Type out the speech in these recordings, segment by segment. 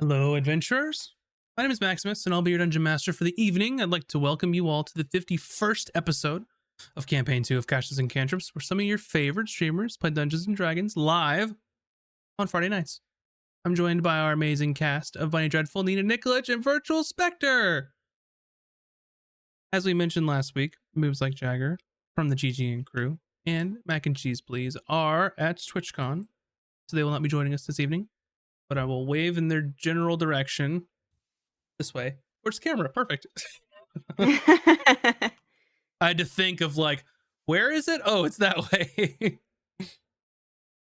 Hello, adventurers. My name is Maximus, and I'll be your dungeon master for the evening. I'd like to welcome you all to the 51st episode of Campaign 2 of Castles and Cantrips, where some of your favorite streamers play Dungeons and Dragons live on Friday nights. I'm joined by our amazing cast of Bunny Dreadful, Nina Nikolic, and Virtual Spectre. As we mentioned last week, moves like Jagger from the GGN crew and Mac and Cheese Please are at TwitchCon, so they will not be joining us this evening. But I will wave in their general direction this way. Where's the camera? Perfect. I had to think of like, where is it? Oh, it's that way.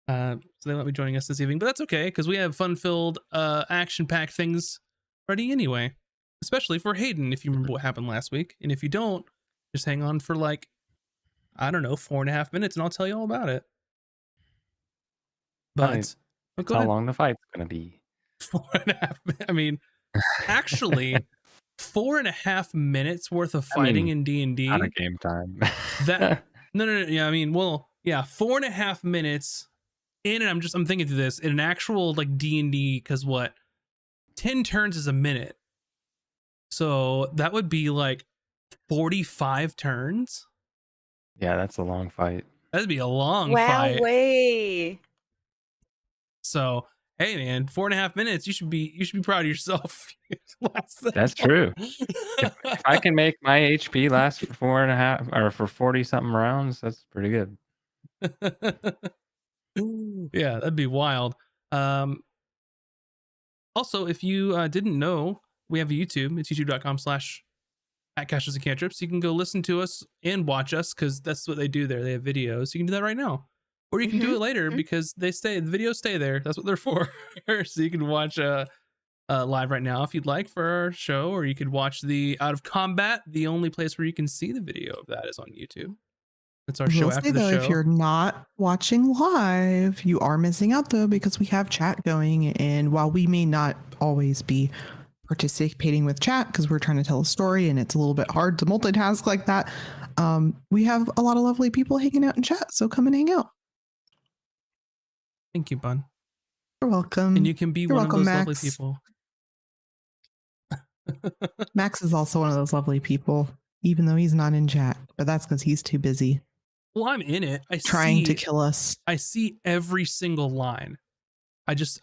So they won't be joining us this evening, but that's okay because we have fun-filled, action-packed things ready anyway. Especially for Hayden, if you remember what happened last week, and if you don't, just hang on for like, I don't know, 4.5 minutes, and I'll tell you all about it. But that's how long the fight's gonna be. 4.5. I mean, actually, 4.5 minutes worth of fighting in D&D. Out of game time. That no. Yeah, I mean, well, yeah, 4.5 minutes in, and I'm thinking through this in an actual like D&D, because what, 10 turns is a minute, so that would be like 45 turns. Yeah, that's a long fight. That'd be a long fight. Wowee. So hey, man, 4.5 minutes. You should be proud of yourself. That's true. If I can make my HP last for 4.5 or for 40 something rounds, that's pretty good. Yeah, that'd be wild. Also, if you didn't know, we have a YouTube. It's youtube.com/@Castles and Cantrips. You can go listen to us and watch us, because that's what they do there. They have videos. You can do that right now, or you can do it later, because the videos stay there. That's what they're for. So you can watch live right now if you'd like for our show, or you could watch the Out of Combat. The only place where you can see the video of that is on YouTube. It's our show after the show. If you're not watching live, you are missing out though, because we have chat going, and while we may not always be participating with chat because we're trying to tell a story and it's a little bit hard to multitask like that, we have a lot of lovely people hanging out in chat, so come and hang out. Thank you, Bun. You're welcome. And you can be one of those lovely people. Max is also one of those lovely people, even though he's not in chat, but that's because he's too busy. Well, I'm in it. Trying to kill us. I see every single line. I just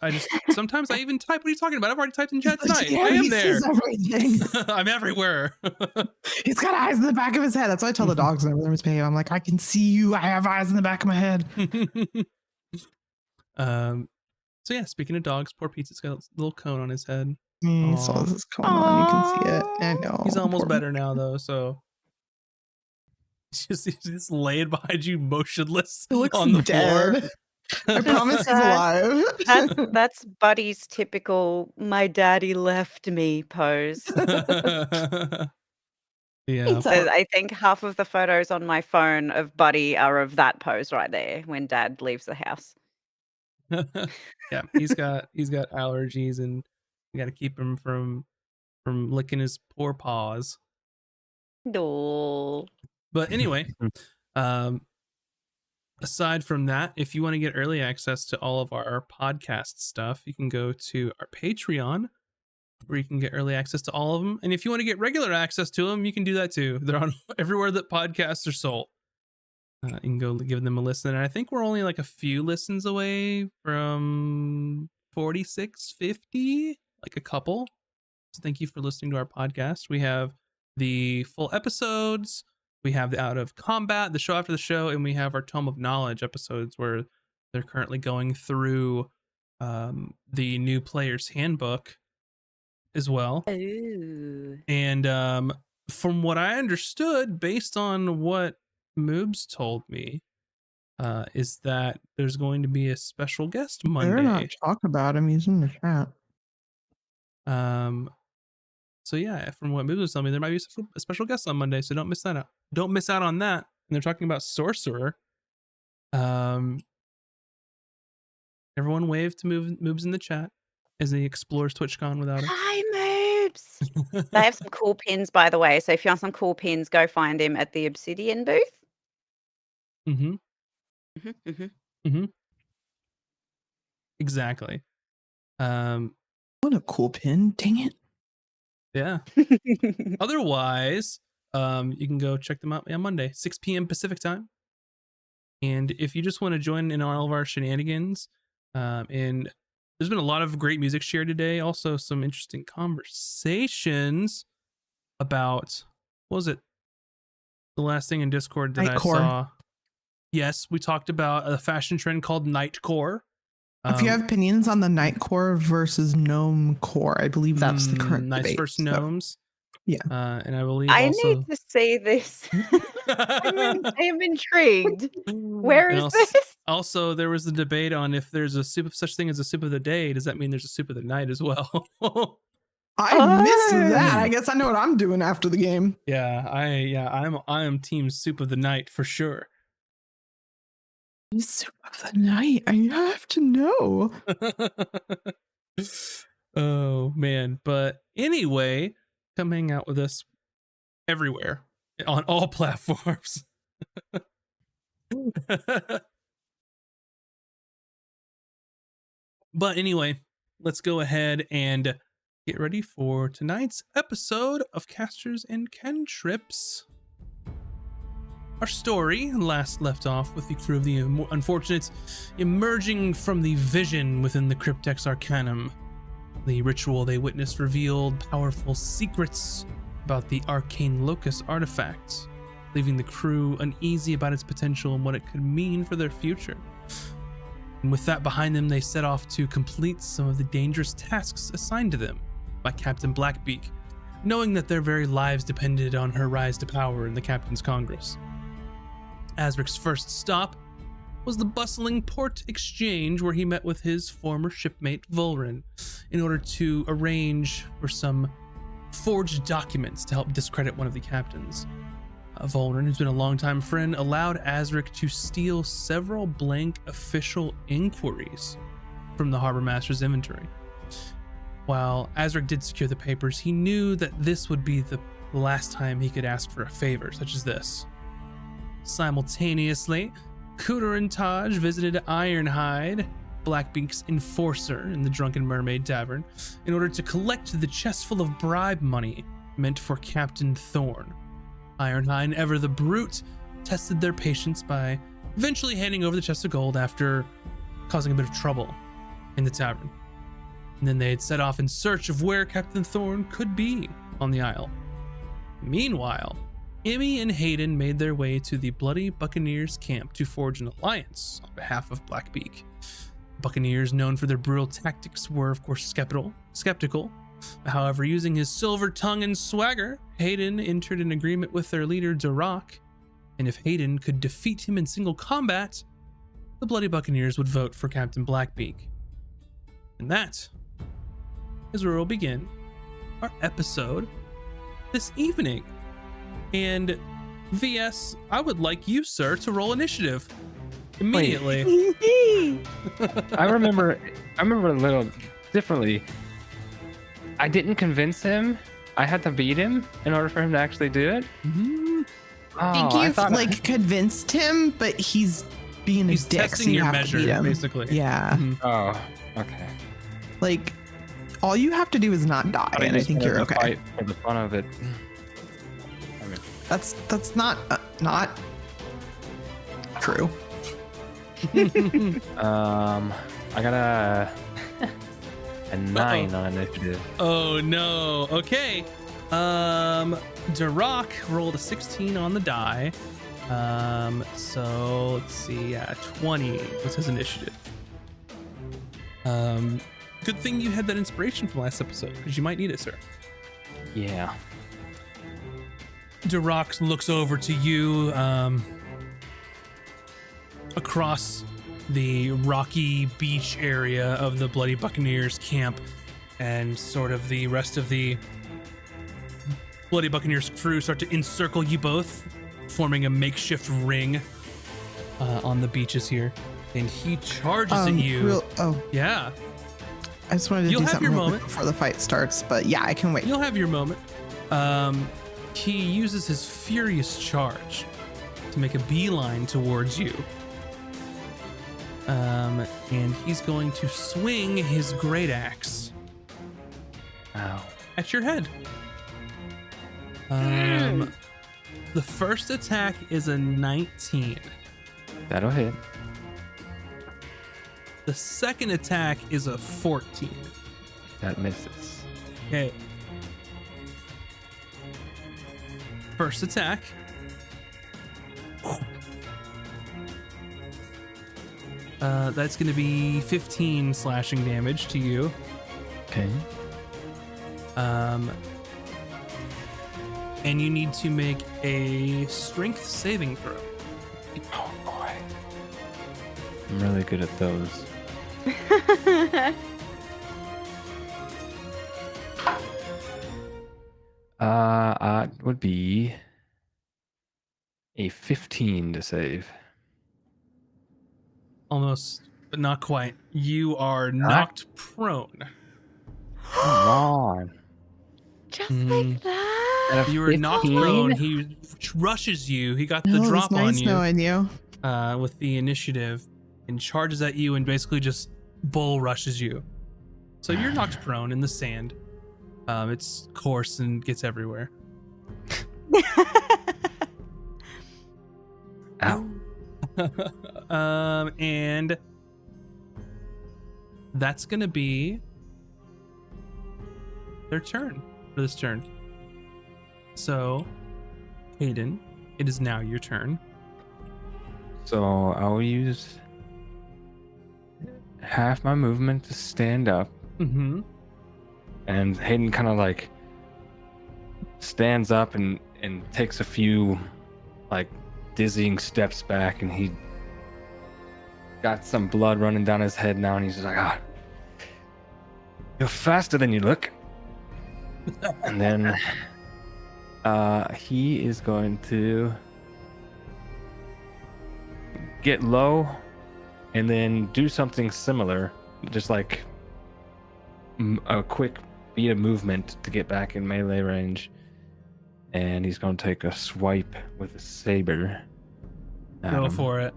sometimes I even type, what are you talking about? I've already typed in chat tonight. Yeah, I am he there. sees everything. I'm everywhere. He's got eyes in the back of his head. That's why I tell the dogs whenever there's pain. I'm like, I can see you. I have eyes in the back of my head. So yeah, speaking of dogs, poor Pizza's got a little cone on his head. He still has his cone on. You can see it. I know. He's almost better now though, so he's just laying behind you motionless on the floor. I promise he's alive. That's Buddy's typical "my daddy left me" pose. Yeah. So I think half of the photos on my phone of Buddy are of that pose right there when Dad leaves the house. Yeah, he's got allergies, and you got to keep him from licking his poor paws. No. But anyway, aside from that, if you want to get early access to all of our podcast stuff, you can go to our Patreon, where you can get early access to all of them. And if you want to get regular access to them, you can do that too. They're on everywhere that podcasts are sold. You can go give them a listen. And I think we're only like a few listens away from 4650, like a couple. So thank you for listening to our podcast. We have the full episodes. We have the Out of Combat, the show after the show, and we have our Tome of Knowledge episodes, where they're currently going through the new player's handbook as well. Ooh. And from what I understood, based on what Moobs told me, is that there's going to be a special guest Monday. They're not talking about him. He's in the chat. So yeah, from what Moobs was telling me, there might be a special guest on Monday, so don't miss that out. Don't miss out on that. And they're talking about Sorcerer. Everyone wave to Moobs in the chat as he explores TwitchCon without it. Hi, Moobs. They have some cool pins, by the way. So if you want some cool pins, go find him at the Obsidian booth. Exactly. What a cool pin. Dang it. Yeah. Otherwise, you can go check them out on Monday, 6 p.m. Pacific time. And if you just want to join in on all of our shenanigans, and there's been a lot of great music shared today. Also, some interesting conversations about, what was it? The last thing in Discord that Nightcore. I saw. Yes, we talked about a fashion trend called Nightcore. If you have opinions on the Nightcore versus Gnome Core, I believe that's the current Nice debate. versus So, Gnomes. yeah. And I believe I also... need to see this. I'm intrigued. Where And is also, this? Also, there was the debate on if there's a such thing as a soup of the day. Does that mean there's a soup of the night as well? I missed that. Oh. I guess I know what I'm doing after the game. I am team soup of the night for sure. Soup of the night. I have to know. Oh man. But anyway, come hang out with us everywhere on all platforms. But anyway, let's go ahead and get ready for tonight's episode of Casters and Cantrips. Our story last left off with the crew of the unfortunates emerging from the vision within the Cryptex Arcanum. The ritual they witnessed revealed powerful secrets about the arcane locus artifact, leaving the crew uneasy about its potential and what it could mean for their future. And with that behind them, they set off to complete some of the dangerous tasks assigned to them by Captain Blackbeak, knowing that their very lives depended on her rise to power in the Captain's Congress. Azric's first stop was the bustling port exchange, where he met with his former shipmate Volrin in order to arrange for some forged documents to help discredit one of the captains. Volrin, who's been a longtime friend, allowed Azric to steal several blank official inquiries from the Harbor Master's inventory. While Azric did secure the papers, he knew that this would be the last time he could ask for a favor such as this. Simultaneously, Cooter and Taj visited Ironhide, Blackbeak's enforcer in the Drunken Mermaid Tavern, in order to collect the chest full of bribe money meant for Captain Thorn. Ironhide, ever the brute, tested their patience by eventually handing over the chest of gold after causing a bit of trouble in the tavern. And then they'd set off in search of where Captain Thorn could be on the isle. Meanwhile, Emmy and Hayden made their way to the Bloody Buccaneers camp to forge an alliance on behalf of Blackbeak. Buccaneers, known for their brutal tactics, were of course skeptical. However, using his silver tongue and swagger, Hayden entered an agreement with their leader Duroc, and if Hayden could defeat him in single combat, the Bloody Buccaneers would vote for Captain Blackbeak. And that is where we'll begin our episode this evening. And VS, I would like you, sir, to roll initiative immediately. I remember a little differently. I didn't convince him. I had to beat him in order for him to actually do it. Mm-hmm. I think you've convinced him, but he's being a dick, testing so you your have measure, to beat him. basically. Yeah. Mhm. Oh, okay. Like, all you have to do is not die, and I think you're okay. Fight for the fun of it. I mean, That's not true. I got a 9 on initiative. Oh no. Okay. Duroc rolled a 16 on the die. So let's see. 20 was his initiative. Good thing you had that inspiration from last episode, because you might need it, sir. Yeah. Duroc looks over to you across the rocky beach area of the Bloody Buccaneers camp, and sort of the rest of the Bloody Buccaneers crew start to encircle you both, forming a makeshift ring on the beaches here. And he charges at you. Yeah. I just wanted to You'll do have something your real quick moment. before the fight starts, but yeah, I can wait. You'll have your moment. He uses his furious charge to make a beeline towards you. And he's going to swing his great axe Ow. at your head. The first attack is a 19. That'll hit. The second attack is a 14. That misses. Okay. First attack. That's going to be 15 slashing damage to you. Okay. And you need to make a strength saving throw. Oh boy. I'm really good at those. It would be a 15 to save. Almost, but not quite. You are knocked prone. Come on. Just like that. And a You were knocked 15? prone. He rushes you. He got the No, it was drop nice on you knowing you. with the initiative and charges at you and basically just bull rushes you. So you're knocked prone in the sand. It's coarse and gets everywhere. Ow. And that's gonna be their turn for this turn. So, Hayden, it is now your turn. So I'll use half my movement to stand up, Mm-hmm. and Hayden kind of like stands up and takes a few like dizzying steps back, and he got some blood running down his head now, and he's just like, you're faster than you look. And then he is going to get low and then do something similar, just like a quick beat of movement to get back in melee range. And he's going to take a swipe with a saber. Go for it.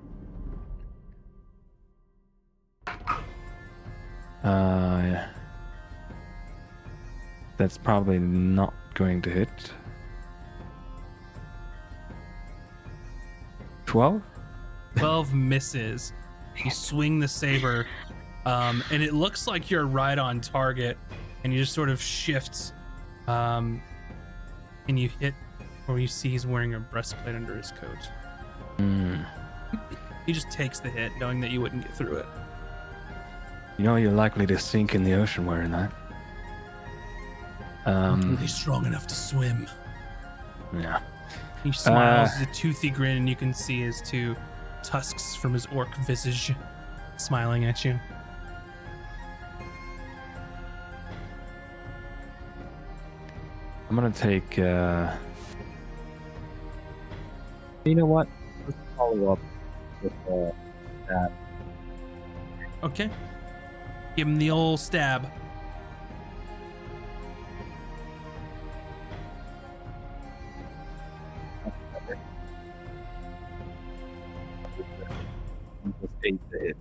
That's probably not going to hit. 12? 12 misses. You swing the saber, and it looks like you're right on target, and you just sort of shift, and you hit where you see he's wearing a breastplate under his coat. He just takes the hit, knowing that you wouldn't get through it. You know you're likely to sink in the ocean wearing that. He's strong enough to swim. Yeah. He smiles with a toothy grin, and you can see his two tusks from his orc visage smiling at you. I'm gonna take. You know what? Let's follow up with that. Okay. Give him the old stab. Plus 8 to hit.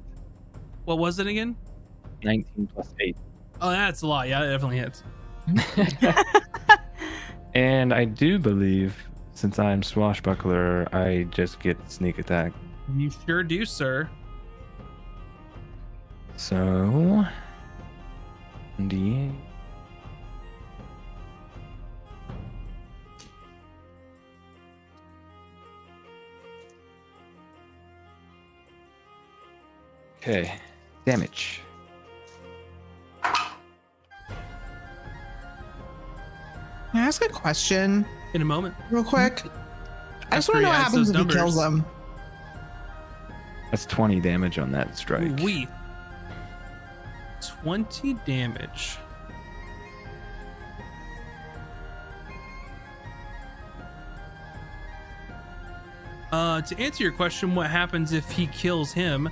What was it again? 19 plus 8. Oh, that's a lot. Yeah, it definitely hits. And I do believe, since I'm swashbuckler, I just get sneak attack. You sure do, sir. So, D8. Okay, damage. Can I ask a question In a moment. real quick? I just After want to know he what adds happens those if he kills numbers. them. That's 20 damage on that strike. We 20 damage. To answer your question, what happens if he kills him?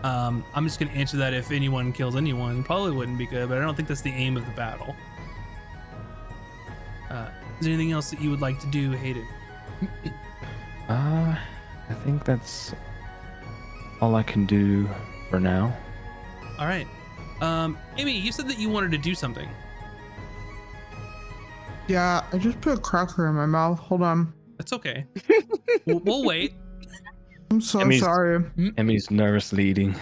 I'm just going to answer that if anyone kills anyone. Probably wouldn't be good, but I don't think that's the aim of the battle. Is there anything else that you would like to do, Hayden? I think that's all I can do for now. All right. Amy, you said that you wanted to do something. Yeah, I just put a cracker in my mouth. Hold on. That's okay. We'll wait. I'm so Emmy's- sorry. Emmy's nervously eating.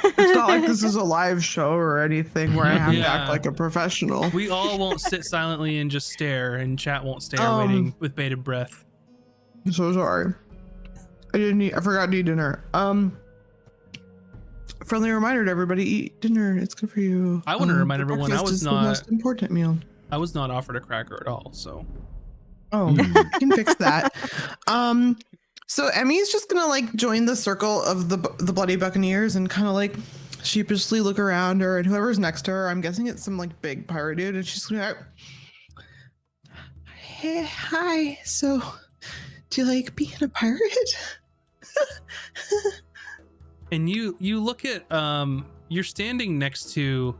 It's not like this is a live show or anything where I have to Yeah. act like a professional. We all won't sit silently and just stare, and chat won't stare waiting with bated breath. I'm so sorry. I forgot to eat dinner. Friendly reminder to everybody: eat dinner. It's good for you. I want to remind the everyone I breakfast was is the not most important meal. offered a cracker at all. So Oh, you can fix that. So Emmy's just gonna like join the circle of the Bloody Buccaneers and kind of like sheepishly look around her and whoever's next to her. I'm guessing it's some like big pirate dude, and she's gonna, hey, hi. So, do you like being a pirate? and you look at you're standing next to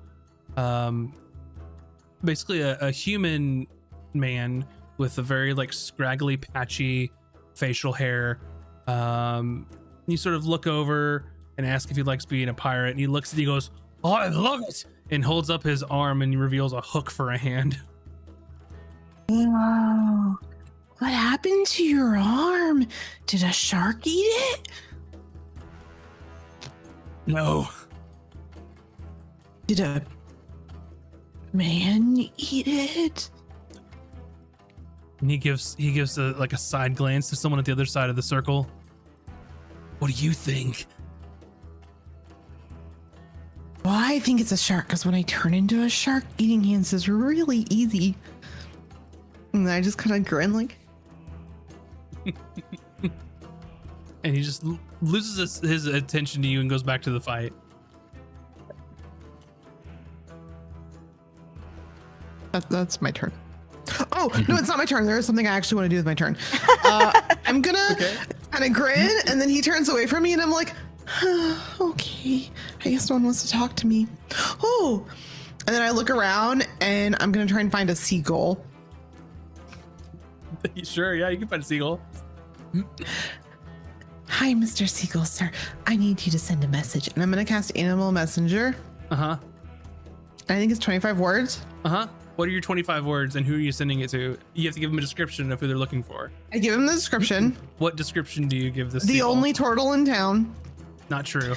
basically a human man with a very like scraggly, patchy facial hair. You sort of look over and ask if he likes being a pirate, and he looks and he goes, "Oh, I love it," and holds up his arm and reveals a hook for a hand. Wow. What happened to your arm? Did a shark eat it? No. Did a man eat it? And he gives a side glance to someone at the other side of the circle. What do you think? Well, I think it's a shark because when I turn into a shark, eating hands is really easy. And I just kind of grin like, And he just loses his attention to you and goes back to the fight. that's my turn. Oh, no, it's not my turn. There is something I actually want to do with my turn. I'm gonna kind of grin, and then he turns away from me, and I'm like, okay, I guess no one wants to talk to me. Oh, and then I look around, and I'm gonna try and find a seagull. Sure, yeah, you can find a seagull. Hi, Mr. Seagull, sir. I need you to send a message, and I'm gonna cast Animal Messenger. Uh-huh. I think it's 25 words. Uh-huh. What are your 25 words, and who are you sending it to? You have to give them a description of who they're looking for. I give him the description. What description do you give this? The seagull? only turtle in town. Not true.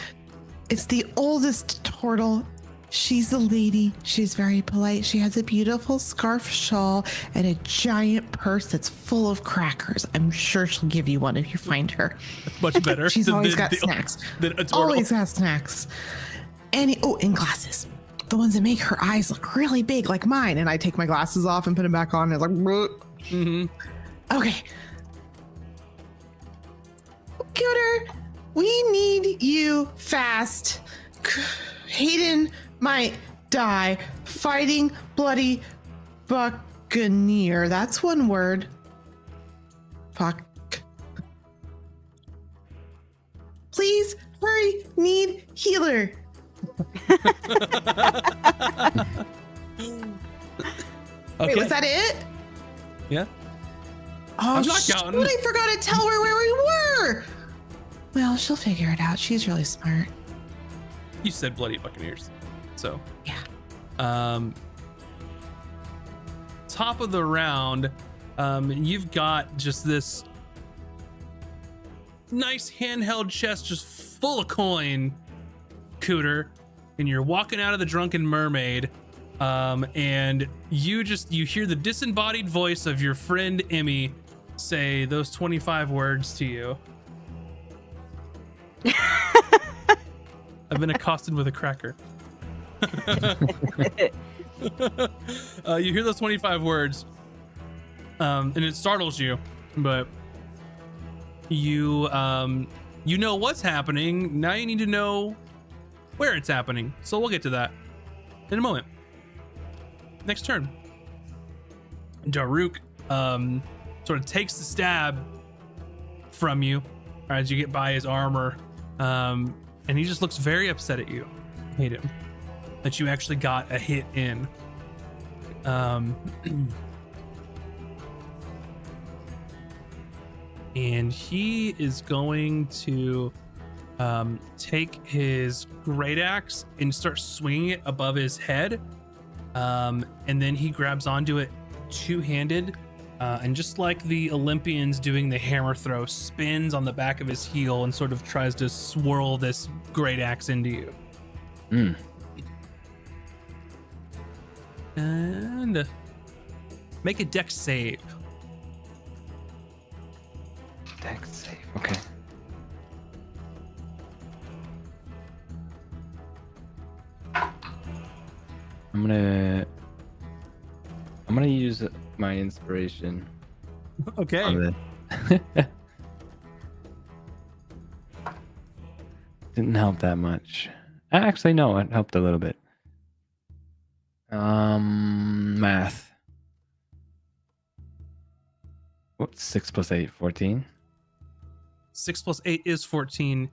It's the oldest turtle. She's a lady. She's very polite. She has a beautiful scarf shawl and a giant purse that's full of crackers. I'm sure she'll give you one if you find her. That's much better. She's than always the- got the- snacks. than a turtle. Always got snacks. And glasses. The ones that make her eyes look really big like mine. And I take my glasses off and put them back on. And it's like, Mm-hmm. okay. Computer, we need you fast. Hayden might die fighting Bloody Buccaneer. That's one word. Fuck. Please hurry, need healer. Okay. Wait, was that it? Yeah. Oh, I'm not shoot, counting. I forgot to tell her where we were. Well, she'll figure it out. She's really smart. You said Bloody Buccaneers. So. Yeah. Top of the round, you've got just this nice handheld chest just full of coin, Cooter, and you're walking out of the Drunken Mermaid, and you hear the disembodied voice of your friend Emmy say those 25 words to you. I've been accosted with a cracker. You hear those 25 words, and it startles you, but you know what's happening. Now you need to know where it's happening. So we'll get to that in a moment. Next turn, Daruk sort of takes the stab from you as you get by his armor, and he just looks very upset at you. Hate him that you actually got a hit in. And he is going to take his great axe and start swinging it above his head, and then he grabs onto it two-handed, and just like the Olympians doing the hammer throw, spins on the back of his heel and sort of tries to swirl this great axe into you. Hmm. And make a dex save. Dex save. Okay. I'm gonna use my inspiration. Okay. on it. Didn't help that much. Actually, no, it helped a little bit. Math. What's 6 plus 8? 14? 6 plus 8 is 14,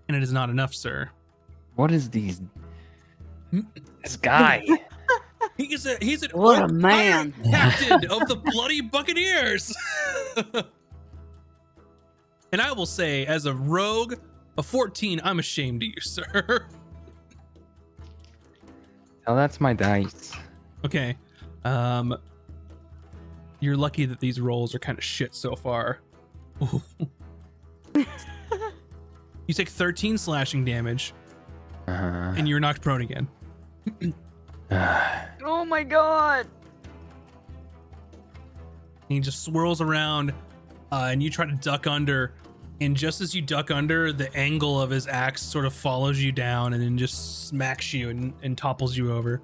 and it is not enough, sir. What is these? This guy. He's an What a orc man. pirate captain of the bloody Buccaneers. And I will say, as a rogue, a 14, I'm ashamed of you, sir. Oh, that's my dice. Okay. You're lucky that these rolls are kind of shit so far. You take 13 slashing damage, and you're knocked prone again. Oh my god. And he just swirls around, and you try to duck under. And just as you duck under, the angle of his axe sort of follows you down and then just smacks you and topples you over.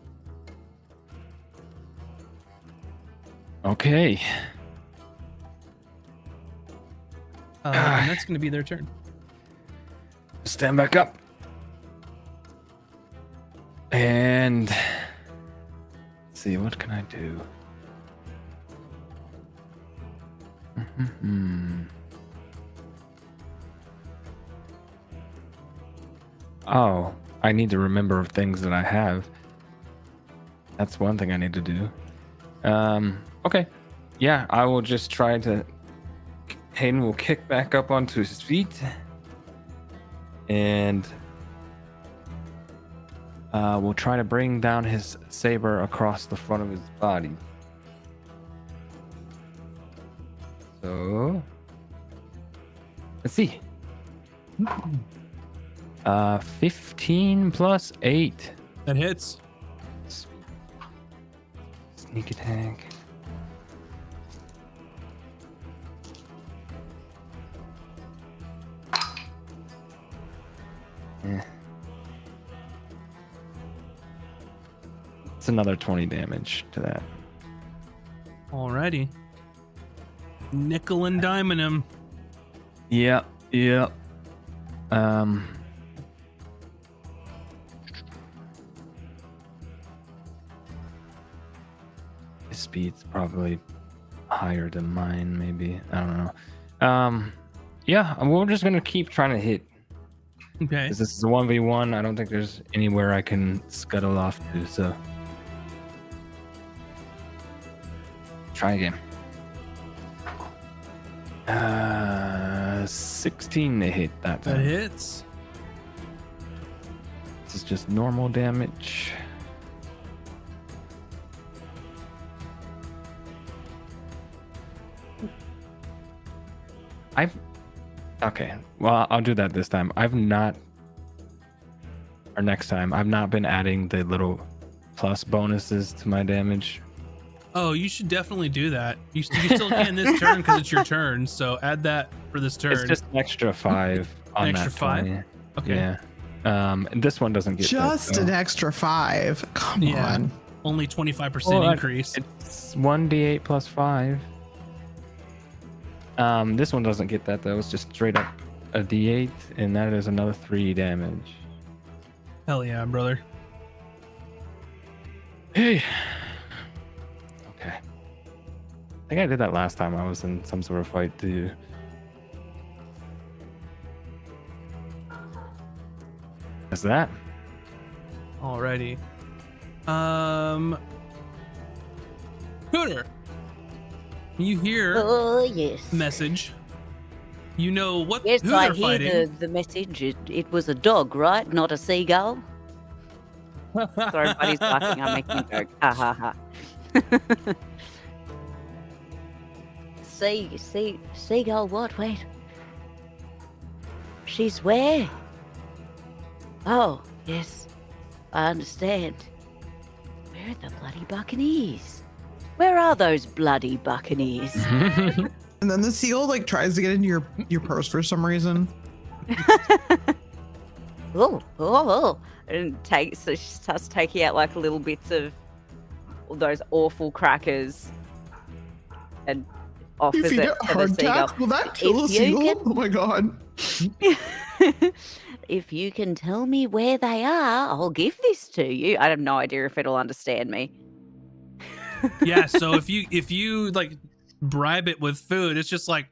Okay. And that's going to be their turn. Stand back up. And let's see, what can I do? Oh, I need to remember things that I have. That's one thing I need to do. Okay. Yeah, I will just try to... Hayden will kick back up onto his feet. And... we'll try to bring down his saber across the front of his body. So... Let's see. 15 plus 8. That hits. Sneak attack. It's another 20 damage to that. Alrighty. Nickel and diming him. Yep. His speed's probably higher than mine, maybe. I don't know. Yeah, we're just gonna keep trying to hit. Okay. Because this is a 1v1. I don't think there's anywhere I can scuttle off to, so. Try again. 16 to hit that time. That hits. This is just normal damage. Okay, well, I'll do that this time. Next time, I've not been adding the little plus bonuses to my damage. Oh, you should definitely do that. You still can this turn because it's your turn, so add that for this turn. It's just an extra 5 on An extra that 5? 20. Okay. Yeah. And this one doesn't get Just that, an extra 5. Come Yeah. on. Only 25% Well, increase. It's 1d8 plus 5. This one doesn't get that though. It's just straight up a d8, and that is another 3 damage. Hell yeah, brother. Hey. Okay. I think I did that last time I was in some sort of fight too. Is that? Alrighty. Hooter. You hear Oh, yes. message. You know what Yes, who I they're hear fighting. the message. It was a dog, right? Not a seagull. Sorry, buddy's barking. I'm making a joke. Ha ha ha. Seagull, what? Wait. She's where? Oh, yes. I understand. Where are the bloody buccaneers? Where are those bloody buccaneers? And then the seal like tries to get into your purse for some reason. Oh. And so she starts taking out like little bits of all those awful crackers and offers If you it get to the hardtack, seagull. will that kill a If you seal? can- Oh my god. If you can tell me where they are, I'll give this to you. I have no idea if it'll understand me. Yeah, so if you like bribe it with food, it's just like,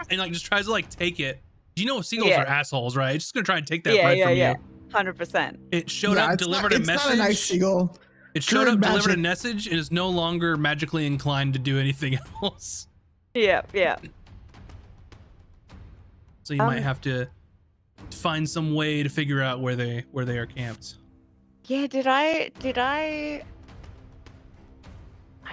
and like just tries to like take it. You know seagulls Yeah. are assholes, right? It's just gonna try and take that bread from you. 100%. It showed Yeah, up, it's delivered not, a it's message. not a nice seagull. It showed Good up, delivered a magic. message, and is no longer magically inclined to do anything else. Yeah. So you might have to find some way to figure out where they are camped. Yeah, did I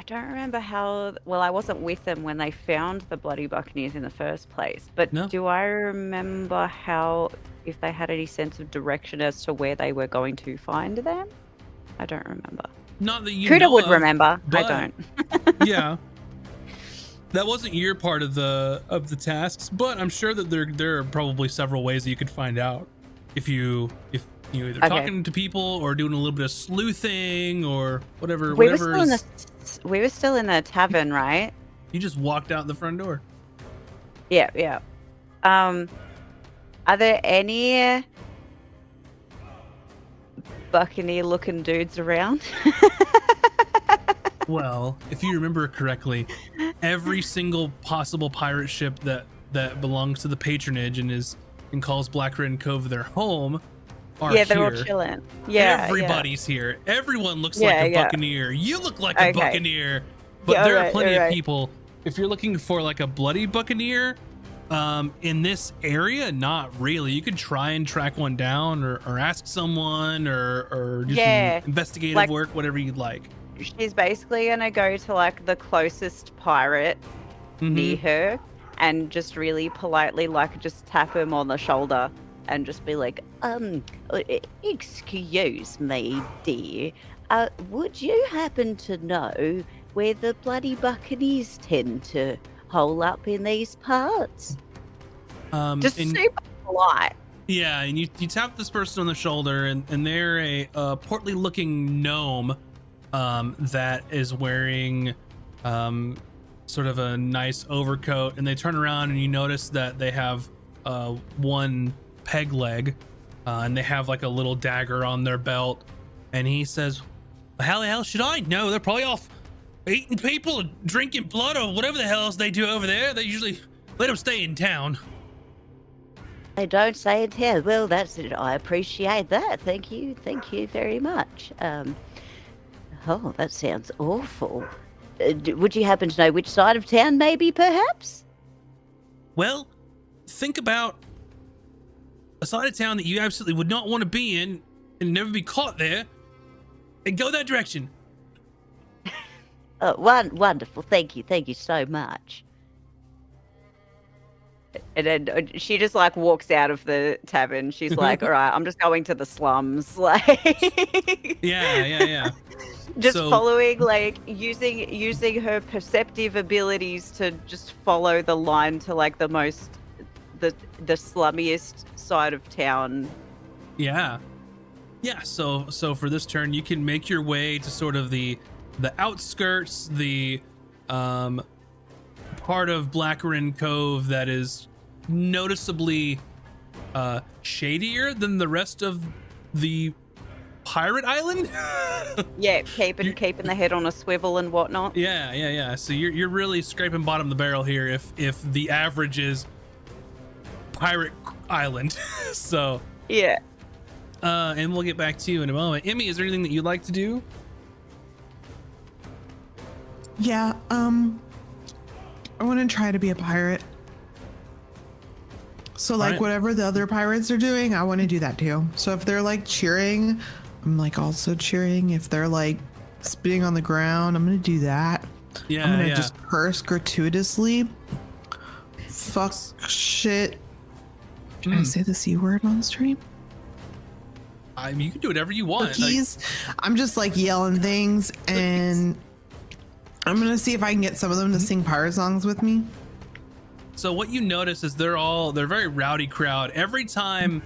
don't remember how well I wasn't with them when they found the bloody buccaneers in the first place. But No. do I remember how if they had any sense of direction as to where they were going to find them? I don't remember. Not that you Kuda know would of, remember. I but- don't. Yeah. That wasn't your part of the tasks, but I'm sure that there are probably several ways that you could find out if you either Okay. talking to people or doing a little bit of sleuthing or whatever. We were whatever still in is, we were still in the tavern, right? you just walked out the front door. Yeah. Are there any buccaneer-looking dudes around? Well, if you remember correctly, every single possible pirate ship that belongs to the patronage and calls Black Red Cove their home are Yeah, they're all here. chilling. Yeah, Everybody's here. Everyone looks Yeah, like a yeah. buccaneer. You look like a Okay. buccaneer. But Yeah, there are alright, plenty of alright. people. If you're looking for like a bloody buccaneer, in this area, not really. You could try and track one down or ask someone or do Yeah, some investigative like- work, whatever you'd like. She's basically gonna go to like the closest pirate Mhm. near her and just really politely like just tap him on the shoulder and just be like, excuse me, dear. Would you happen to know where the bloody buccaneers tend to hole up in these parts? Just And- super polite. Yeah, and you tap this person on the shoulder, and they're a portly looking gnome that is wearing sort of a nice overcoat, and they turn around and you notice that they have one peg leg, and they have like a little dagger on their belt, and he says, how the hell should I know? They're probably off eating people, drinking blood, or whatever the hell else they do over there. They usually let them stay in town. They don't say it here. Well, that's it. I appreciate that. Thank you very much. Oh, that sounds awful. Would you happen to know which side of town, maybe, perhaps? Well, think about a side of town that you absolutely would not want to be in and never be caught there, and go that direction. Oh, wonderful. Thank you so much. And then she just like walks out of the tavern. She's like, all right, I'm just going to the slums. Like, Yeah. just So- following, like using her perceptive abilities to just follow the line to like the slummiest side of town. Yeah. So for this turn, you can make your way to sort of the outskirts, the part of Blackerin Cove that is noticeably shadier than the rest of the pirate island. Yeah, keeping the head on a swivel and whatnot. Yeah. So you're really scraping bottom of the barrel here if the average is pirate island. So Yeah. and we'll get back to you in a moment. Emmy, is there anything that you'd like to do? Yeah, I want to try to be a pirate. So like Alright. whatever the other pirates are doing, I want to do that too. So if they're like cheering, I'm like also cheering. If they're like spitting on the ground, I'm gonna do that. Yeah, I'm gonna just curse gratuitously fuck shit. Can I Hmm. say the C word on stream? I mean, you can do whatever you want. Like, Cookies. I'm just like yelling things, and I'm gonna see if I can get some of them to sing pirate songs with me. so what you notice is they're a very rowdy crowd. Every time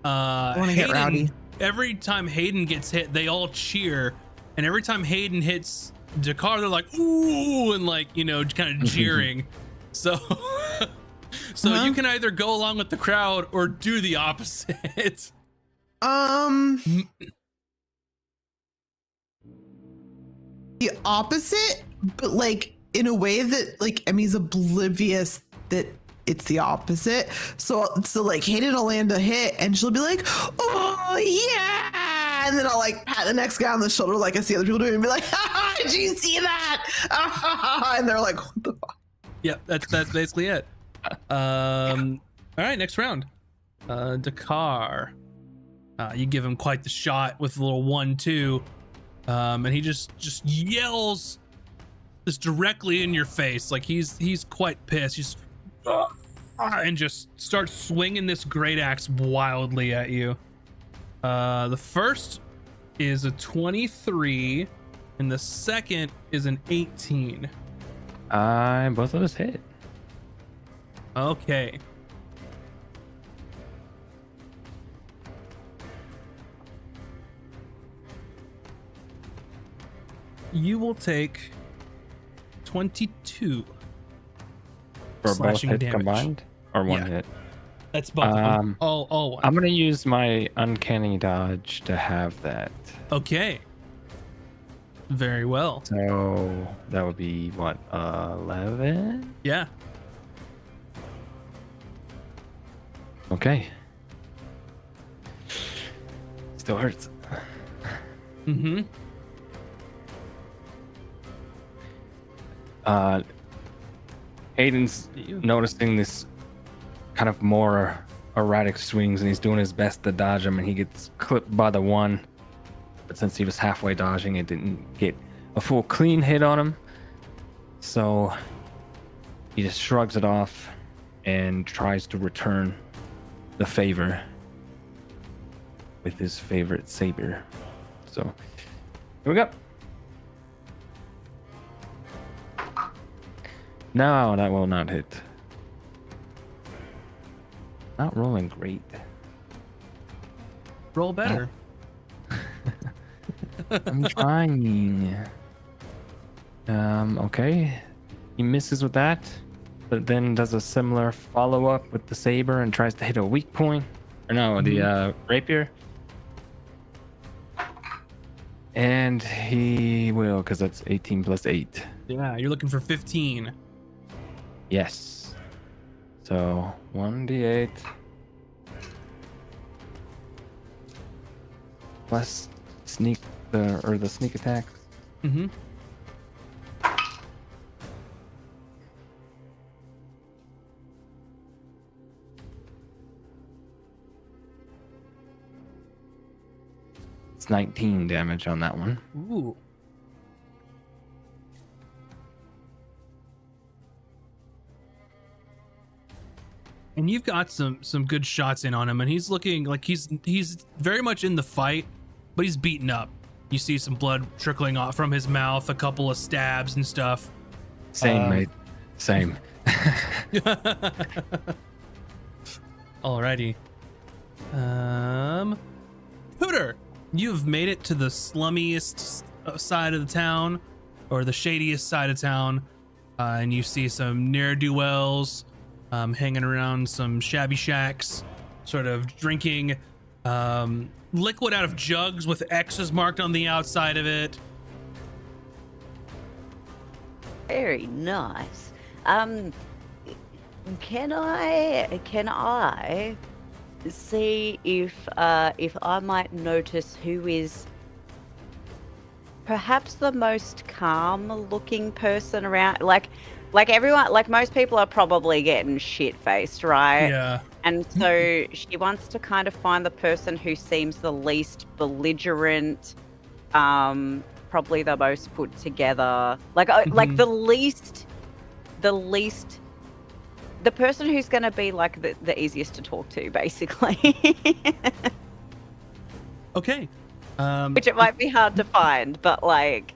I want to get rowdy. every time Hayden gets hit, they all cheer, and every time Hayden hits Dakar, they're like ooh, and like, you know, kind of jeering. So Uh-huh. you can either go along with the crowd or do the opposite. The opposite, but like in a way that like Emmy's oblivious that it's the opposite. So like Hayden will land a hit and she'll be like, oh yeah, and then I'll like pat the next guy on the shoulder like I see other people doing and be like, haha, did you see that? And they're like, what the fuck? Yep, that's basically it. All right, next round. Dakar. You give him quite the shot with a little 1-2. And he just yells this directly in your face. Like he's quite pissed. He's and just starts swinging this great axe wildly at you. The first is a 23 and the second is an 18. Both of us hit. Okay. You will take 22 For both slashing hits damage. combined, or one Yeah. hit. That's both of them. All one. I'm gonna use my uncanny dodge to have that. Okay. Very well. So that would be what, 11? Yeah. Okay. Still hurts. Mm-hmm. Hayden's noticing this kind of more erratic swings, and he's doing his best to dodge them, and he gets clipped by the one. But since he was halfway dodging, it didn't get a full clean hit on him. So he just shrugs it off and tries to return the favor with his favorite saber. So here we go. No, that will not hit. Not rolling great. Roll better. I'm trying. Okay. He misses with that, but then does a similar follow-up with the saber and tries to hit a weak point. Or no, the rapier. And he will, because that's 18 plus 8. Yeah, you're looking for 15. Yes. So 1d8 plus sneak the sneak attack. Mm-hmm. It's 19 damage on that one. Ooh. And you've got some good shots in on him, and he's looking like he's very much in the fight, but he's beaten up. You see some blood trickling off from his mouth, a couple of stabs and stuff. Same, mate. Same. Alrighty. Hooter, you've made it to the slummiest side of the town, or the shadiest side of town, and you see some ne'er-do-wells hanging around some shabby shacks, sort of drinking liquid out of jugs with X's marked on the outside of it. Very nice. Can I see if I might notice who is perhaps the most calm looking person around? Like everyone, like most people are probably getting shit faced, right? Yeah. And so she wants to kind of find the person who seems the least belligerent, probably the most put together, like the least the person who's going to be like the easiest to talk to, basically. Okay. Which it might be hard to find, but like,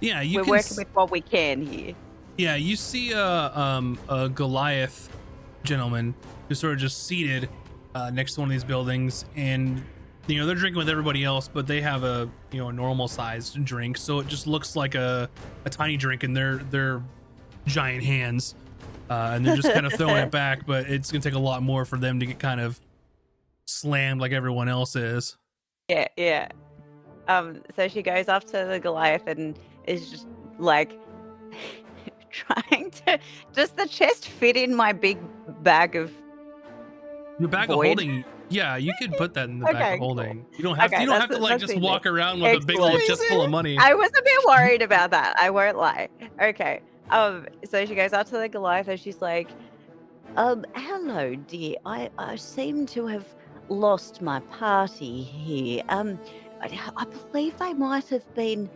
yeah, you we're can working with what we can here. Yeah, you see a Goliath gentleman who's sort of just seated next to one of these buildings, and they're drinking with everybody else, but they have a a normal sized drink, so it just looks like a tiny drink in their giant hands, and they're just kind of throwing it back, but it's gonna take a lot more for them to get kind of slammed like everyone else is. Yeah. So she goes up to the Goliath and is just like trying to. Does the chest fit in my big bag of? Your bag void? of holding. Yeah, you could put that in the bag Okay, of holding. cool. You don't have Okay, to like that's just easy. walk around with a big old Excellent. chest full of money. I was a bit worried about that. I won't lie. Okay. So she goes up to the Goliath and she's like, hello, dear. I seem to have lost my party here. I believe they might have been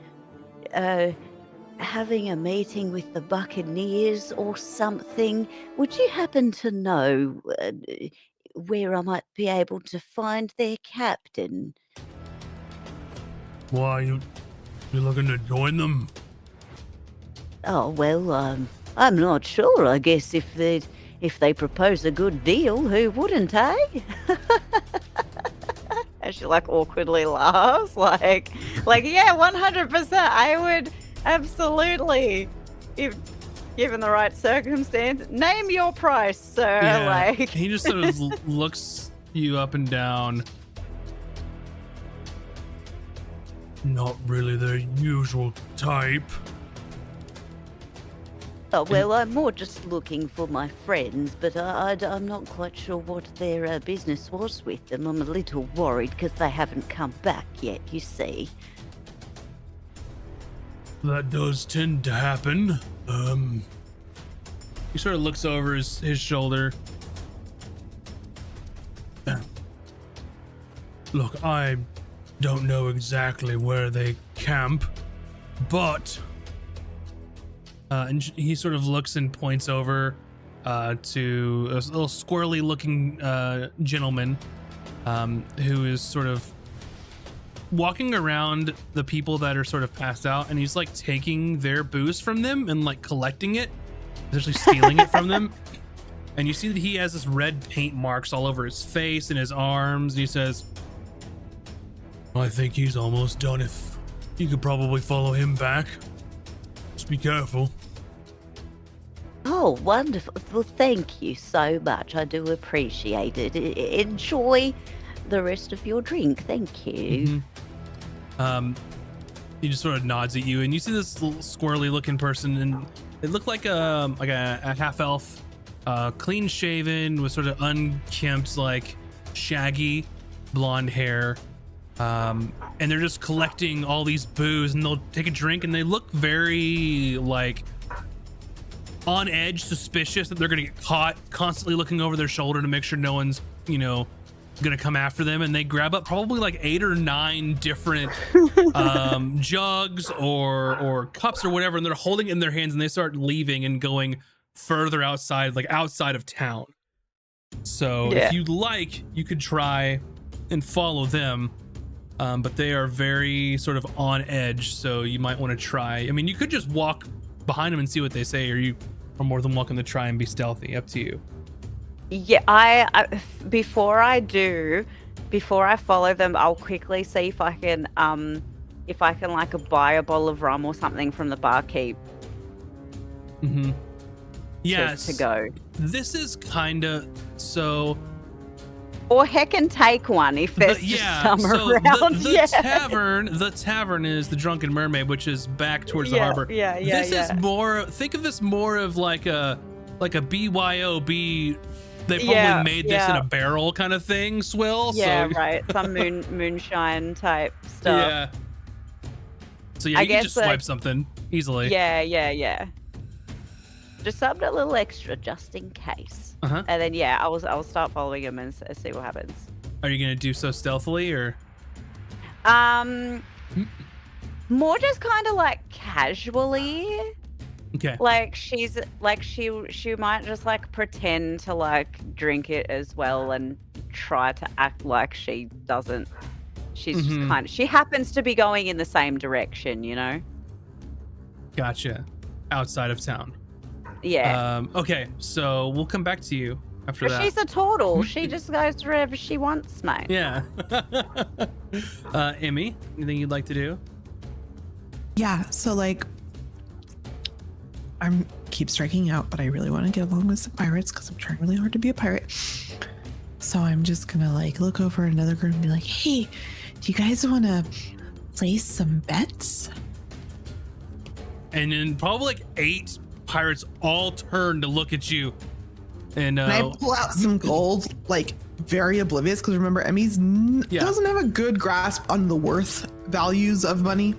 having a meeting with the Buccaneers or something. Would you happen to know where I might be able to find their captain? Why you looking to join them? Oh well, I'm not sure. I guess if they propose a good deal, who wouldn't, eh? And she like awkwardly laughs, like yeah, 100%. I would absolutely, if given the right circumstance. Name your price, sir. Yeah, Like he just sort of looks you up and down. Not really their usual type. Oh, well, I'm more just looking for my friends, but I'm not quite sure what their business was with them. I'm a little worried because they haven't come back yet, you see. That does tend to happen. He sort of looks over his shoulder. Look, I don't know exactly where they camp, but and he sort of looks and points over to a little squirrely looking gentleman who is sort of walking around the people that are sort of passed out, and he's like taking their booze from them and like collecting it, essentially stealing it from them. And you see that he has this red paint marks all over his face and his arms, and he says, I think he's almost done. If you could probably follow him back. Just be careful. Oh, wonderful. Well, thank you so much. I do appreciate it. Enjoy the rest of your drink. Thank you. Mm-hmm. He just sort of nods at you, and you see this little squirrely looking person, and it looked like a half elf, clean shaven with sort of unkempt, like shaggy blonde hair. And they're just collecting all these booze, and they'll take a drink, and they look very like on edge, suspicious that they're gonna get caught, constantly looking over their shoulder to make sure no one's gonna come after them. And they grab up probably like 8 or 9 different jugs or cups or whatever, and they're holding it in their hands, and they start leaving and going further outside, like outside of town. So if you'd like, you could try and follow them. But they are very sort of on edge, so you might want to try. I mean, you could just walk behind them and see what they say, or you are more than welcome to try and be stealthy. Up to you. Yeah, I before I follow them, I'll quickly see if I can like buy a bottle of rum or something from the barkeep. Mm-hmm. Yes. To go. This is kind of so. Or heck and take one if there's just some around. The tavern is the Drunken Mermaid, which is back towards the harbor. This is more. Think of this more of like a BYOB. They probably made this in a barrel kind of thing. Swill. Yeah, so. right. Some moonshine type stuff. Yeah. So yeah, you can just swipe something easily. Yeah. Just something a little extra, just in case. Uh-huh. And then I'll start following him and see what happens. Are you gonna do so stealthily or? More just kind of like casually. Okay. Like she's like she might just like pretend to like drink it as well and try to act like she doesn't. She's just Mhm. kind of she happens to be going in the same direction, you know? Gotcha. Outside of town. Yeah. Okay, so we'll come back to you after But that. she's a turtle. She just goes wherever she wants, mate. Yeah. Emmy, anything you'd like to do? Yeah, so like I'm keep striking out, but I really want to get along with some pirates because I'm trying really hard to be a pirate. So I'm just gonna like look over at another group and be like, hey, do you guys want to place some bets? And then probably like 8 pirates all turn to look at you. And And I pull out some gold, like very oblivious, because remember, Emmy's Yeah. doesn't have a good grasp on the worth values of money,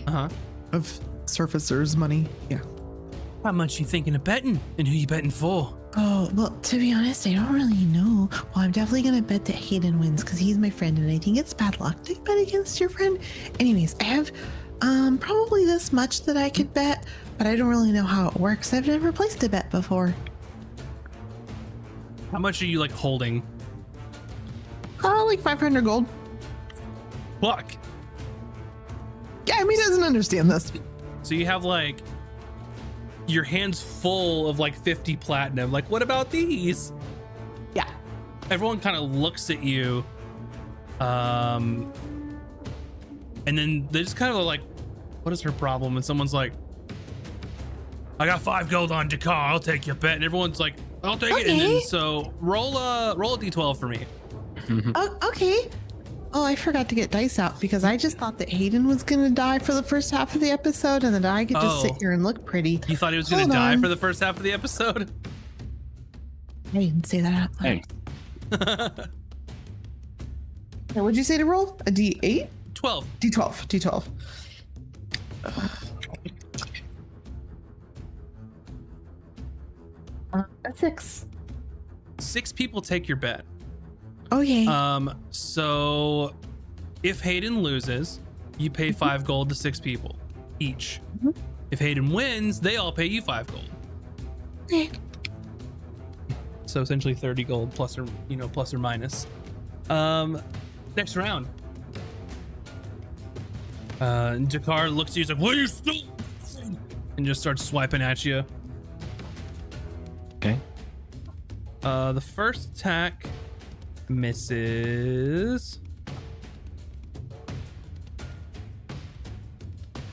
uh-huh. of surfacers' money. Yeah. How much you thinking of betting and who you betting for? Oh, well, to be honest, I don't really know. Well, I'm definitely going to bet that Hayden wins because he's my friend and I think it's bad luck to bet against your friend. Anyways, I have probably this much that I could bet, but I don't really know how it works. I've never placed a bet before. How much are you like holding? Like 500 gold. Fuck. Yeah, I mean, he doesn't understand this. So you have like your hands full of like 50 platinum. Like, what about these? Yeah. Everyone kind of looks at you. And then they just kind of like, what is her problem? And someone's like, I got 5 gold on Dakar. I'll take your bet. And everyone's like, I'll take it. And then Okay. so roll a d12 for me. Oh, okay. Oh, I forgot to get dice out because I just thought that Hayden was going to die for the first half of the episode and that I could just sit Oh. here and look pretty. You thought he was going Hold to die on. for the first half of the episode? I didn't say that out loud. Hey, Now, what'd you say to roll? A D8? 12. D12. A 6. 6 people take your bet. Okay. So if Hayden loses, you pay 5 gold to 6 people each. Mhm. If Hayden wins, they all pay you 5 gold. Okay. So essentially 30 gold plus or minus. Next round. Jakar looks at you, he's like, what are you still doing?" And just starts swiping at you. okay. The first attack misses.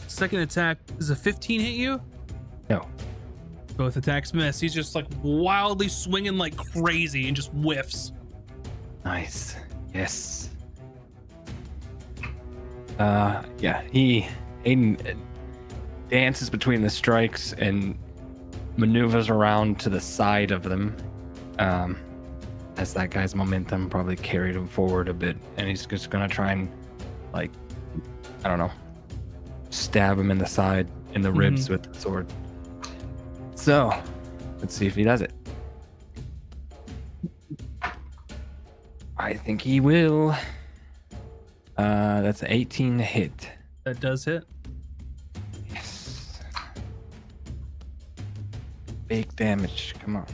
Second attack, does a 15 hit you? No. Both attacks miss. He's just like wildly swinging like crazy and just whiffs. Nice. Yes. Yeah. Hayden dances between the strikes and maneuvers around to the side of them. As that guy's momentum probably carried him forward a bit, and he's just gonna try and, like, I don't know, stab him in the side, in the ribs with the sword. So, let's see if he does it. I think he will. That's an 18 hit. That does hit. Yes. Big damage. Come on.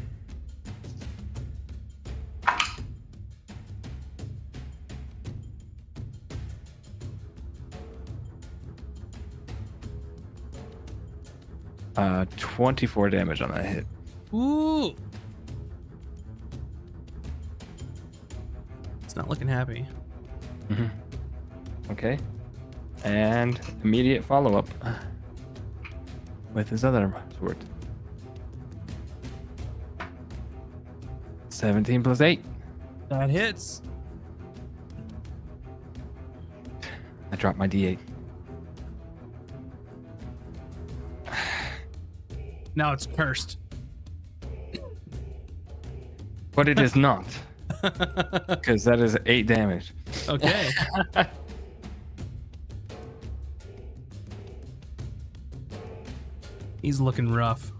Uh, 24 damage on that hit. Ooh. It's not looking happy. Okay. And immediate follow-up with his other sword. 17 plus 8. That hits. I dropped my D8. Now it's cursed. But it is not, because that is 8 damage. Okay. He's looking rough.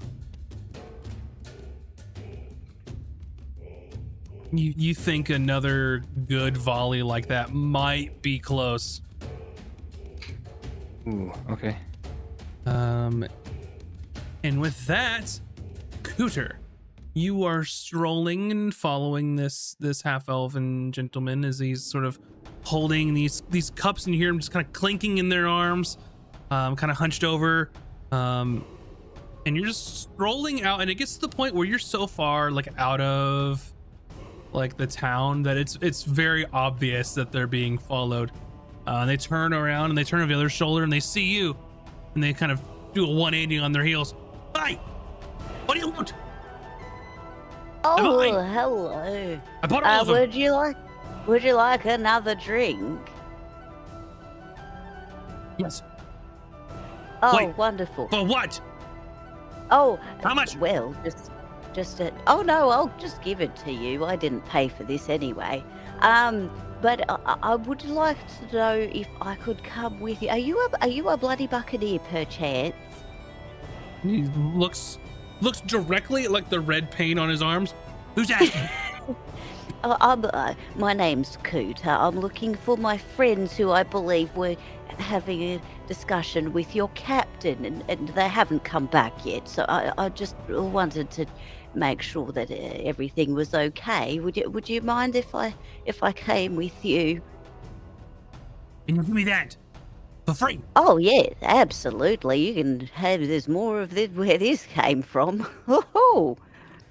You think another good volley like that might be close. Ooh, okay. And with that, Cooter, you are strolling and following this half elven gentleman as he's sort of holding these cups, and you hear him just kind of clinking in their arms, kind of hunched over, and you're just strolling out, and it gets to the point where you're so far like out of like the town that it's very obvious that they're being followed. They turn around and they turn over the other shoulder and they see you, and they kind of do a 180 on their heels. Hi, what do you want? Oh, I- hello. I bought all of them. Would you like another drink? Yes. Oh, Wait. wonderful. For what? Oh, How much? well, oh no, I'll just give it to you. I didn't pay for this anyway. But I would like to know if I could come with you. Are you a bloody buccaneer, perchance? He looks directly at like the red paint on his arms. Who's asking? My name's Cooter. I'm looking for my friends who I believe were having a discussion with your captain, and they haven't come back yet. So I just wanted to make sure that everything was okay. Would you mind if I came with you? Can you give me that for free? Oh yeah, absolutely. You can have. There's more of this where this came from. Oh.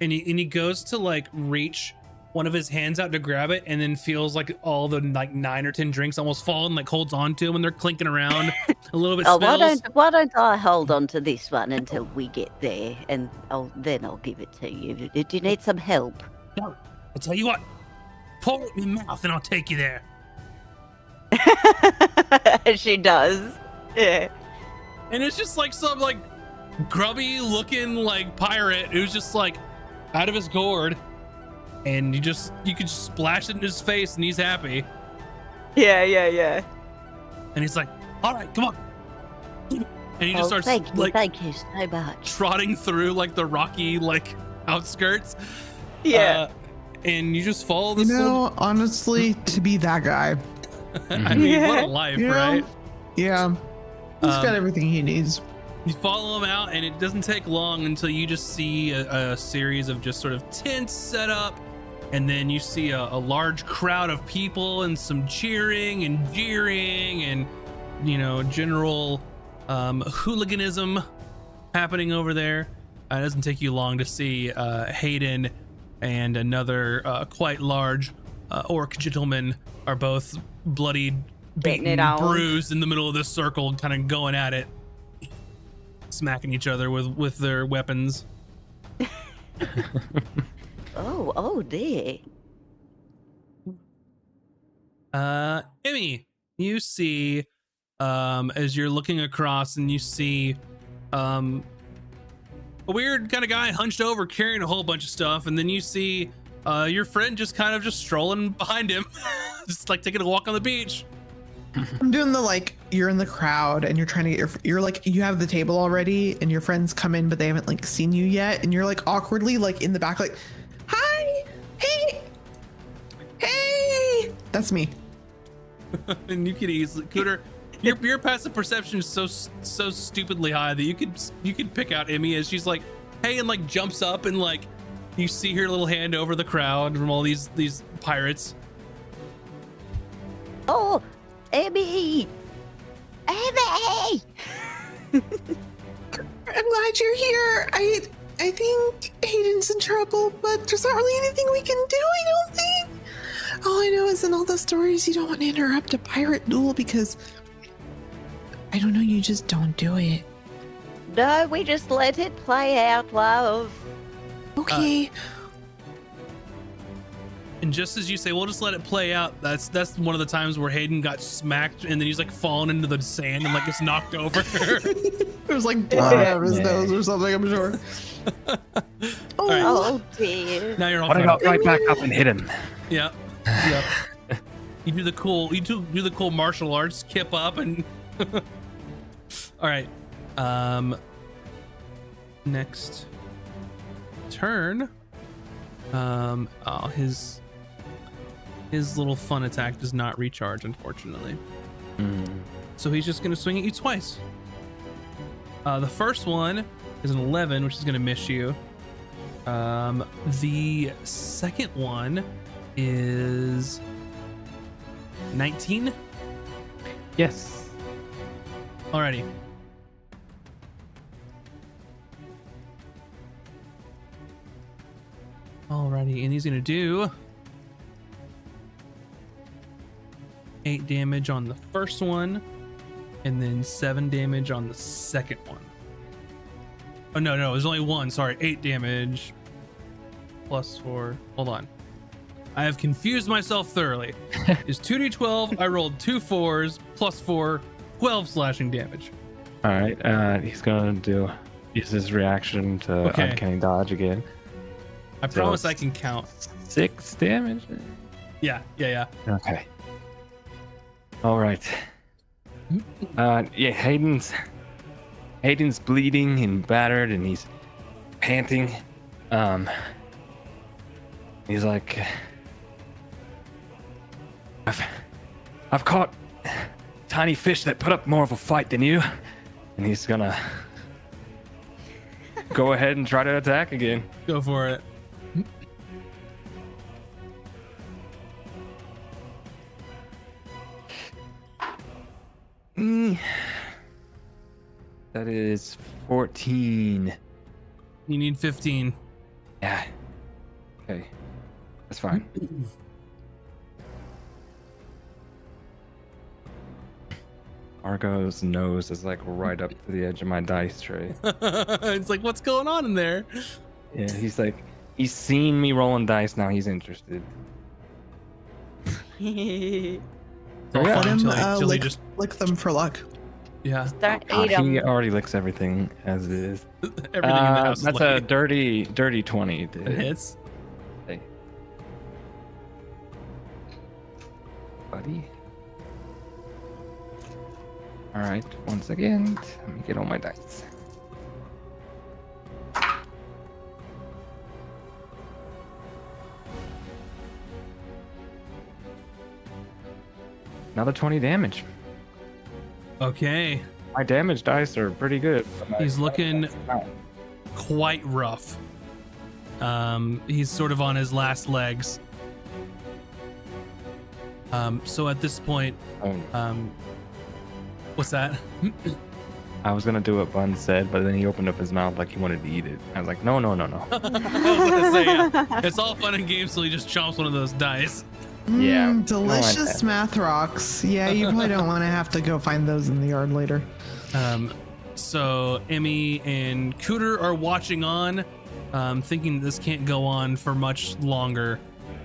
And he goes to like reach one of his hands out to grab it, and then feels like all the like 9 or 10 drinks almost fall, and like holds on to them, and they're clinking around a little bit. Oh, Spills. why don't I hold on to this one until we get there, and then I'll give it to you. Do you need some help? No, I tell you what, pour it in your mouth, and I'll take you there. She does. Yeah. And it's just like some like grubby looking like pirate who's just like out of his gourd, and you could just splash it in his face, and he's happy. Yeah. And he's like, all right, come on. And he just starts thank you so much. trotting through like the rocky like outskirts. Yeah. And you just follow You this know, honestly, to be that guy, I mean, what a life, you know, right? yeah, he's got Um, everything he needs. You follow him out, and it doesn't take long until you just see a series of just sort of tents set up, and then you see a large crowd of people and some cheering and jeering and, you know, general hooliganism happening over there. It doesn't take you long to see Hayden and another quite large orc gentleman are both bloodied, Getting beaten, it on. bruised in the middle of this circle, kind of going at it, smacking each other with their weapons. Oh dear. Emmy, you see, as you're looking across, and you see a weird kind of guy hunched over carrying a whole bunch of stuff, and then you see your friend just kind of just strolling behind him, just like taking a walk on the beach. I'm doing the like, you're in the crowd and you're trying to get you're like, you have the table already and your friends come in, but they haven't like seen you yet. And you're like awkwardly like in the back, like, hi, hey, that's me. And you could easily, Cooter, your passive perception is so stupidly high that you could pick out Emmy as she's like, hey, and like jumps up, and like you see her little hand over the crowd from all these pirates. Oh, Emmy! Emmy! I'm glad you're here. I think Hayden's in trouble, but there's not really anything we can do, I don't think. All I know is in all the stories you don't want to interrupt a pirate duel because I don't know, you just don't do it. No, we just let it play out, love. Okay. And just as you say, we'll just let it play out, that's one of the times where Hayden got smacked, and then he's like fallen into the sand and like gets knocked over. It was like blood out of his nose or something, I'm sure. All right. Oh dear. Now you're all But I caught got up. right back up and hit him. Yeah. You do the cool martial arts, kip up, and all right. Next turn. Oh, his little fun attack does not recharge, unfortunately. So he's just gonna swing at you twice. The first one is an 11, which is going to miss you. The second one is 19. Yes. Alrighty. Alrighty, and he's gonna do 8 damage on the first one, and then 7 damage on the second one. Oh no, there's only one. Sorry, 8 damage plus 4. Hold on, I have confused myself thoroughly. It's 2d12. I rolled 2 4s plus 4, 12 slashing damage. All right. He's gonna use his reaction to uncanny dodge again. I promise I can count. 6 damage. Yeah. Okay. All right. Yeah, Hayden's bleeding and battered, and he's panting. He's like, I've caught tiny fish that put up more of a fight than you, and he's gonna go ahead and try to attack again. Go for it. That is 14. You need 15. Yeah. Okay. That's fine. Argo's nose is like right up to the edge of my dice tray. It's like, what's going on in there? Yeah, he's seen me rolling dice, now he's interested. It's Oh, all yeah. fun Let him until he just, lick them for luck. yeah, Don't God, eat them. he already licks everything as it is. everything in the house is That's like, a dirty 20. Dude. it hits. Hey. Buddy. All right, once again, let me get all my dice. Another 20 damage. Okay, My damage dice are pretty good. but my- he's looking quite rough. He's sort of on his last legs. So at this point, Oh, what's that? I was gonna do what Bun said, but then he opened up his mouth like he wanted to eat it. I was like, no. I was gonna say, yeah. It's all fun and games till he just chomps one of those dice. Yeah, I don't like Delicious that. math rocks. Yeah, you probably don't want to have to go find those in the yard later. So Emmy and Cooter are watching on, thinking this can't go on for much longer.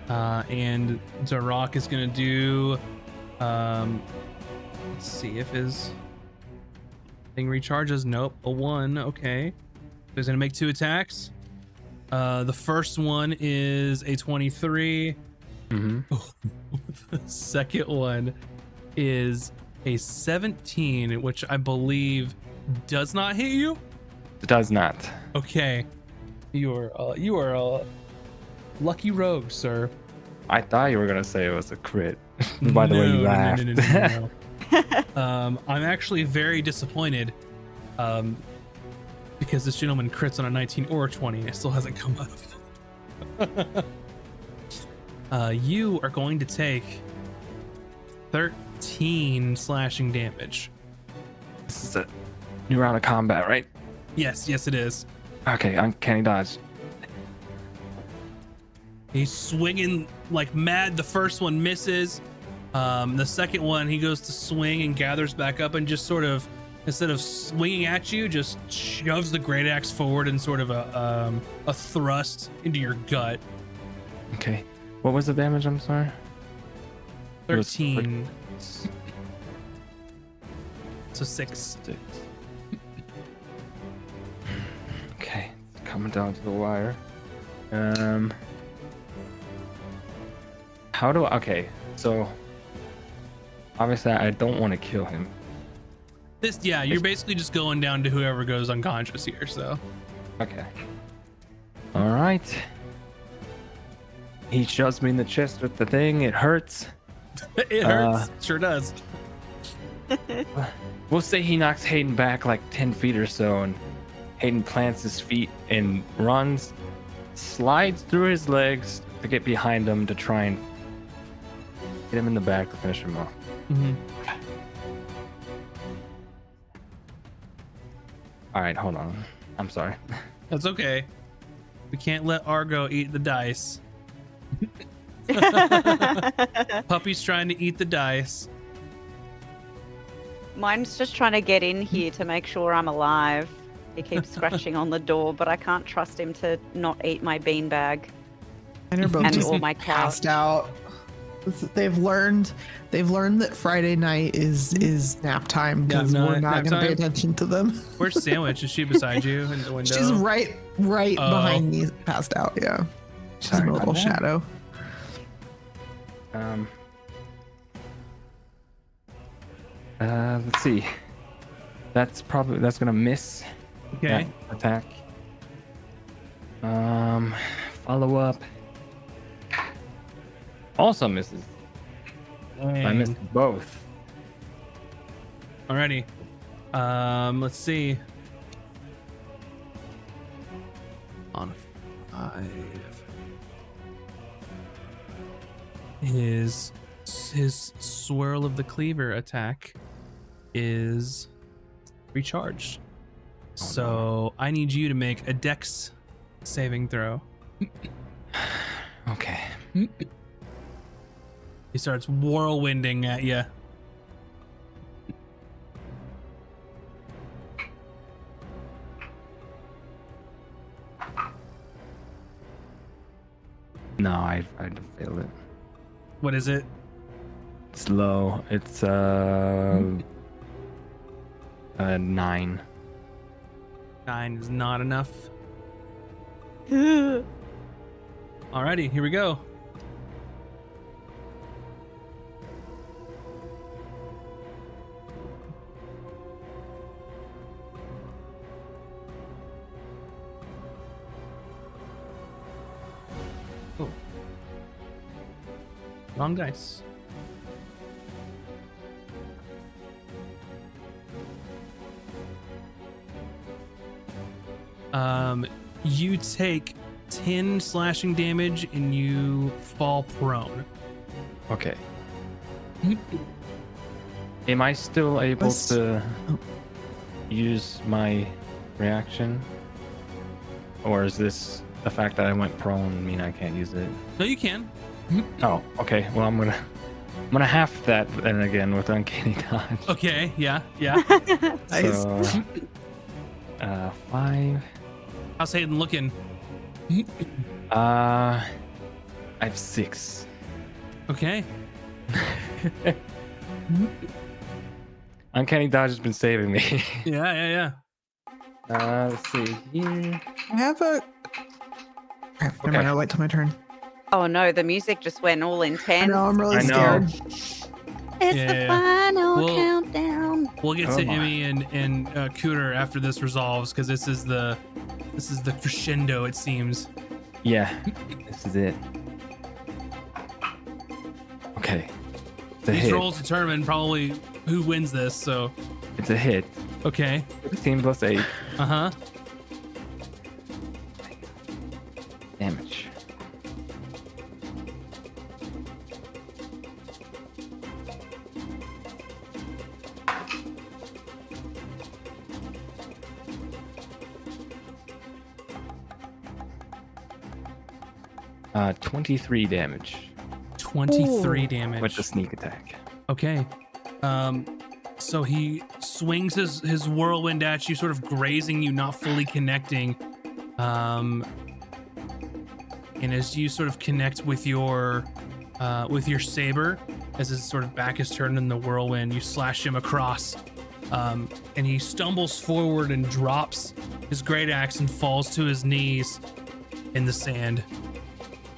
And Zarok is gonna do, let's see if his thing recharges. Nope, a 1. Okay, so he's gonna make 2 attacks. The first one is a 23. Mm-hmm. The second one is a 17, which I believe does not hit you. It does not. Okay, you are a lucky rogue, sir. I thought you were gonna say it was a crit. By the way, you No, laughed. no. I'm actually very disappointed, because this gentleman crits on a 19 or a 20 and it still hasn't come up. You are going to take 13 slashing damage. This is a new round of combat, right? Yes, it is. Okay, uncanny dodge. He's swinging like mad. The first one misses. The second one, he goes to swing and gathers back up and just sort of, instead of swinging at you, just shoves the great axe forward in sort of a thrust into your gut. Okay, what was the damage? I'm sorry. It was 13. So 6. Okay, it's coming down to the wire. How do I? Okay, so obviously I don't want to kill him. You're basically just going down to whoever goes unconscious here. So Okay. All right. He shoves me in the chest with the thing. It hurts. it hurts. Sure does. We'll say he knocks Hayden back like 10 feet or so, and Hayden plants his feet and runs, slides through his legs to get behind him to try and get him in the back to finish him off. Mm-hmm. All right, hold on. I'm sorry. That's okay. We can't let Argo eat the dice. Puppy's trying to eat the dice. Mine's just trying to get in here to make sure I'm alive. He keeps scratching on the door, but I can't trust him to not eat my beanbag And they're both and just all my passed couch. out. They've learned that Friday night is nap time because Yeah, we're not nap going to pay time. attention to them. Where's Sandwich? Is she beside you in the window? She's right Oh. behind me, passed out. Yeah, she's Sorry in a about little that. shadow. Let's see. That's gonna miss Okay. that attack. Follow up. Also misses. I missed both. Alrighty. Let's see. On 5. His swirl of the cleaver attack is recharged. So I need you to make a dex saving throw. Okay. He starts whirlwinding at you. No, I failed it. What is it? It's low. It's 9. 9 is not enough. Alrighty, here we go. Oh. Wrong dice. You take 10 slashing damage and you fall prone. Okay. Am I still able Let's- to use my reaction? Or is this the fact that I went prone mean I can't use it? No, you can. Oh, okay. Well, I'm gonna half that then again with uncanny dodge. Okay, yeah. Nice. So, 5. How's Hayden looking? I have 6. Okay. Uncanny dodge has been saving me. Yeah. Let's see here. I have a. Crap, never mind, I'll wait till my turn. Oh no, the music just went all I intense. know, I'm really I know. scared. It's Yeah. the final Well- countdown. We'll get Oh to my. Emmy and Cooter after this resolves because this is the crescendo, it seems. Yeah, this is it. Okay. It's a These hit. rolls determine probably who wins this, so It's a hit. okay. 16 plus 8 Uh-huh. damage. Uh, 23 damage 23 damage. with the sneak attack. Okay. So he swings his whirlwind at you, sort of grazing you, not fully connecting. And as you sort of connect with your saber, as his sort of back is turned in the whirlwind, you slash him across. And he stumbles forward and drops his great axe and falls to his knees in the sand.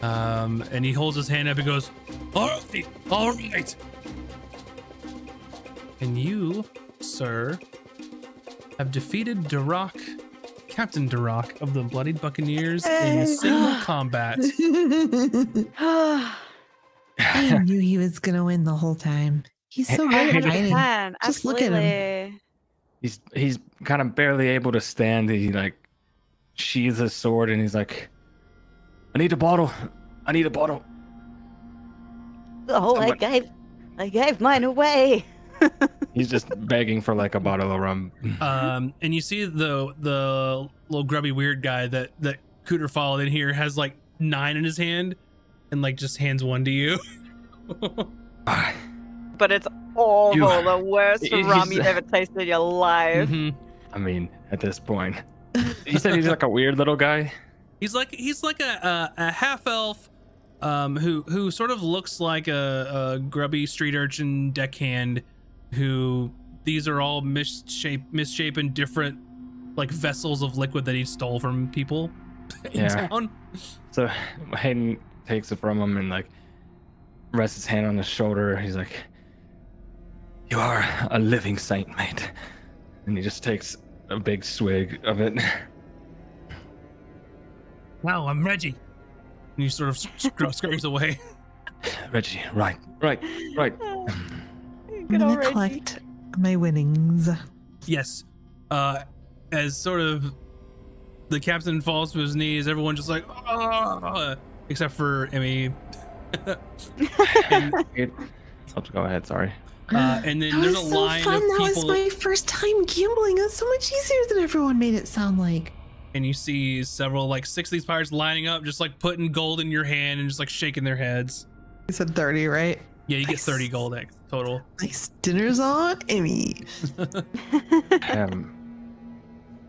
And he holds his hand up and goes, all right. And you, sir, have defeated Captain Duroc of the Bloodied Buccaneers in single combat. I knew he was gonna win the whole time. He's so Hey, good at hey, hiding. Just look at him. Absolutely. He's kind of barely able to stand. He like sheathes his sword and he's like, I need a bottle. I need a bottle. Oh, Someone- I gave mine away. He's just begging for like a bottle of rum. And you see the little grubby weird guy that Cooter followed in here has like 9 in his hand, and like just hands 1 to you. But it's awful. You- The worst he's- rum you've ever tasted in your life. Mhm. I mean, at this point, you said he's like a weird little guy. He's like a half elf, who sort of looks like a grubby street urchin deckhand. Who these are all misshapen different like vessels of liquid that he stole from people in Yeah. town. So Hayden takes it from him and like rests his hand on his shoulder. He's like, "You are a living saint, mate." And he just takes a big swig of it. Wow, I'm Reggie. And he sort of scurries away. Reggie, right. I'm Good old gonna Reggie. collect my winnings. Yes. As sort of the captain falls to his knees, everyone just like, "Ah," except for Emmy. And Go ahead, sorry. and then That there's was a so line fun. of That was people, my first time gambling. That's so much easier than everyone made it sound like. and you see several, like 6 of these pirates lining up, just like putting gold in your hand and just like shaking their heads. You said 30, right? Yeah, you get Nice. 30 gold total. Nice. Dinner's on Emmy.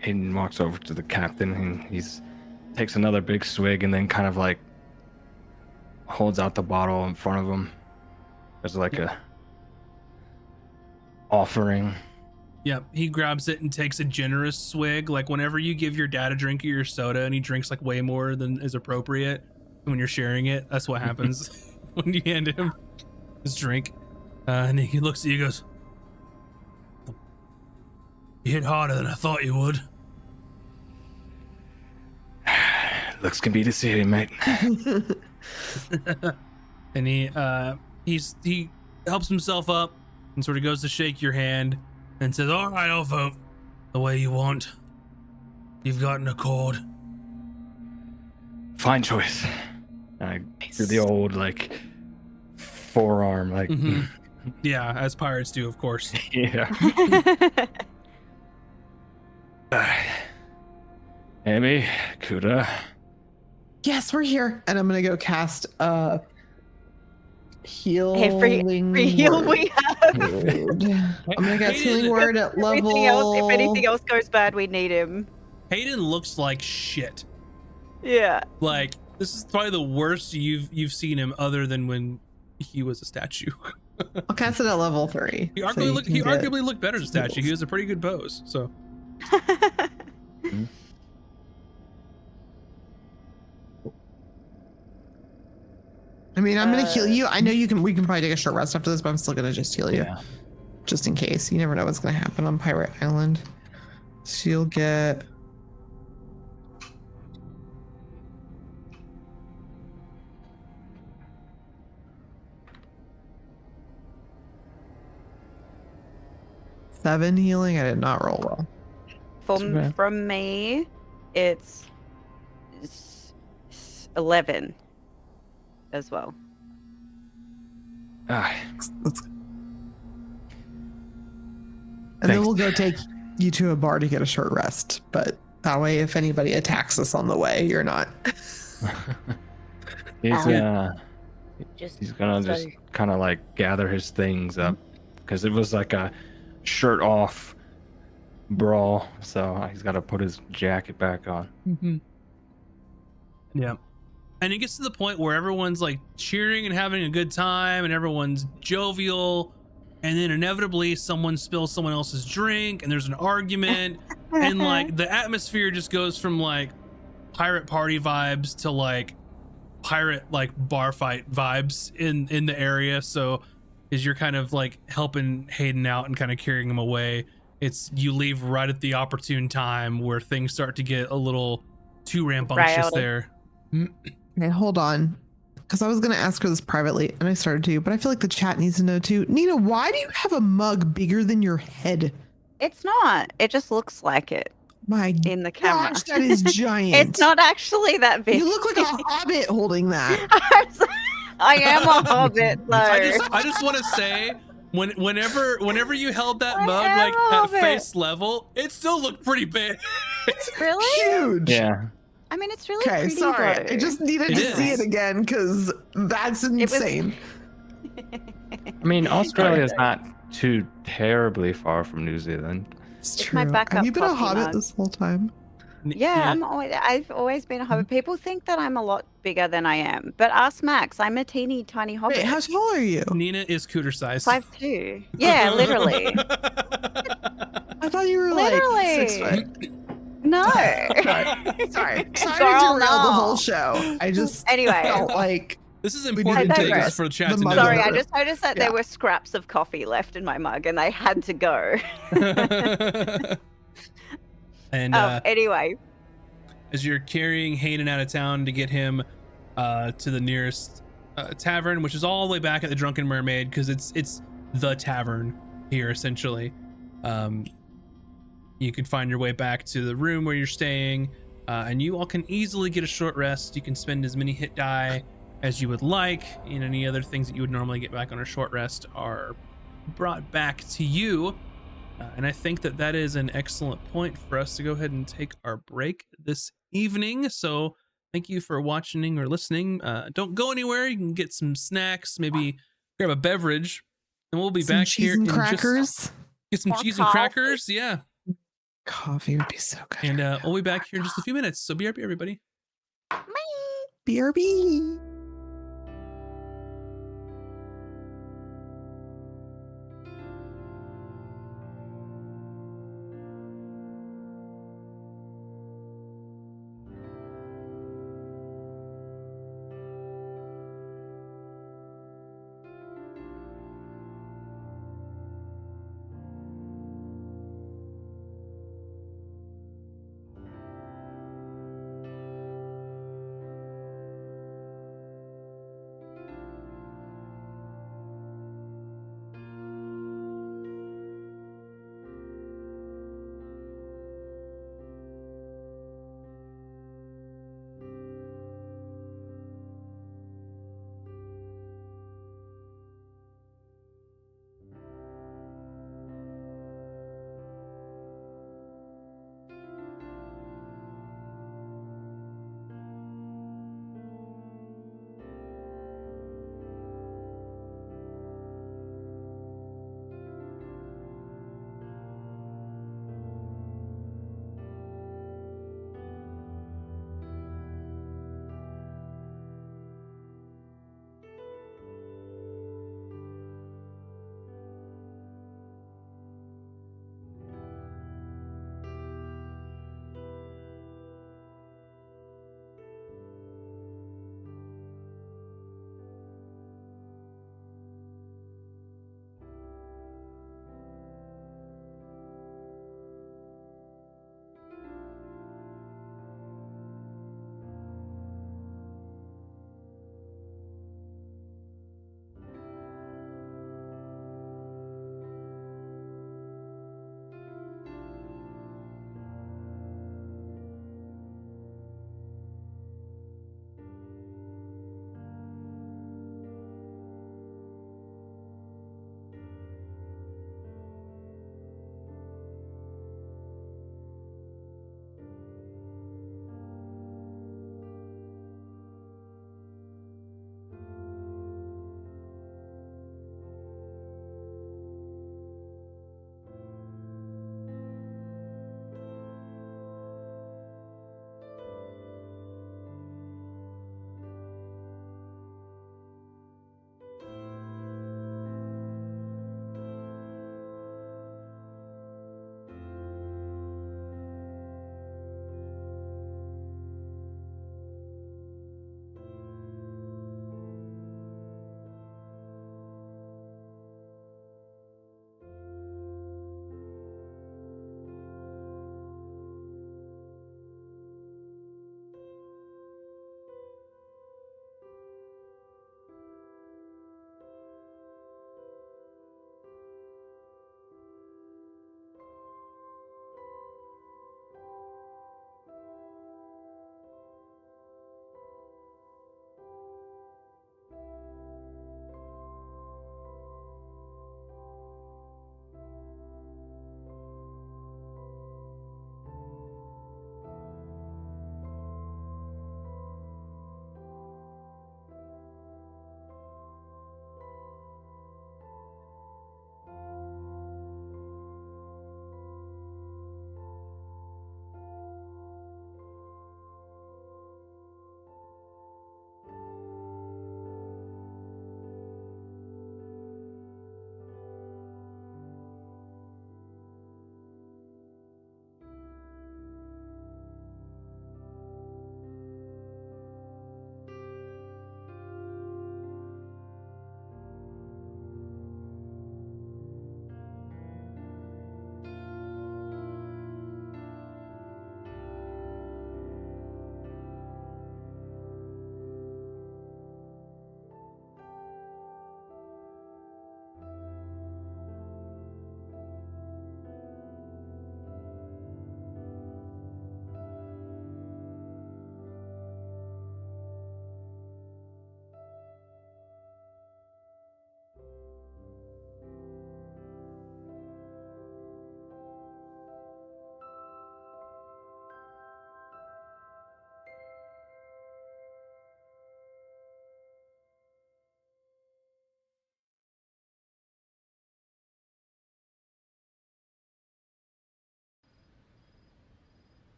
Hayden walks over to the captain and he's takes another big swig and then kind of like holds out the bottle in front of him as like a offering. Yep, he grabs it and takes a generous swig. Like whenever you give your dad a drink of your soda and he drinks like way more than is appropriate when you're sharing it, that's what happens when you hand him his drink. And he looks at you and goes, "You hit harder than I thought you would." Looks can be deceiving, mate. And he helps himself up and sort of goes to shake your hand and says, "All right, I'll vote the way you want. You've got an accord." Fine choice. I do the old like forearm, like Mhm. Yeah, as pirates do, of course. yeah. Amy, Kuda. Yes, we're here. And I'm gonna go cast healing Hey, free heal word. we have. I'm gonna cast Hayden- healing word at level. If anything else goes bad, we need him. Hayden looks like shit. Yeah. Like this is probably the worst you've seen him, other than when he was a statue. I'll cast it at level 3. He so arguably you looked. can He get- arguably looked better as a statue. He was a pretty good pose. So I mean, I'm gonna heal you. I know you can. We can probably take a short rest after this, but I'm still gonna just heal you, Yeah. just in case. You never know what's gonna happen on Pirate Island. So you'll get. Seven healing. I did not roll well. Okay. From me, it's 11 as well. Ah, Let's. And then Thanks. we'll go take you to a bar to get a short rest. But that way, if anybody attacks us on the way, you're not. he's gonna just kind of like gather his things up because it was like a shirt off brawl, so he's got to put his jacket back on. yeah, and it gets to the point where everyone's like cheering and having a good time, and everyone's jovial, and then inevitably someone spills someone else's drink, and there's an argument, and like the atmosphere just goes from like pirate party vibes to like pirate like bar fight vibes in the area. So as you're kind of like helping Hayden out and kind of carrying him away, it's you leave right at the opportune time where things start to get a little too rambunctious Riley. there. Okay, hold on. because I was going to ask her this privately and I started to, but I feel like the chat needs to know too. Nina, why do you have a mug bigger than your head? It's not. It just looks like it My in the camera. gosh, that is giant. It's not actually that big. You look like a hobbit holding that. I am a hobbit, though. I just want to say, whenever you held that I mug am like a at hobbit. face level, it still looked pretty big. Really? Huge. Yeah. I mean, it's really Okay, pretty, sorry. though. I just needed It to is. see it again because that's was- insane. I mean, Australia is not too terribly far from New Zealand. It's my true. backup Have you been a coffee hobbit mug. this whole time? Yeah, I've always been a hobbit. People think that I'm a lot bigger than I am, but ask Max. I'm a teeny tiny hobbit. Wait, how tall are you? Nina is cooter sized. 5'2". Yeah, literally. I thought you were Literally. like 6 foot. No. Sorry to Girl, derail the whole no. show. I just Anyway. felt like This is We important need to things digress. for the chat The to mug know. Sorry, over. I just noticed that Yeah. there were scraps of coffee left in my mug and they had to go. And Anyway. as you're carrying Hayden out of town to get him to the nearest tavern, which is all the way back at the Drunken Mermaid, because it's the tavern here essentially. You can find your way back to the room where you're staying, and you all can easily get a short rest. You can spend as many hit die as you would like, and any other things that you would normally get back on a short rest are brought back to you. And I think that is an excellent point for us to go ahead and take our break this evening. So thank you for watching or listening. Don't go anywhere. You can get some snacks, maybe grab a beverage, and we'll be some back cheese here and in crackers. just get some More cheese and coffee. crackers. Yeah. Coffee would be so good. And right now. we'll be back here in just a few minutes. So BRB, everybody. BRB.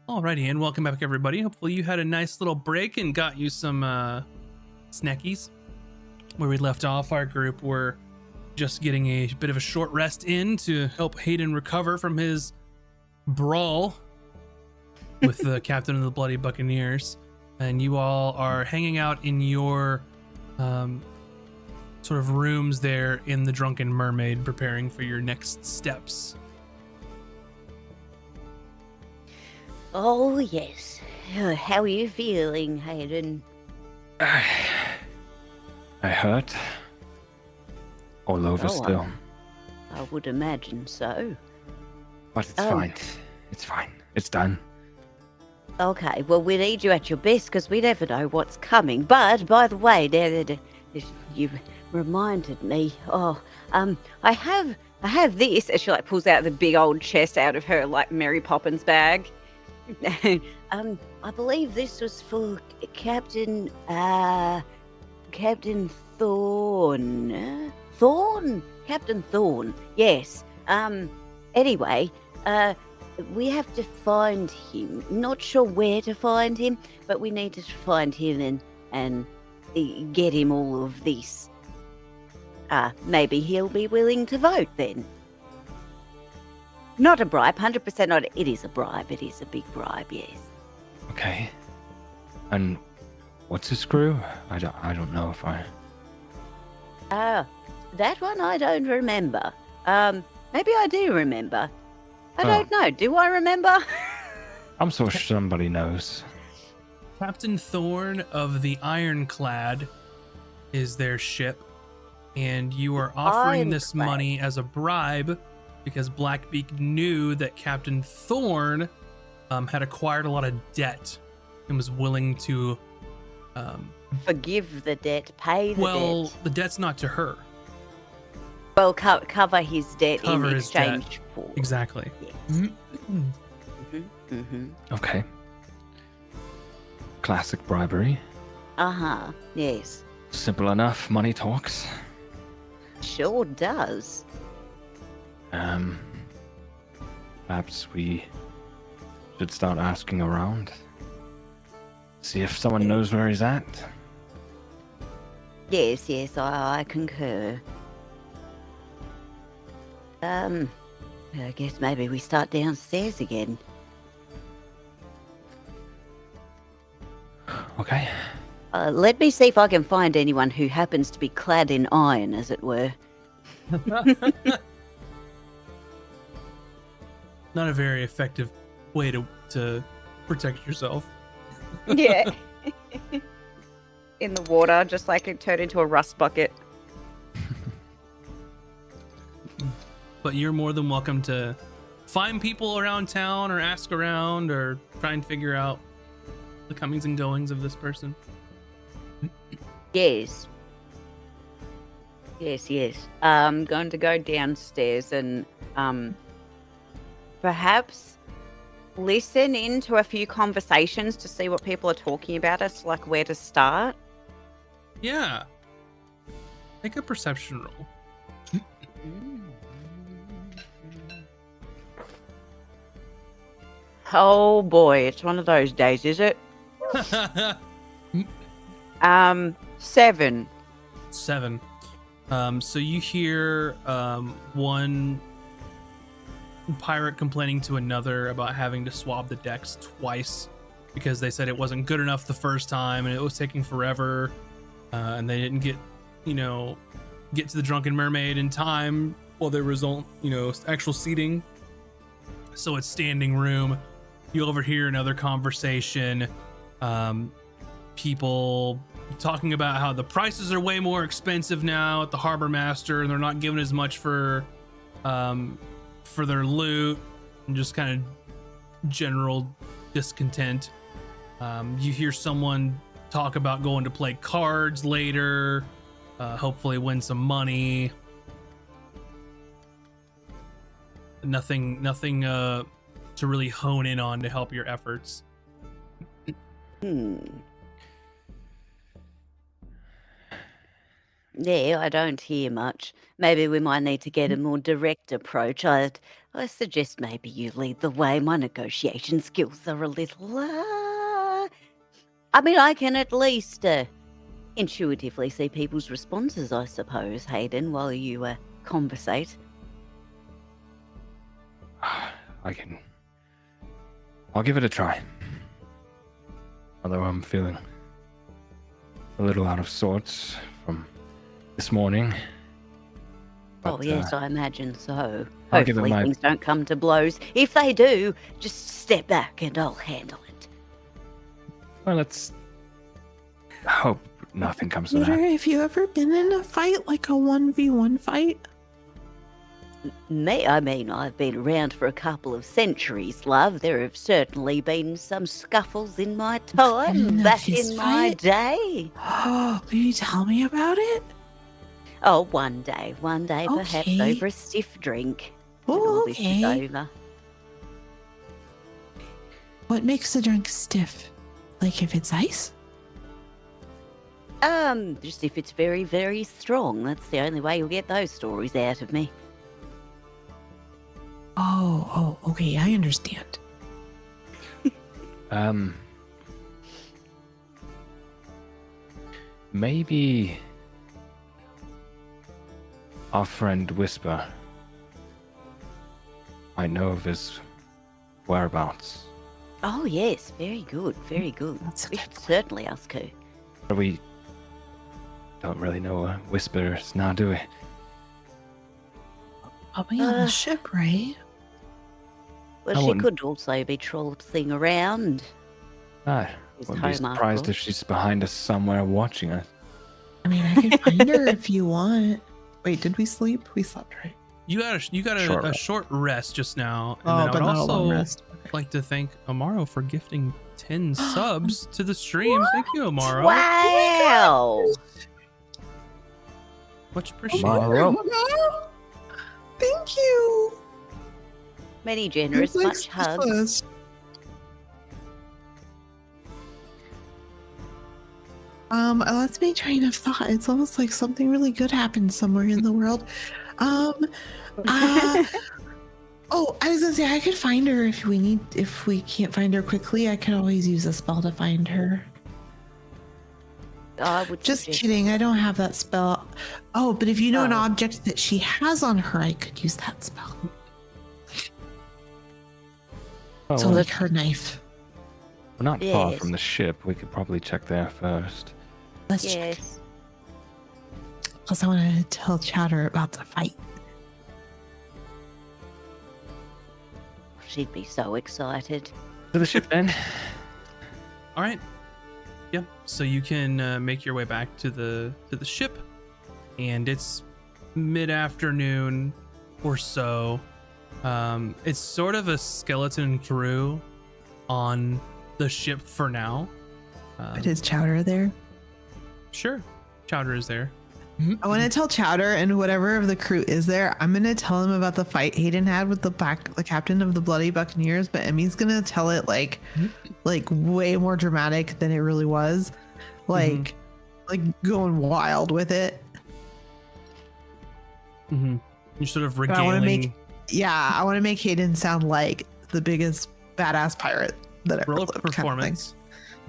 Alrighty, and welcome back, everybody. Hopefully you had a nice little break and got you some snackies. Where we left off, our group were just getting a bit of a short rest in to help Hayden recover from his brawl with the captain of the Bloody Buccaneers. And you all are hanging out in your sort of rooms there in the Drunken Mermaid, preparing for your next steps. Oh, yes. How are you feeling, Hayden? I hurt. All over Oh, still. I would imagine so. But it's fine. It's fine. It's done. Okay, well, we need you at your best because we never know what's coming. But, by the way, you reminded me. I have this. And she, like, pulls out the big old chest out of her, like, Mary Poppins bag. I believe this was for Captain Thorne. Captain Thorne. Yes. Anyway, we have to find him. Not sure where to find him, but we need to find him and get him all of this. Maybe he'll be willing to vote then. Not a bribe, 100% not. It is a bribe. It is a big bribe, yes. Okay. And what's his screw? I don't know if I... That one I don't remember. Maybe I do remember. I don't know. Do I remember? I'm so sure somebody knows. Captain Thorne of the Ironclad is their ship, and you are offering this Ironclad. money as a bribe because Blackbeak knew that Captain Thorne had acquired a lot of debt and was willing to Forgive the debt, pay the debt. the debt's not to her. Well, cover his debt Cover in his debt. exchange for. Exactly. Yes. Okay. Classic bribery. Yes. Simple enough. Money talks. Sure does. Perhaps we should start asking around. See if someone knows where he's at. Yes, I concur. I guess maybe we start downstairs again. Okay. Let me see if I can find anyone who happens to be clad in iron, as it were. Not a very effective way to protect yourself. Yeah. In the water, just like it turned into a rust bucket. But you're more than welcome to find people around town or ask around or try and figure out the comings and goings of this person. Yes. I'm going to go downstairs and perhaps listen into a few conversations to see what people are talking about as to like where to start. Yeah. Make a perception roll. Oh boy, it's one of those days, is it? 7. 7. So you hear one pirate complaining to another about having to swab the decks twice because they said it wasn't good enough the first time and it was taking forever, and they didn't get to the Drunken Mermaid in time. Well, there was actual seating, so it's standing room. You overhear another conversation, people talking about how the prices are way more expensive now at the Harbor Master, and they're not giving as much for their loot, and just kind of general discontent. You hear someone talk about going to play cards later, hopefully win some money. Nothing to really hone in on to help your efforts. Yeah, I don't hear much. Maybe we might need to get a more direct approach. I suggest maybe you lead the way. My negotiation skills are a little. I mean, I can at least intuitively see people's responses, I suppose, Hayden, while you conversate. I'll give it a try. Although I'm feeling a little out of sorts from this morning. Oh, yes, I imagine so. I'll give it Hopefully my- things don't come to blows. If they do, just step back and I'll handle it. Well, let's hope nothing comes to Peter, that. have you ever been in a fight, like a 1v1 fight? Me, I mean, I've been around for a couple of centuries, love. There have certainly been some scuffles in my time, In a back in fist my fight? day. Oh, will you tell me about it? Oh, one day, perhaps Okay. over a stiff drink. when Oh, all this is okay. over. What makes the drink stiff? Like if it's ice? Just if it's very, very strong. That's the only way you'll get those stories out of me. Oh, okay, I understand. Maybe our friend Whisper might know of his whereabouts. Oh, yes, very good, very good. That's a We good should point. certainly ask her. But we don't really know where Whisper is now, do we? Probably on the ship, right? Well, I she wouldn't- could also be trollopsing around. Ah, His wouldn't be home, surprised after if she's behind us somewhere watching us. I mean, I can find her if you want. Wait, did we sleep? We slept, right? You got Short a rest. short rest just now, and Oh, then I but would not a long also rest. Okay. like to thank Amaro for gifting 10 subs to the stream. Thank you, Amaro. Wow! Much appreciated. Amaro. Thank you. Many generous, It's like much hugs. Christmas. Let's make train of thought. It's almost like something really good happened somewhere in the world. Oh, I was gonna say I could find her if we can't find her quickly. I could always use a spell to find her. I would Just suggest- kidding, I don't have that spell. Oh, but if you know an Oh. object that she has on her, I could use that spell. Oh, So well, like her knife. we're not far Yes. from the ship. We could probably check there first. Let's check. Yes. Plus, I want to tell Chowder about the fight. She'd be so excited. To the ship then. All right. Yep. So you can make your way back to the ship, and it's mid-afternoon or so. It's sort of a skeleton crew on the ship for now. But is Chowder there? Sure, Chowder is there. I want to tell Chowder and whatever of the crew is there. I'm gonna tell him about the fight Hayden had with the captain of the Bloody Buccaneers, but Emmy's gonna tell it like way more dramatic than it really was, like going wild with it. Mm-hmm. You're sort of I wanna regaling. I want to make Hayden sound like the biggest badass pirate that ever Roll a lived, kind of thing. performance.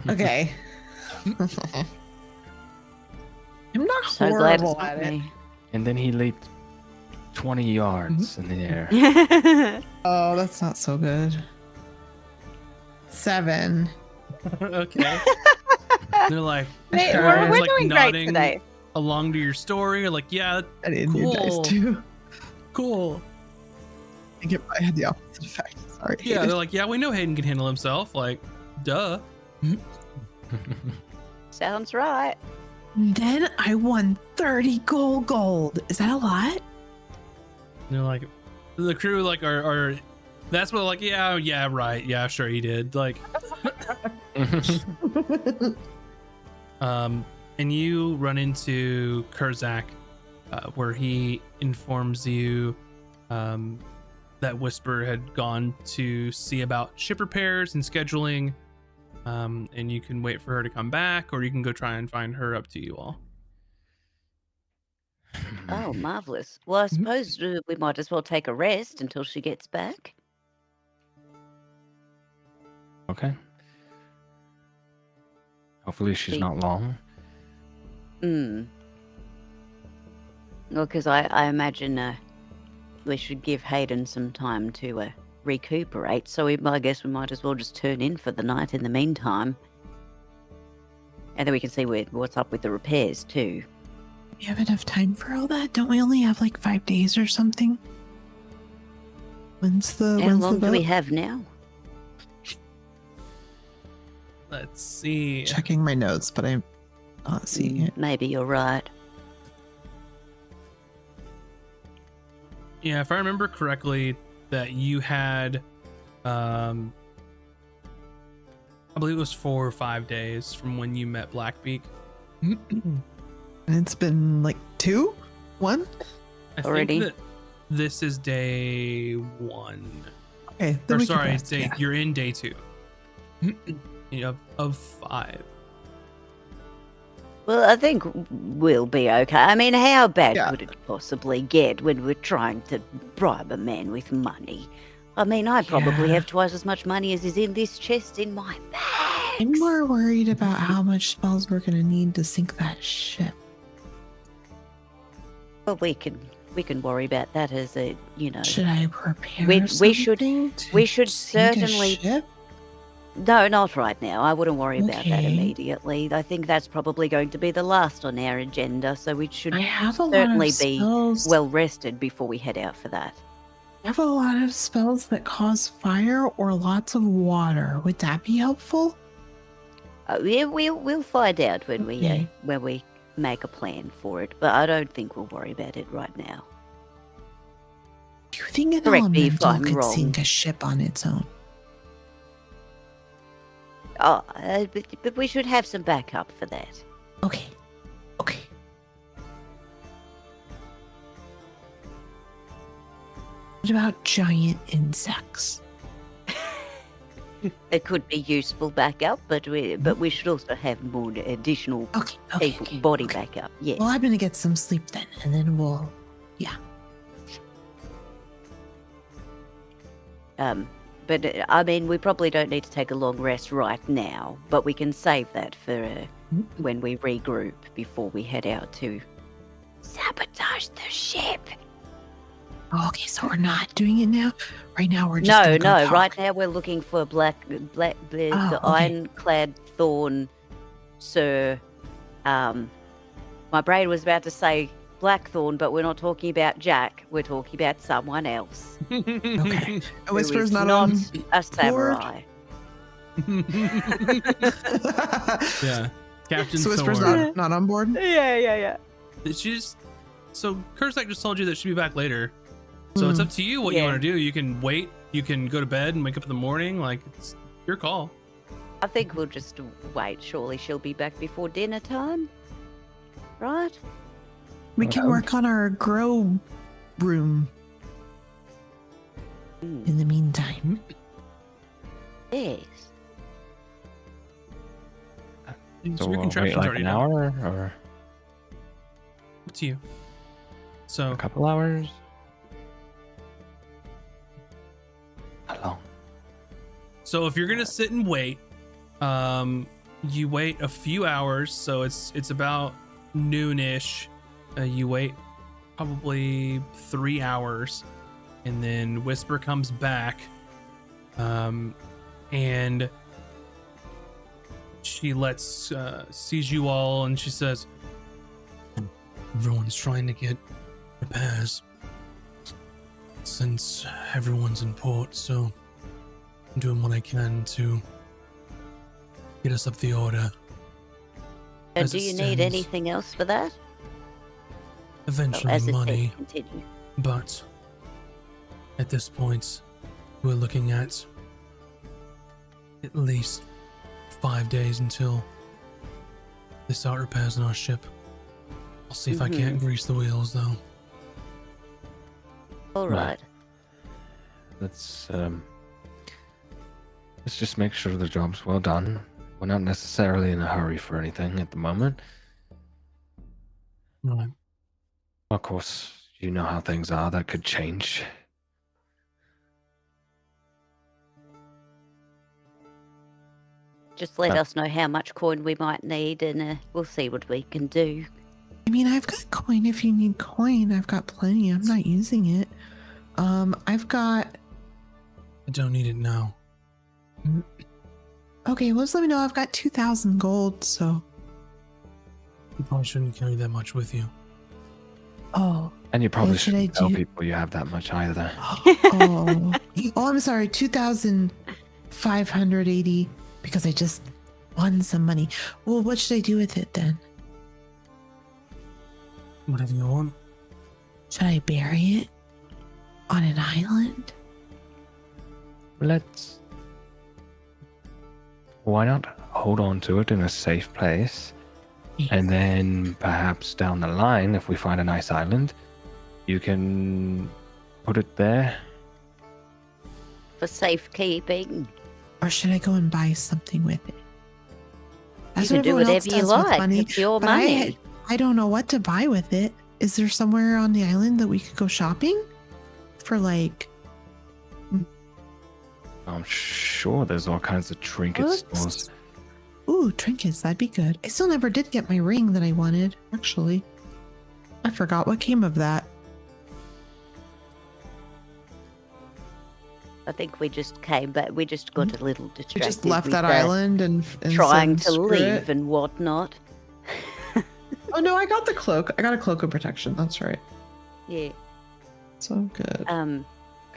Okay. I'm not So glad horrible it's not at it. me. And then he leaped 20 yards in the air. Oh, that's not so good. 7. Okay. They're like, Hey, sure. we're It's like doing great nodding today. along to your story. You're like, yeah, I didn't do dice Cool. too. cool. I had the opposite effect. Sorry. Yeah, they're like, yeah, we know Hayden can handle himself. Like, duh. Sounds right. Then I won 30 gold. Is that a lot? And they're like, the crew like are that's what like, yeah, right, yeah, sure he did. Like, and you run into Kurzak, where he informs you that Whisper had gone to see about ship repairs and scheduling, and you can wait for her to come back, or you can go try and find her. Up to you all. Oh, marvelous. Well, I suppose we might as well take a rest until she gets back. Okay. Hopefully she's She- not long. Hmm. Well, because I imagine we should give Hayden some time to recuperate. So I guess we might as well just turn in for the night in the meantime. And then we can see what's up with the repairs too. We have enough time for all that? Don't we only have like 5 days or something? When's the How long the do we vote? have now? Let's see. Checking my notes, but I'm not seeing it. Maybe you're right. Yeah, if I remember correctly, that you had, I believe it was 4 or 5 days from when you met Blackbeak. And it's been like 2? 1? I Already? think that this is day 1. Okay, then Or we can sorry, rest, yeah. you're in day 2. of 5. Well, I think we'll be okay. I mean, how bad Yeah. could it possibly get when we're trying to bribe a man with money? I mean, I probably Yeah. have twice as much money as is in this chest in my bag. I'm more worried about how much spells we're gonna need to sink that ship. But we can worry about that as a, Should I prepare We should- something to we should sink a certainly- ship? No, not right now. I wouldn't worry about that Okay. immediately. I think that's probably going to be the last on our agenda, so we should I have a lot certainly of be spells. well rested before we head out for that. I have a lot of spells that cause fire or lots of water. Would that be helpful? Yeah, we'll find out when Okay. we make a plan for it, but I don't think we'll worry about it right now. Do you think an Correct me if elemental I'm could wrong. sink a ship on its own? Oh, but we should have some backup for that. Okay. Okay. What about giant insects? It could be useful backup, but we should also have more additional Okay. Okay. people, okay, body okay. backup. Yeah. Well, I'm gonna get some sleep then, and then we'll. But I mean, we probably don't need to take a long rest right now, but we can save that for when we regroup before we head out to sabotage the ship. Oh, okay, so we're not doing it now. Right now, we're just. No, gonna go no. talk. Right now, we're looking for the okay. ironclad thorn, sir. My brain was about to say Blackthorn, but we're not talking about Jack. We're talking about someone else. Okay. who Whisper's is not on. a samurai. Yeah. Captain So Whisper's Thorn. not on board. Yeah. So Kurzak just told you that she'll be back later. So it's up to you what you Yeah. want to do. You can wait. You can go to bed and wake up in the morning. Like, it's your call. I think we'll just wait. Surely she'll be back before dinner time, right? We can work on our grow room in the meantime. Yes. So your we'll wait contraption's like already an done. hour or Up to you. So a couple hours? How long? So if you're gonna sit and wait, you wait a few hours. So it's about noonish. You wait probably 3 hours, and then Whisper comes back, and she sees you all, and she says, "Everyone's trying to get repairs since everyone's in port, so I'm doing what I can to get us up the order. And As do it you stands. need anything else for that? Eventually As it money, continue. but at this point, we're looking at least 5 days until they start repairs on our ship. I'll see if I can't grease the wheels, though. All right. Let's just make sure the job's well done. We're not necessarily in a hurry for anything at the moment. Right. Of course, you know how things are. That could change. Just let us know how much coin we might need, and we'll see what we can do. I mean, I've got coin if you need coin. I've got plenty. I'm not using it. I've got... I don't need it now. Okay, well, just let me know. I've got 2,000 gold, so... You probably shouldn't carry that much with you. Oh. And you probably What should I shouldn't tell do? people you have that much either. Oh. Oh, I'm sorry. 2,580 because I just won some money. Well, what should I do with it then? Whatever you want. Should I bury it on an island? Let's... Why not hold on to it in a safe place? And then perhaps down the line, if we find a nice island, you can put it there. For safekeeping. Or should I go and buy something with it? You That's can what do everyone else whatever you does with like. money, It's your but money. I don't know what to buy with it. Is there somewhere on the island that we could go shopping? For like... I'm sure there's all kinds of trinket stores. Ooh, trinkets, that'd be good. I still never did get my ring that I wanted, actually. I forgot what came of that. I think we just came back. We just got a little distracted. We just left with, that island and trying said, to "Screw leave it." and whatnot. Oh no, I got the cloak. I got a cloak of protection. That's right. Yeah. So good.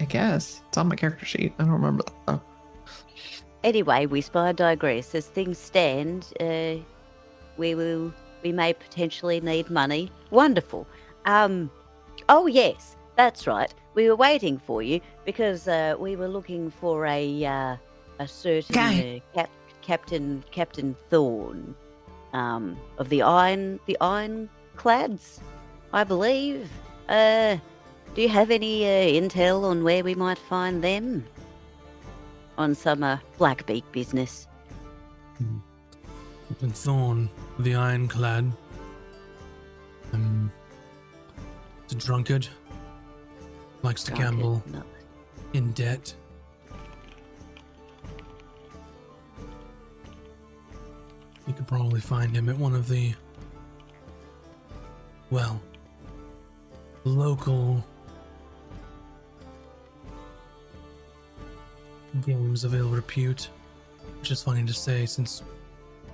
I guess it's on my character sheet. I don't remember that. Oh. Anyway, we digress. As things stand, we may potentially need money. Wonderful. Oh yes, that's right. We were waiting for you because we were looking for a certain Captain Thorn of the Ironclads, I believe. Do you have any intel on where we might find them? On some Blackbeak business. Captain Thorn, the Ironclad. It's a drunkard. Likes to gamble. No. In debt. You could probably find him at one of the, well, local games of ill repute, which is funny to say since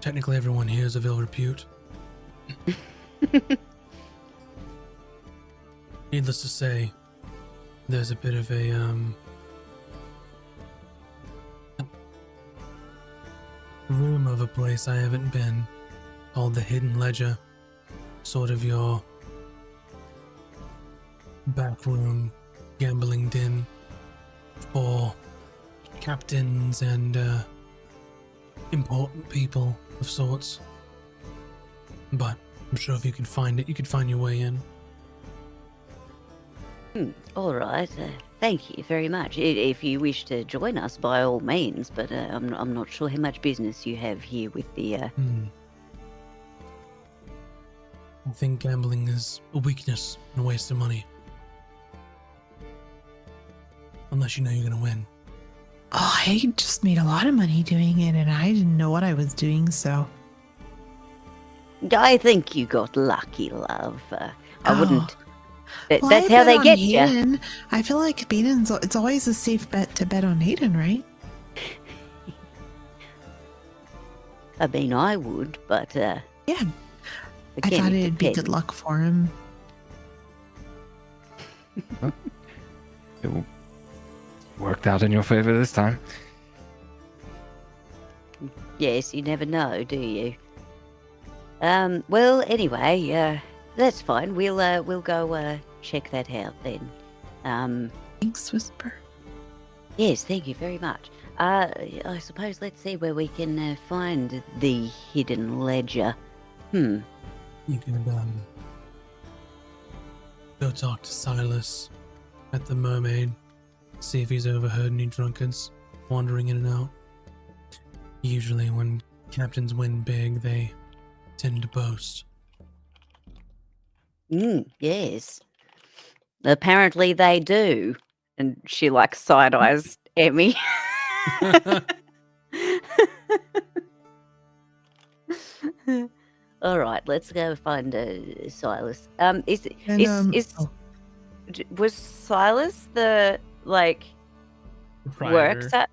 technically everyone here is of ill repute. Needless to say, there's a bit of a room of a place I haven't been called the Hidden Ledger, sort of your backroom gambling den for captains and important people of sorts. But I'm sure if you can find it, you could find your way in. All right. Thank you very much. If you wish to join us, by all means. But I'm not sure how much business you have here with the. I think gambling is a weakness and a waste of money. Unless you know you're gonna win. Oh, I just made a lot of money doing it, and I didn't know what I was doing. So I think you got lucky, love. I wouldn't. Well, That's I how bet they on get you. Hayden. I feel like it's always a safe bet to bet on Hayden, right? I mean, I would, but Yeah. again, I thought it it'd be good depends. luck for him. It worked out in your favor this time. Yes, you never know, do you? Well, anyway, that's fine. We'll go check that out then. Thanks, Whisper. Yes, thank you very much. I suppose let's see where we can find the hidden ledger. You can go talk to Silas at the Mermaid, see if he's overheard any drunkards wandering in and out. Usually when captains win big, they tend to boast. Yes. Apparently they do. And she like side eyes Emmy. All right, let's go find Silas. Is And is was Silas the like works Proprietor. at?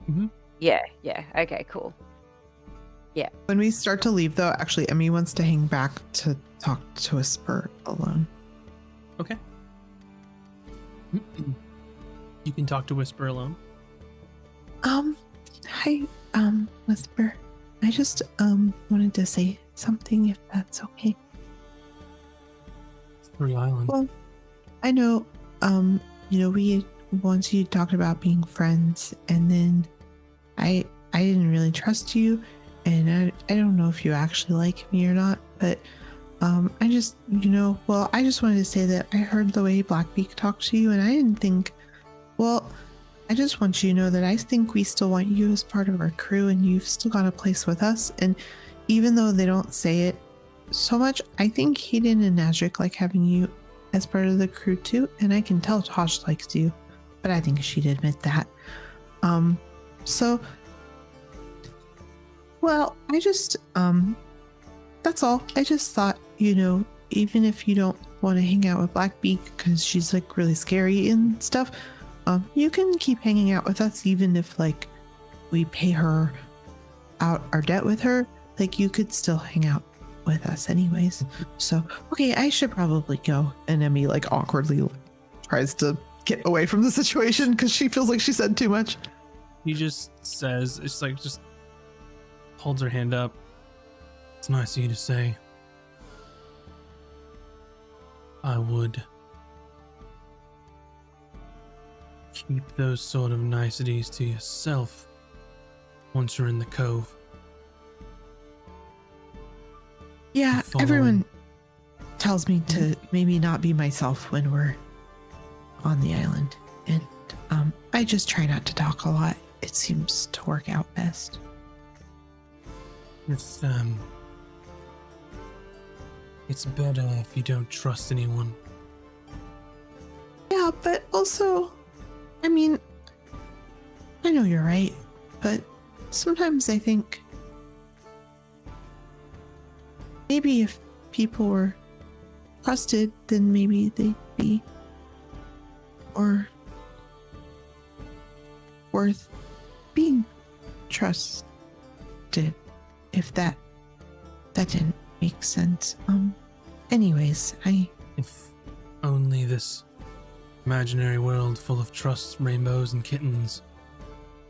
Mhm. Yeah. Okay, cool. when we start to leave, though, actually, Emmy wants to hang back to talk to Whisper alone. Okay. You can talk to Whisper alone. Hi, Whisper. I just wanted to say something, if that's okay. Free Island. Well, I know, we once you talked about being friends, and then I didn't really trust you, and I don't know if you actually like me or not, but I just I just wanted to say that I heard the way Blackbeak talked to you, and I didn't think, well, I just want you to know that I think we still want you as part of our crew, and you've still got a place with us. And even though they don't say it so much, I think Hayden and Nazric like having you as part of the crew too. And I can tell Tosh likes you, but I think she'd admit that. So, well, I just, that's all. I just thought, even if you don't want to hang out with Blackbeak because she's like really scary and stuff, you can keep hanging out with us, even if like we pay her out our debt with her. Like, you could still hang out with us anyways. So, okay, I should probably go. And Emmy like awkwardly tries to get away from the situation because she feels like she said too much. He just says, it's like, just holds her hand up. It's nice of you to say. I would keep those sort of niceties to yourself once you're in the cove. Yeah, Following. everyone tells me to maybe not be myself when we're on the island. And I just try not to talk a lot. It seems to work out best. It's better if you don't trust anyone. Yeah, but also, I mean, I know you're right, but sometimes I think maybe if people were trusted, then maybe they'd be more worth being trusted. If that didn't make sense. Anyways, If only this imaginary world full of trusts, rainbows, and kittens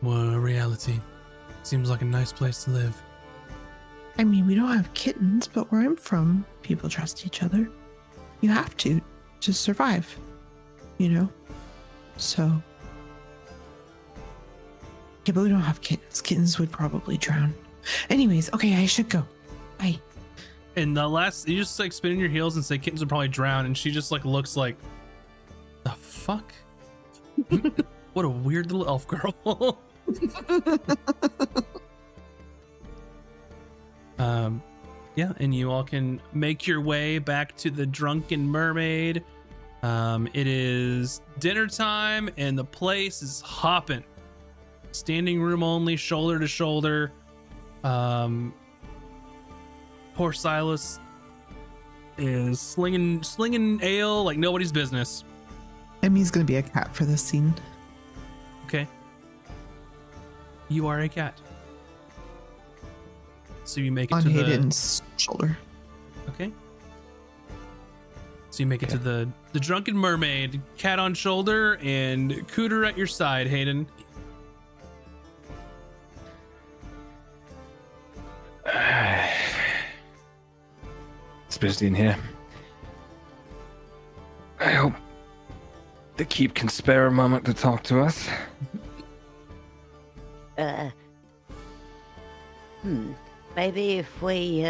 were a reality. Seems like a nice place to live. I mean, we don't have kittens, but where I'm from, people trust each other. You have to survive, So, yeah, but we don't have kittens. Kittens would probably drown. Anyways, okay, I should go. Bye. And the last, you just like spin in your heels and say kittens would probably drown, and she just like looks like, the fuck? What a weird little elf girl. Yeah, and you all can make your way back to the Drunken Mermaid. It is dinner time, and the place is hopping. Standing room only, shoulder to shoulder. Poor Silas is slinging ale like nobody's business. Emmy's gonna be a cat for this scene. Okay. You are a cat. So you make it On to Hayden's shoulder. Okay. So you make it to the Drunken Mermaid, cat on shoulder, and Cooter at your side, Hayden. It's busy in here. I hope the keep can spare a moment to talk to us. Maybe if we,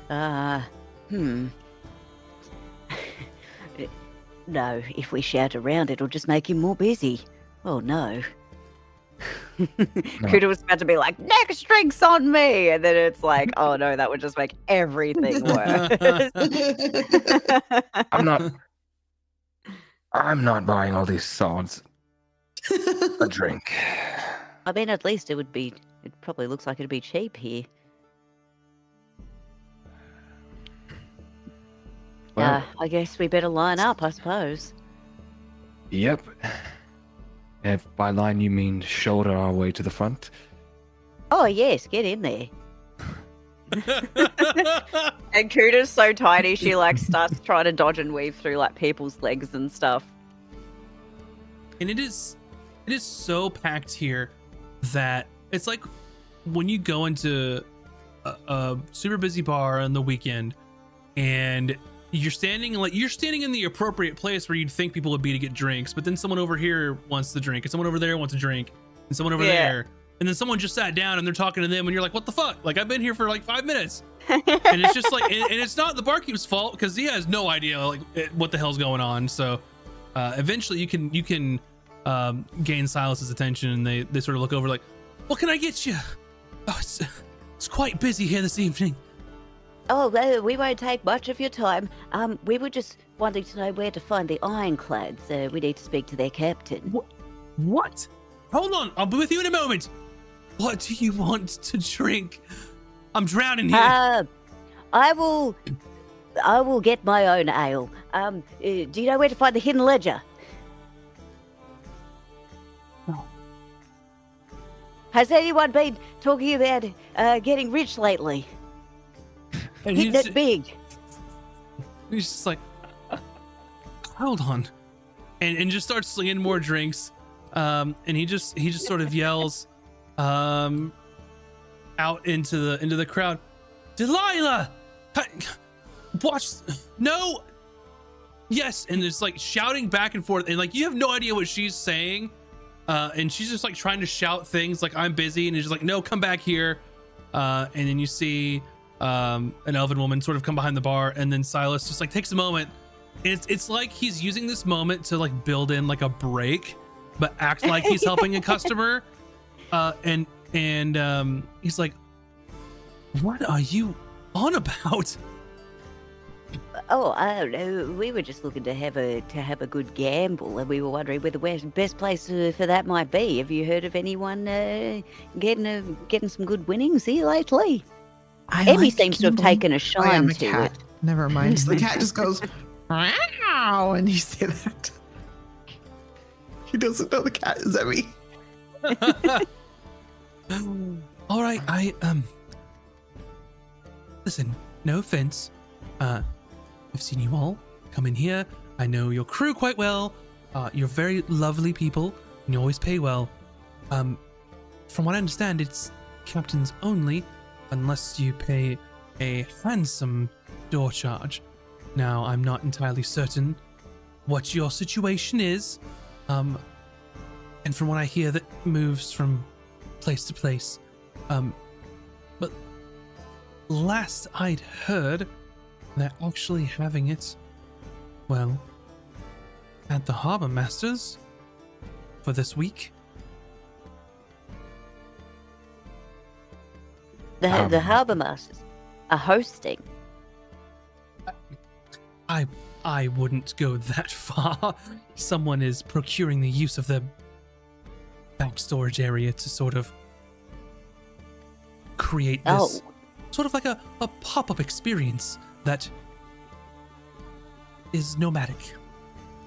No, if we shout around, it'll just make him more busy. Oh no. Kuda was about to be like, next drink's on me. And then it's like, oh no, that would just make everything worse. I'm not buying all these swords. A drink. I mean, at least it probably looks like it'd be cheap here. Well, I guess we better line up, I suppose. yep. If by line you mean shoulder our way to the front. Oh, yes, get in there. And Kuda's so tiny, she like starts trying to dodge and weave through like people's legs and stuff. And it is so packed here that it's like when you go into a super busy bar on the weekend and you're standing in the appropriate place where you'd think people would be to get drinks, but then someone over here wants the drink and someone over there wants a drink and someone over there, and then someone just sat down and they're talking to them and you're like, what the fuck? Like, I've been here for like 5 minutes. And it's just like, and it's not the barkeep's fault because he has no idea like what the hell's going on. So eventually you can gain Silas's attention, and they sort of look over like, what can I get you? Oh, it's quite busy here this evening. Oh, well, we won't take much of your time. We were just wanting to know where to find the ironclads. We need to speak to their captain. What? Hold on, I'll be with you in a moment. What do you want to drink? I'm drowning here. I will get my own ale. Do you know where to find the hidden ledger? No. Has anyone been talking about getting rich lately? And Hitting it big. He's just like, hold on, and just starts slinging more drinks. And he just sort of yells, out into the crowd, Delilah, watch, no, yes, and it's like shouting back and forth, and like you have no idea what she's saying, and she's just like trying to shout things like I'm busy, and he's just like, no, come back here, and then you see an elven woman sort of come behind the bar, and then Silas just like takes a moment, and it's like he's using this moment to like build in like a break, but act like he's helping a customer, and he's like, what are you on about? Oh, I don't know. We were just looking to have a good gamble, and we were wondering where the best place for that might be. Have you heard of anyone getting some good winnings here lately? Emmy seems to have taken a shine to cat. it. Never mind. The cat just goes, wow, and you say that. He doesn't know the cat is Emmy. All right, listen, no offense. I've seen you all come in here. I know your crew quite well. You're very lovely people, and you always pay well. From what I understand, it's captains only, unless you pay a handsome door charge. Now, I'm not entirely certain what your situation is, and from what I hear, that moves from place to place. But last I'd heard, they're actually having it, well, at the Harbor Masters for this week. The Harbour Masters are hosting. I wouldn't go that far. Someone is procuring the use of the back storage area to sort of create this sort of like a pop-up experience that is nomadic.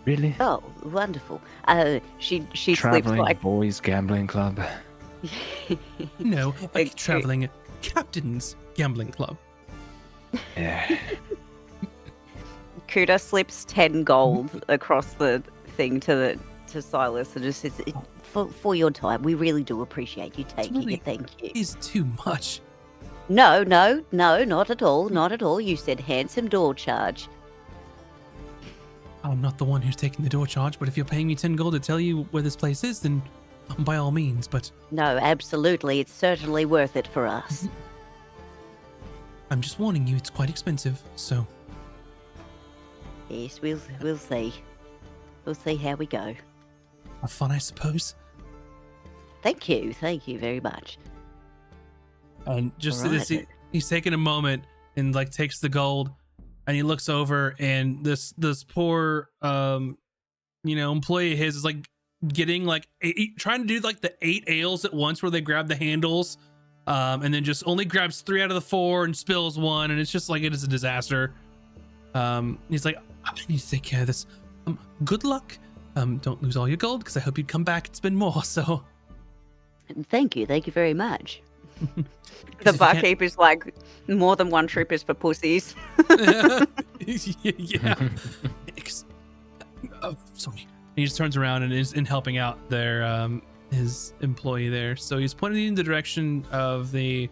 Really? Oh, wonderful. She slips Traveling like boys gambling club. No, like traveling captain's gambling club. Yeah. Kuda slips 10 gold across the thing to Silas and just says, for your time. We really do appreciate you taking really it. Thank you. Is too much. No, not at all. Not at all. You said handsome door charge. I'm not the one who's taking the door charge, but if you're paying me 10 gold to tell you where this place is, then by all means, but No, absolutely. It's certainly worth it for us. I'm just warning you, it's quite expensive, so Yes, we'll see. We'll see how we go. have fun, I suppose. Thank you very much. And just All this, right. he's taking a moment and like takes the gold, and he looks over, and this poor employee of his is like getting like trying to do like the 8 ales at once, where they grab the handles, and then just only grabs 3 out of the 4 and spills 1, and it's just like it is a disaster. He's like, I need to take care of this. Good luck. Don't lose all your gold, because I hope you'd come back and spend more. So Thank you very much. The barkeep is like, more than one trip is for pussies. Yeah. Sorry. And he just turns around and is in helping out their his employee there. So he's pointing in the direction of the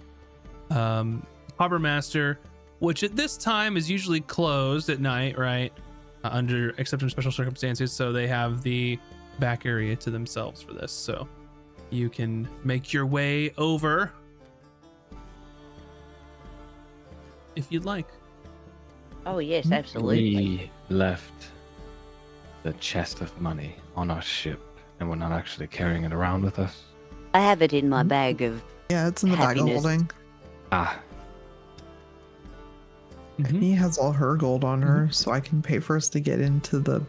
harbor master, which at this time is usually closed at night, right? Under except in special circumstances. So they have the back area to themselves for this. So you can make your way over if you'd like. Oh yes, absolutely. We left the chest of money on our ship, and we're not actually carrying it around with us. I have it in my bag of. Yeah, it's in the bag of Happiness. holding. Ah, Mhm. He has all her gold on her, so I can pay for us to get into the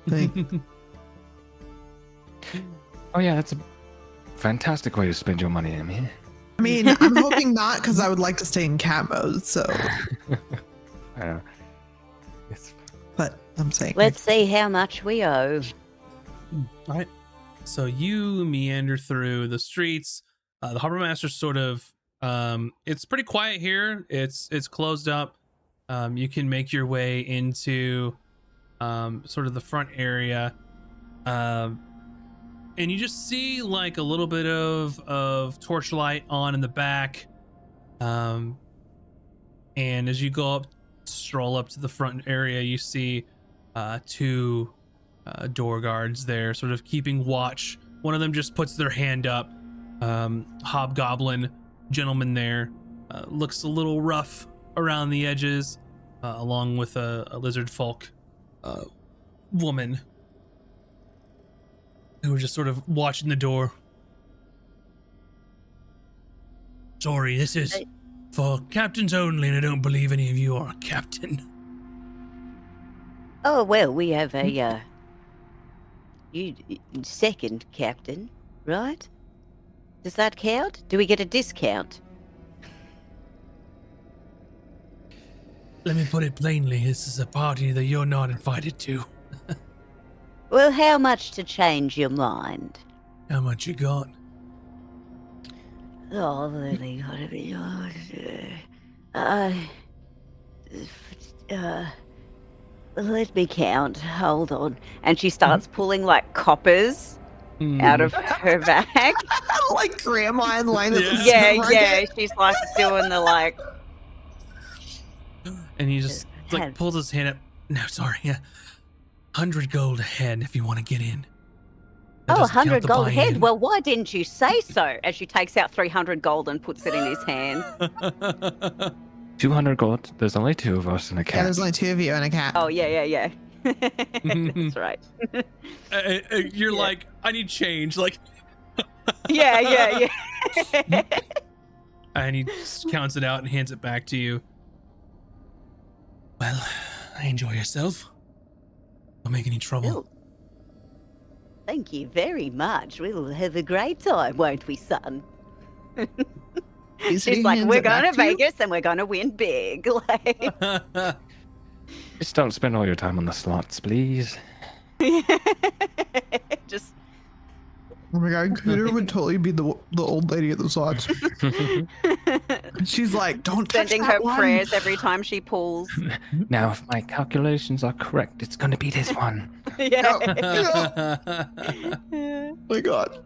thing. oh yeah, that's a fantastic way to spend your money, Amy. I mean, I'm hoping not, because I would like to stay in cat mode. So, It's but I'm saying, Let's see how much we owe. All right. So you meander through the streets. The harbor master's sort of it's pretty quiet here. It's closed up. You can make your way into sort of the front area. And you just see like a little bit of torchlight on in the back. And as you go up, stroll up to the front area, you see 2 door guards there, sort of keeping watch. One of them just puts their hand up. Hobgoblin gentleman there, looks a little rough around the edges, along with a lizard folk woman who were just sort of watching the door. Sorry, this is for captains only, and I don't believe any of you are a captain. Oh well, we have a you second captain, right? Does that count? Do we get a discount? Let me put it plainly, this is a party that you're not invited to. Well, how much to change your mind? How much you got? Oh, I've only got to be let me count. Hold on. And she starts pulling like coppers out of her bag. like grandma in line at the Yeah, supermarket. yeah. She's like doing the like. And he just like Head. pulls his hand up. No, sorry, 100 gold a head if you want to get in. That Oh, doesn't count 100 the gold buy-in. head. Well, why didn't you say so? As she takes out 300 gold and puts it in his hand. 200 gold. There's only 2 of us and a Yeah, cat. there's only 2 of you and a cat. Oh, yeah. That's right. You're like, I need change. Like, Yeah. and he counts it out and hands it back to you. Well, enjoy yourself. Don't make any trouble. Oh. Thank you very much. We'll have a great time, won't we, son? He She's like, hands we're it back going to to you. Vegas and we're going to win big. Like, Just don't spend all your time on the slots, please. just Oh my god, Cooter would totally be the old lady at the slots. She's like, don't touch sending that her one. prayers every time she pulls. Now, if my calculations are correct, it's going to be this one. Yeah. Oh my god.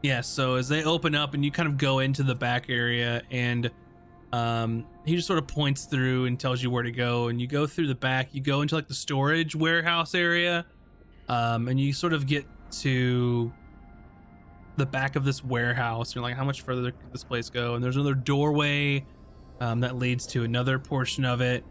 Yeah, so as they open up and you kind of go into the back area, and he just sort of points through and tells you where to go, and you go through the back, you go into like the storage warehouse area, and you sort of get to the back of this warehouse. You're like, how much further could this place go? And there's another doorway that leads to another portion of it,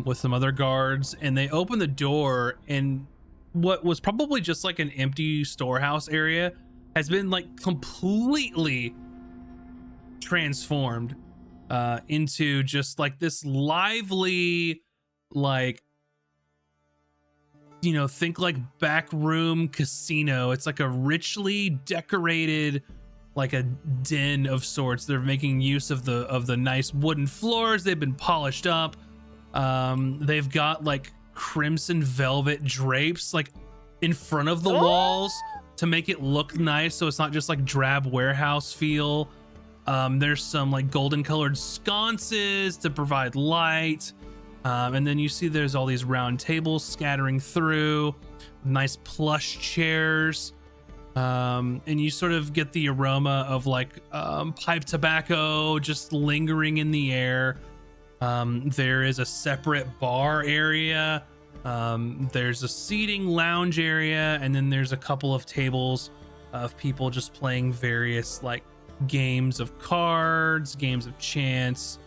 with some other guards, and they open the door, and what was probably just like an empty storehouse area has been like completely transformed into just like this lively, like, you know, think like back room casino. It's like a richly decorated, like a den of sorts. They're making use of the nice wooden floors. They've been polished up. They've got like crimson velvet drapes like in front of the walls to make it look nice, so it's not just like drab warehouse feel. There's some like golden colored sconces to provide light. And then you see there's all these round tables scattering through, nice plush chairs. And you sort of get the aroma of like pipe tobacco just lingering in the air. There is a separate bar area. There's a seating lounge area, and then there's a couple of tables of people just playing various like games of cards, games of chance,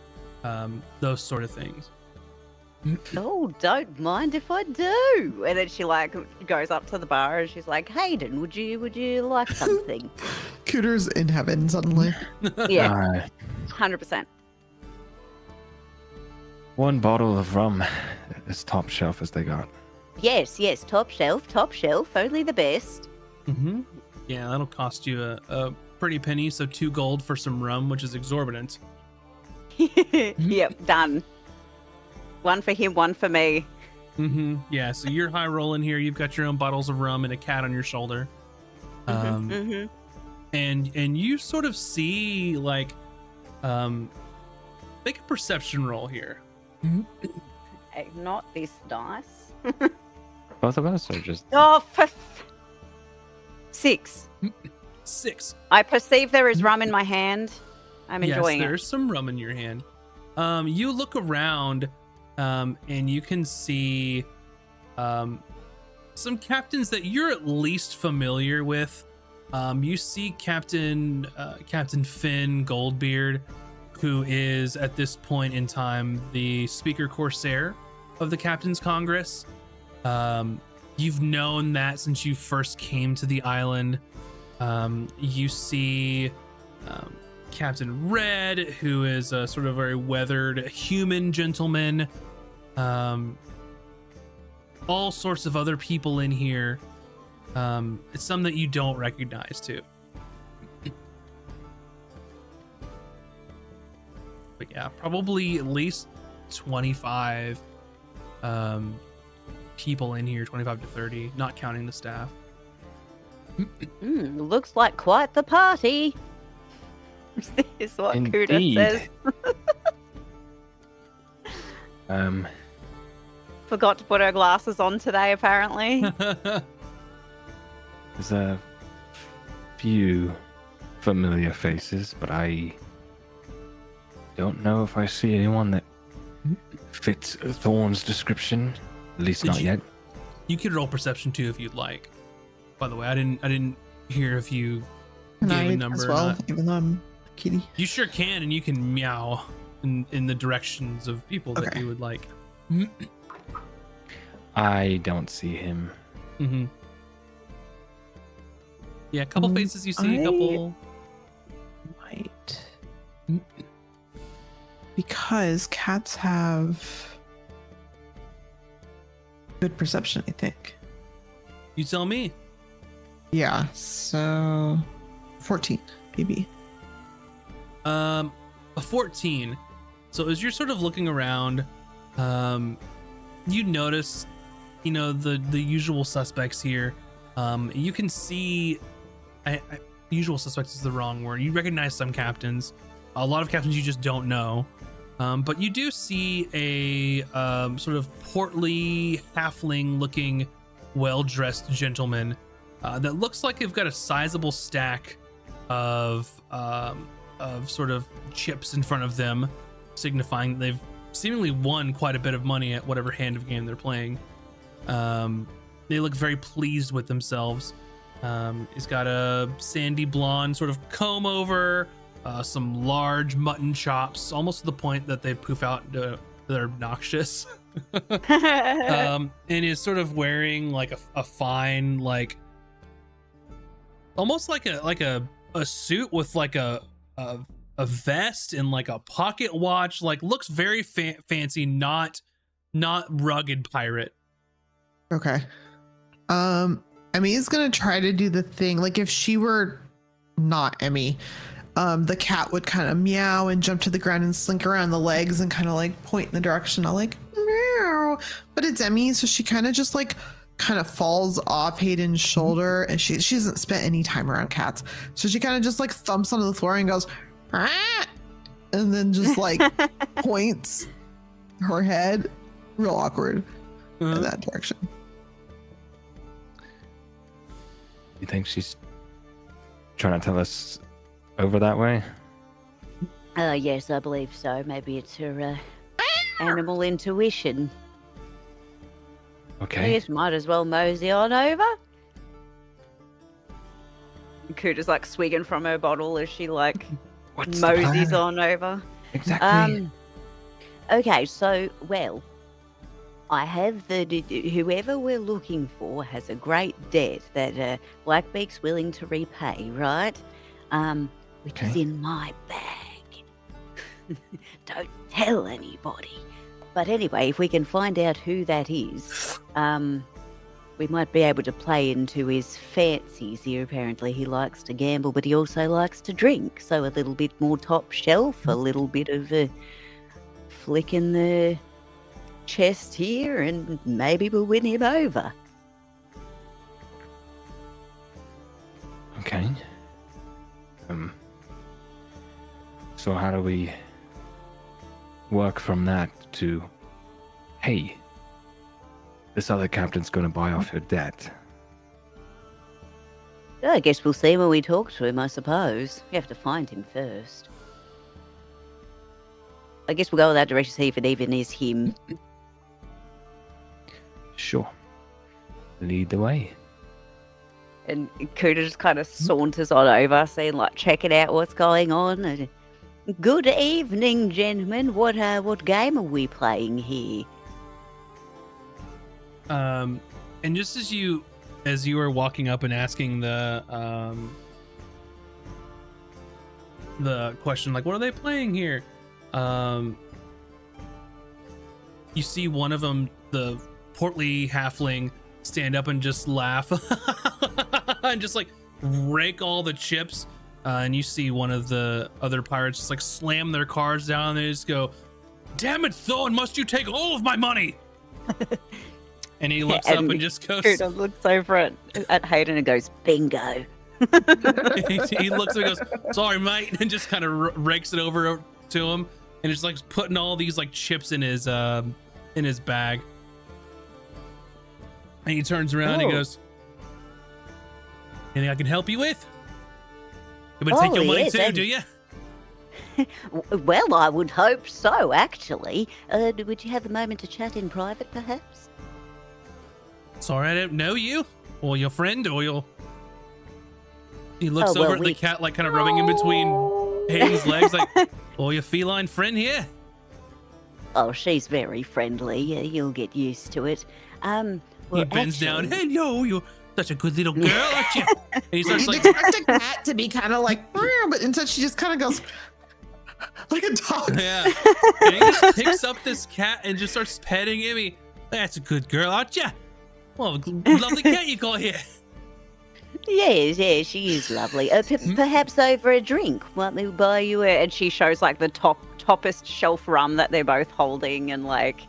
those sort of things. Oh, don't mind if I do. And then she like goes up to the bar and she's like, Hayden, would you like something? Cooter's in heaven suddenly. Yeah, 100%. One bottle of rum, as top shelf as they got. Yes, top shelf, only the best. Mm-hmm. Yeah, that'll cost you a pretty penny, so 2 gold for some rum, which is exorbitant. Yep, done. 1 for him, 1 for me. Mm-hmm. Yeah, so you're high rolling here. You've got your own bottles of rum and a cat on your shoulder. And you sort of see like make a perception roll here. Hey, not this dice. Both of us, or just Oh, for 6. 6. I perceive there is rum in my hand. I'm enjoying Yes, it. there's some rum in your hand. You look around, and you can see some captains that you're at least familiar with. You see Captain Finn Goldbeard, who is at this point in time the Speaker Corsair of the Captain's Congress. You've known that since you first came to the island. You see Captain Red, who is a sort of very weathered human gentleman. All sorts of other people in here. It's some that you don't recognize too. But yeah, probably at least 25 people in here, 25 to 30, not counting the staff. Looks like quite the party. Is what Indeed. Kuda says. Forgot to put her glasses on today, apparently. There's a few familiar faces, but I don't know if I see anyone that fits Thorn's description. At least not yet. You could roll perception too if you'd like. By the way, I didn't hear if you And gave I a number as or well, not. even though I'm a kitty. You sure can, and you can meow in the directions of people that Okay. you would like. I don't see him. Mm-hmm. Yeah, a couple faces you see, a couple. Might. Because cats have good perception, I think. You tell me. Yeah, so 14, maybe. A 14. So as you're sort of looking around, you notice, you know, the usual suspects here. You can see, usual suspects is the wrong word. You recognize some captains. A lot of captains you just don't know. But you do see a sort of portly, halfling-looking, well-dressed gentleman that looks like they've got a sizable stack of sort of chips in front of them, signifying that they've seemingly won quite a bit of money at whatever hand of game they're playing. They look very pleased with themselves. He's got a sandy blonde sort of comb over, some large mutton chops, almost to the point that they poof out the they're obnoxious. And is sort of wearing like a fine, like almost like a suit with like a vest and like a pocket watch, like looks very fancy, not rugged pirate. Okay. Emmy's gonna try to do the thing. Like if she were not Emmy, the cat would kind of meow and jump to the ground and slink around the legs and kind of like point in the direction of like meow. But it's Emmy, so she kind of just like kind of falls off Hayden's shoulder, and she hasn't spent any time around cats, so she kind of just like thumps onto the floor and goes, ah! And then just like points her head, real awkward, in that direction. You think she's trying to tell us over that way? Yes, I believe so. Maybe it's her animal intuition. I Okay. guess might as well mosey on over. Kuda's like swigging from her bottle as she like What's the moseys plan? on over. Exactly. Okay, so, well, I have whoever we're looking for has a great debt that Blackbeak's willing to repay, right? Which is Okay. in my bag. Don't tell anybody. But anyway, if we can find out who that is, we might be able to play into his fancies here. Apparently he likes to gamble, but he also likes to drink. So a little bit more top shelf, a little bit of a flick in the chest here, and maybe we'll win him over. Okay. So how do we work from that to, hey, this other captain's going to buy off your debt? I guess we'll see when we talk to him, I suppose. We have to find him first. I guess we'll go in that direction, see if it even is him. Sure. Lead the way. And Kuda just kind of saunters on over, saying like, checking out what's going on. And Good evening, gentlemen. What game are we playing here? And just as you were walking up and asking the question, like, what are they playing here? You see one of them, the portly halfling, stand up and just laugh and just like rake all the chips. And you see one of the other pirates just like slam their cards down and they just go, "Damn it, Thorn, must you take all of my money?" And he looks up and just goes, Kuda looks over at Hayden and goes, Bingo. he looks and goes, "Sorry, mate," and just kind of rakes it over to him and just like putting all these like chips in his bag. And he turns around and he goes, "Anything I can help you with? You would take your money yes, too, and- do you?" Well, I would hope so, actually. Would you have a moment to chat in private, perhaps? Sorry, I don't know you or your friend or your. He looks Oh, well, over at the we- cat, like kind of rubbing in between Hayden's legs, like, "Oh, your feline friend here." Oh, she's very friendly. You'll get used to it. Well, He bends down. actually- "Hello, you're such a good little girl, aren't you?" And he starts You'd like, expect a cat to be kind of like, "Meow," but instead she just kind of goes like a dog. yeah. And he just picks up this cat and just starts petting him. "That's a good girl, aren't you? Well, lovely cat you got here." Yes, she is lovely. Perhaps over a drink. Might we buy you a... and she shows like the toppest shelf rum that they're both holding, and like,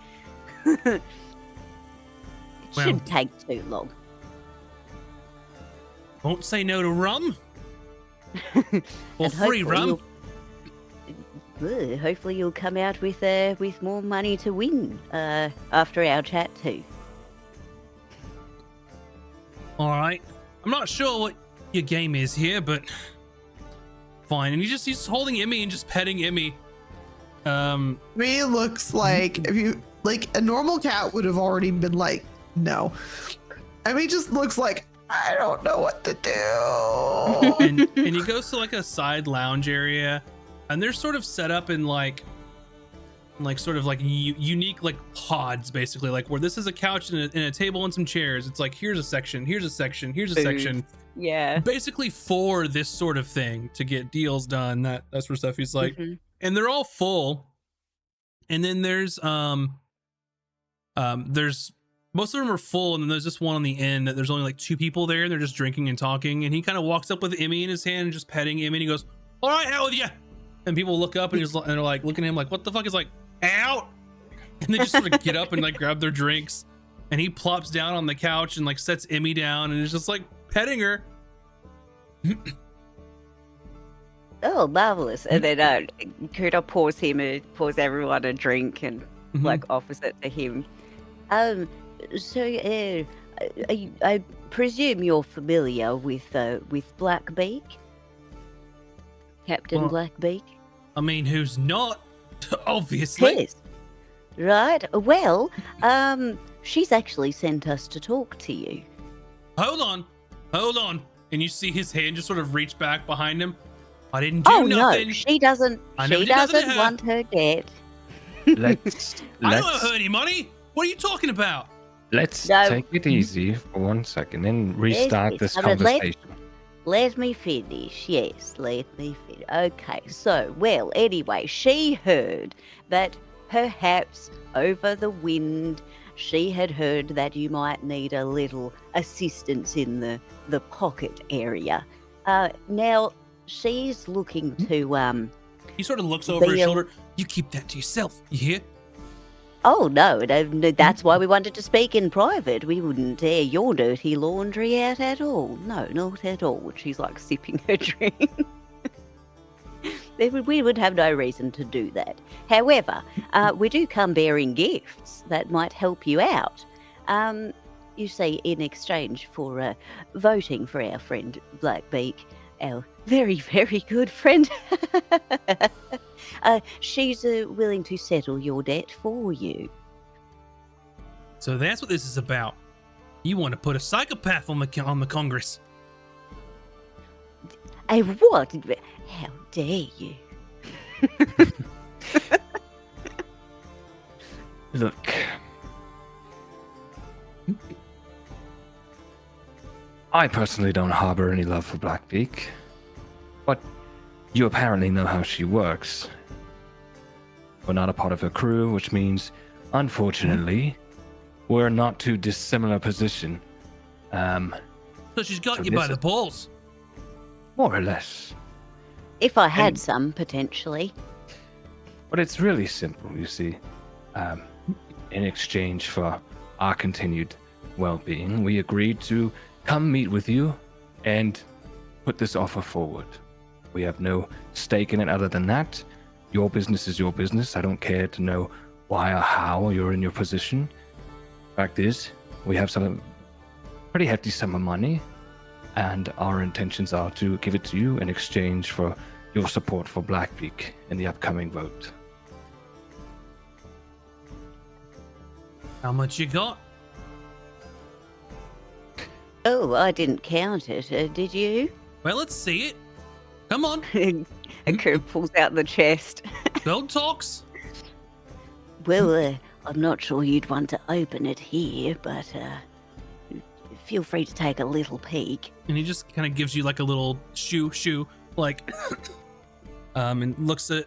It Well- shouldn't take too long. Won't say no to rum. Or And free rum. Hopefully you'll come out with more money to win after our chat too. All right. I'm not sure what your game is here, but fine. And he's holding Emmy and just petting Emmy. Me looks like if you like a normal cat would have already been like, no. I mean, just looks like I don't know what to do. and he goes to like a side lounge area, and they're sort of set up in like like sort of like unique like pods, basically, like where this is a couch and a table and some chairs. It's like here's a section, here's a section, here's a section, Yeah. basically for this sort of thing to get deals done. That sort of stuff. He's like, Mhm. and they're all full. And then there's most of them are full, and then there's this one on the end that there's only like 2 people there, and they're just drinking and talking. And he kind of walks up with Emmy in his hand and just petting Emmy, and he goes, "All right, out with you." And people look up and they're like looking at him like, "What the fuck?" Is like, "Out!" And they just sort of get up and like grab their drinks, and he plops down on the couch and like sets Emmy down and is just like petting her. Oh, marvelous! And then Kuda pours everyone a drink and Mhm. like offers it to him. So I presume you're familiar with Blackbeak, Captain Well, Blackbeak. I mean, who's not? Obviously. Yes. Right. Well, she's actually sent us to talk to you. Hold on. And you see his hand just sort of reach back behind him. I didn't do Oh nothing. no, she doesn't. I She never did nothing to doesn't her. want her debt. Let's I don't owe her any money. What are you talking about? let's No. take it easy for 1 second and restart yes, this I mean, conversation. Let me finish. Yes, let me finish. Okay, so, well, anyway, she heard that perhaps over the wind, she had heard that you might need a little assistance in the pocket area. Now, she's looking to, He sort of looks over his They, shoulder. You keep that to yourself. You hear? oh no, that's why we wanted to speak in private. We wouldn't air your dirty laundry out at all. No, not at all. She's like sipping her drink. We would have no reason to do that. However, we do come bearing gifts that might help you out. You see, in exchange for voting for our friend Blackbeak, our very, very good friend, she's willing to settle your debt for you. So that's what this is about. You want to put a psychopath on the Congress. What? How dare you? Look. I personally don't harbor any love for Blackbeak, but you apparently know how she works. We're not a part of her crew, which means, unfortunately, we're not too dissimilar position. So she's got So you by this- the balls. More or less. If I had And- some, potentially. But it's really simple, you see. In exchange for our continued well-being, we agreed to come meet with you and put this offer forward. We have no stake in it other than that. Your business is your business. I don't care to know why or how you're in your position. Fact is, we have some pretty hefty sum of money, and our intentions are to give it to you in exchange for your support for Blackbeak in the upcoming vote. How much you got? Oh, I didn't count it. Did you? Well, let's see it. Come on. And Kurt pulls out the chest. Gold talks. Well, I'm not sure you'd want to open it here, but feel free to take a little peek. And he just kind of gives you like a little shoe, like, and looks at,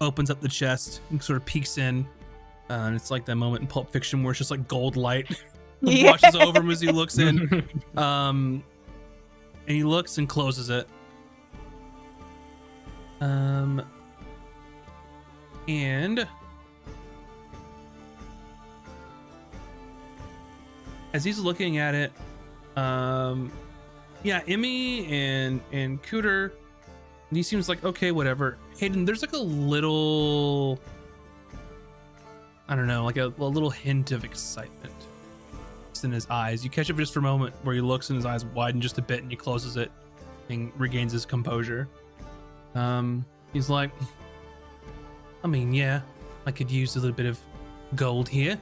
opens up the chest and sort of peeks in. And it's like that moment in Pulp Fiction where it's just like gold light Yeah. washes over him as he looks in. And he looks and closes it. And as he's looking at it, yeah, Emmy and Cooter, he seems like, okay, whatever. Hayden, there's like a little, I don't know, like a little hint of excitement just in his eyes. You catch it just for a moment where he looks and his eyes widen just a bit and he closes it and regains his composure. He's like, I mean, yeah, I could use a little bit of gold here.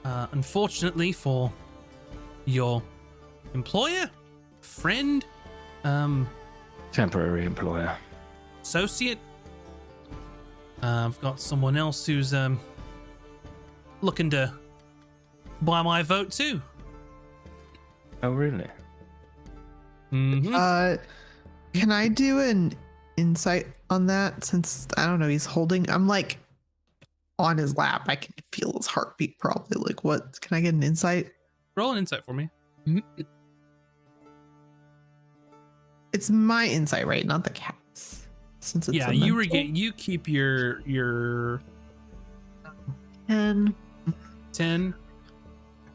Unfortunately for your employer, friend, Temporary employer. associate, I've got someone else who's looking to buy my vote too. Oh, really? Mm-hmm. Can I do an insight on that? Since I don't know, he's holding. I'm like on his lap. I can feel his heartbeat. Probably. Like, what? Can I get an insight? Roll an insight for me. It's my insight, right? Not the cat's. Since it's Yeah, a you mental. regain. You keep your 10. 10.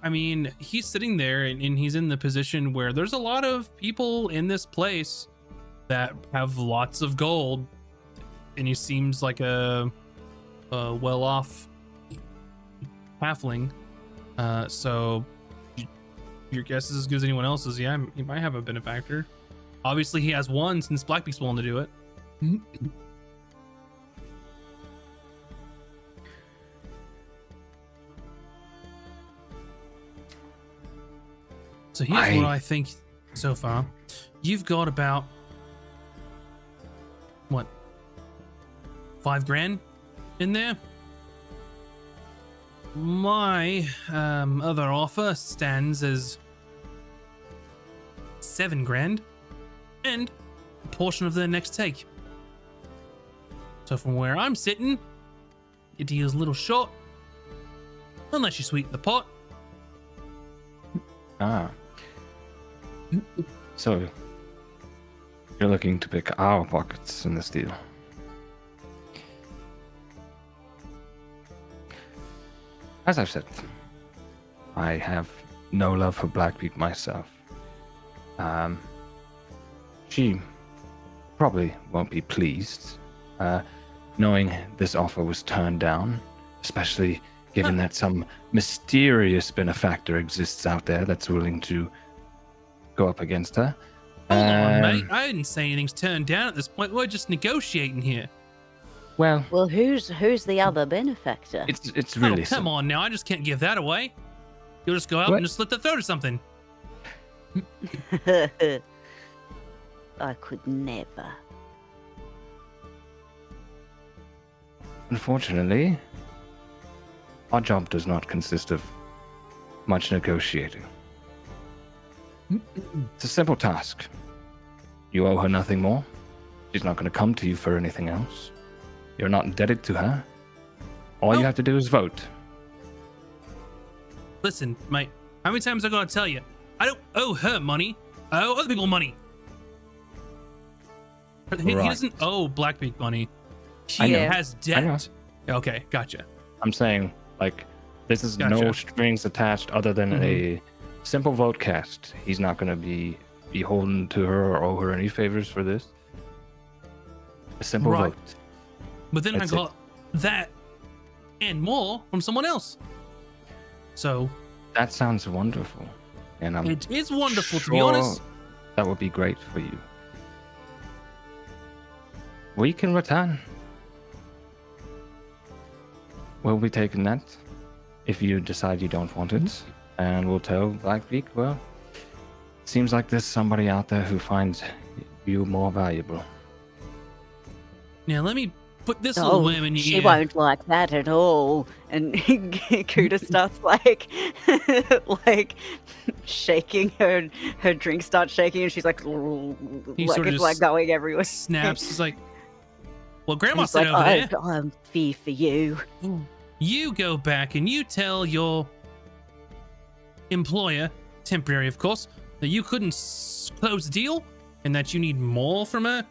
I mean, he's sitting there and he's in the position where there's a lot of people in this place that have lots of gold, and he seems like a well-off halfling. So your guess is as good as anyone else's. Yeah, he might have a benefactor. Obviously, he has one since Blackbeak's willing to do it. So here's what I think so far. You've got about what, $5,000 in there? My other offer stands as $7,000 and a portion of the next take. So from where I'm sitting, your deal's a little short, unless you sweeten the pot. Ah. So, you're looking to pick our pockets in this deal. As I've said, I have no love for Blackbeak myself. She probably won't be pleased, knowing this offer was turned down, especially given that some mysterious benefactor exists out there that's willing to go up against her. Hold on, mate. I didn't say anything's turned down at this point. We're just negotiating here. Well, who's the other benefactor? it's really come on now. I just can't give that away. You'll just go out What? and just slit the throat or something. I could never. Unfortunately, our job does not consist of much negotiating. It's a simple task. You owe her nothing more. She's not going to come to you for anything else. You're not indebted to her. All you have to do is vote. Listen, mate. How many times am I going to tell you? I don't owe her money. I owe other people money. He Right. doesn't owe Blackbeak money. I He know. has I know. debt. Okay, gotcha. I'm saying, like, this is no Gotcha. strings attached other than a simple vote cast. He's not going to be beholden to her or owe her any favors for this. A simple Right. vote. But then That's I got that and more from someone else. So That sounds wonderful. And I'm it is wonderful, to be sure honest. That would be great for you. We can return. We'll be taking that if you decide you don't want it. And we'll tell Blackbeak, well, seems like there's somebody out there who finds you more valuable. Now let me put this little worm in your she ear. won't like that at all. And Kuda starts like shaking her drink starts shaking, and she's like, He like sort of it's like just going everywhere. Snaps. He's like, well, Grandma He's said like, over there. I'm fee for you. You go back and you tell your employer, temporary of course, that you couldn't close the deal and that you need more from her.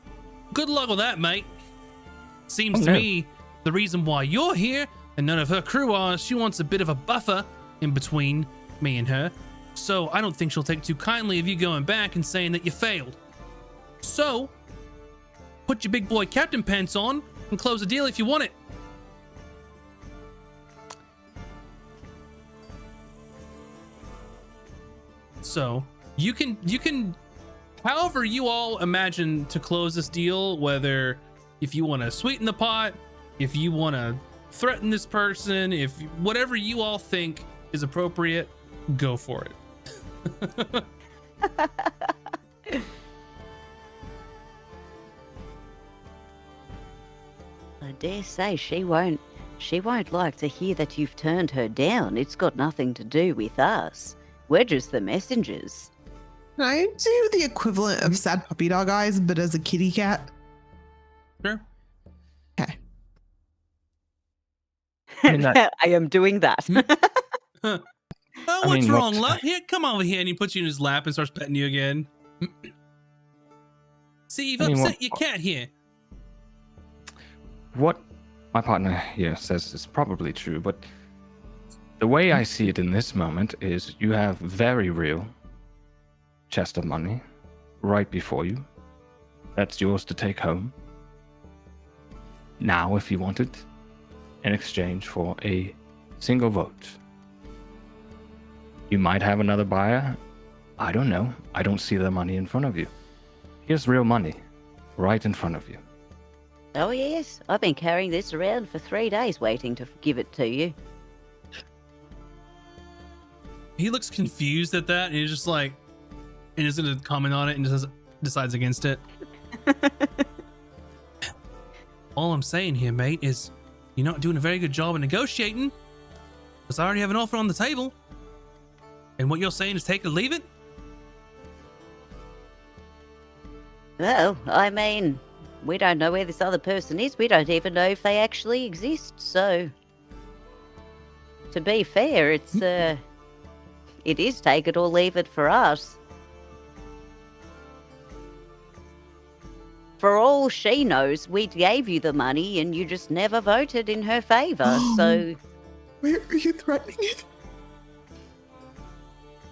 Good luck with that, mate. Seems to me the reason why you're here and none of her crew are, she wants a bit of a buffer in between me and her. So I don't think she'll take too kindly of you going back and saying that you failed. So put your big boy captain pants on and close the deal if you want it. So you can however you all imagine to close this deal, whether if you want to sweeten the pot, if you want to threaten this person, if whatever you all think is appropriate, go for it. I dare say she won't like to hear that you've turned her down. It's got nothing to do with us. We're just the messengers. Can I do the equivalent of sad puppy dog eyes, but as a kitty cat? Sure. Okay. I mean, that- I am doing that. Oh, I what's mean, wrong, what- love? Here, come over here. And he puts you in his lap and starts petting you again. See, you've I mean, upset what- your cat here. What my partner here says is probably true, but the way I see it in this moment is you have very real chest of money right before you. That's yours to take home. Now, if you want it, in exchange for a single vote. You might have another buyer. I don't know. I don't see the money in front of you. Here's real money right in front of you. Oh, yes. I've been carrying this around for 3 days waiting to give it to you. He looks confused at that, and he's just like, and he's gonna comment on it and just decides against it. All I'm saying here, mate, is you're not doing a very good job of negotiating. Because I already have an offer on the table. And what you're saying is take it or leave it? Well, I mean, we don't know where this other person is. We don't even know if they actually exist. So, to be fair, it is take it or leave it for us. For all she knows, we gave you the money and you just never voted in her favor. So, Where are you threatening it?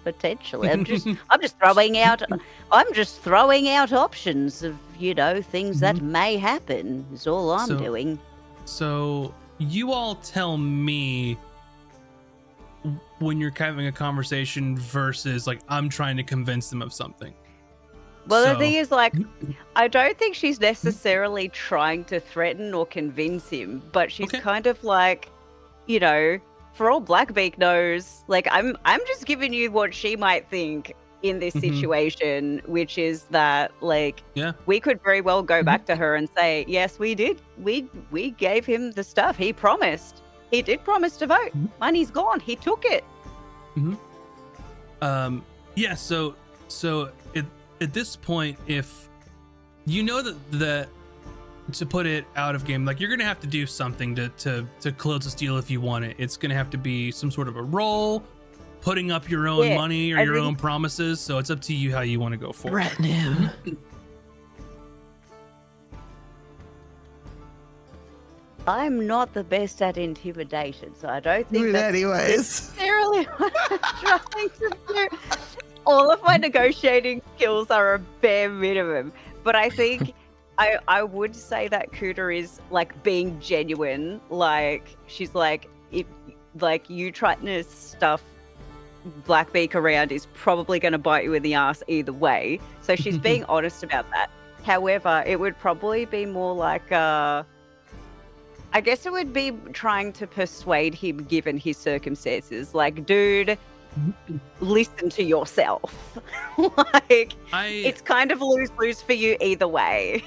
potentially, I'm just throwing out options of, things that may happen. Is all I'm doing. So you all tell me when you're having a conversation versus like I'm trying to convince them of something. Well, So- the thing is, like, I don't think she's necessarily trying to threaten or convince him, but she's Okay. kind of like, for all Blackbeak knows, like, I'm just giving you what she might think in this Mhm. situation, which is that, like, Yeah. we could very well go back to her and say, yes, we did. We gave him the stuff. He promised. He did promise to vote. Mhm. Money's gone. He took it. Yeah, so at this point, if you know that to put it out of game, like you're gonna have to do something to close this deal if you want it. It's gonna have to be some sort of a roll, putting up your own Yeah, money or I your think- own promises. So it's up to you how you want to go forward. Threaten him. I'm not the best at intimidation, so I don't think Do it that's anyways. necessarily what I'm trying to do. All of my negotiating skills are a bare minimum, but I think I would say that Cooter is like being genuine. Like she's like, if like you trying to stuff Blackbeak around is probably going to bite you in the ass either way. So she's being honest about that. However, it would probably be more like I guess it would be trying to persuade him given his circumstances. Like, dude, listen to yourself. Like, it's kind of lose-lose for you either way.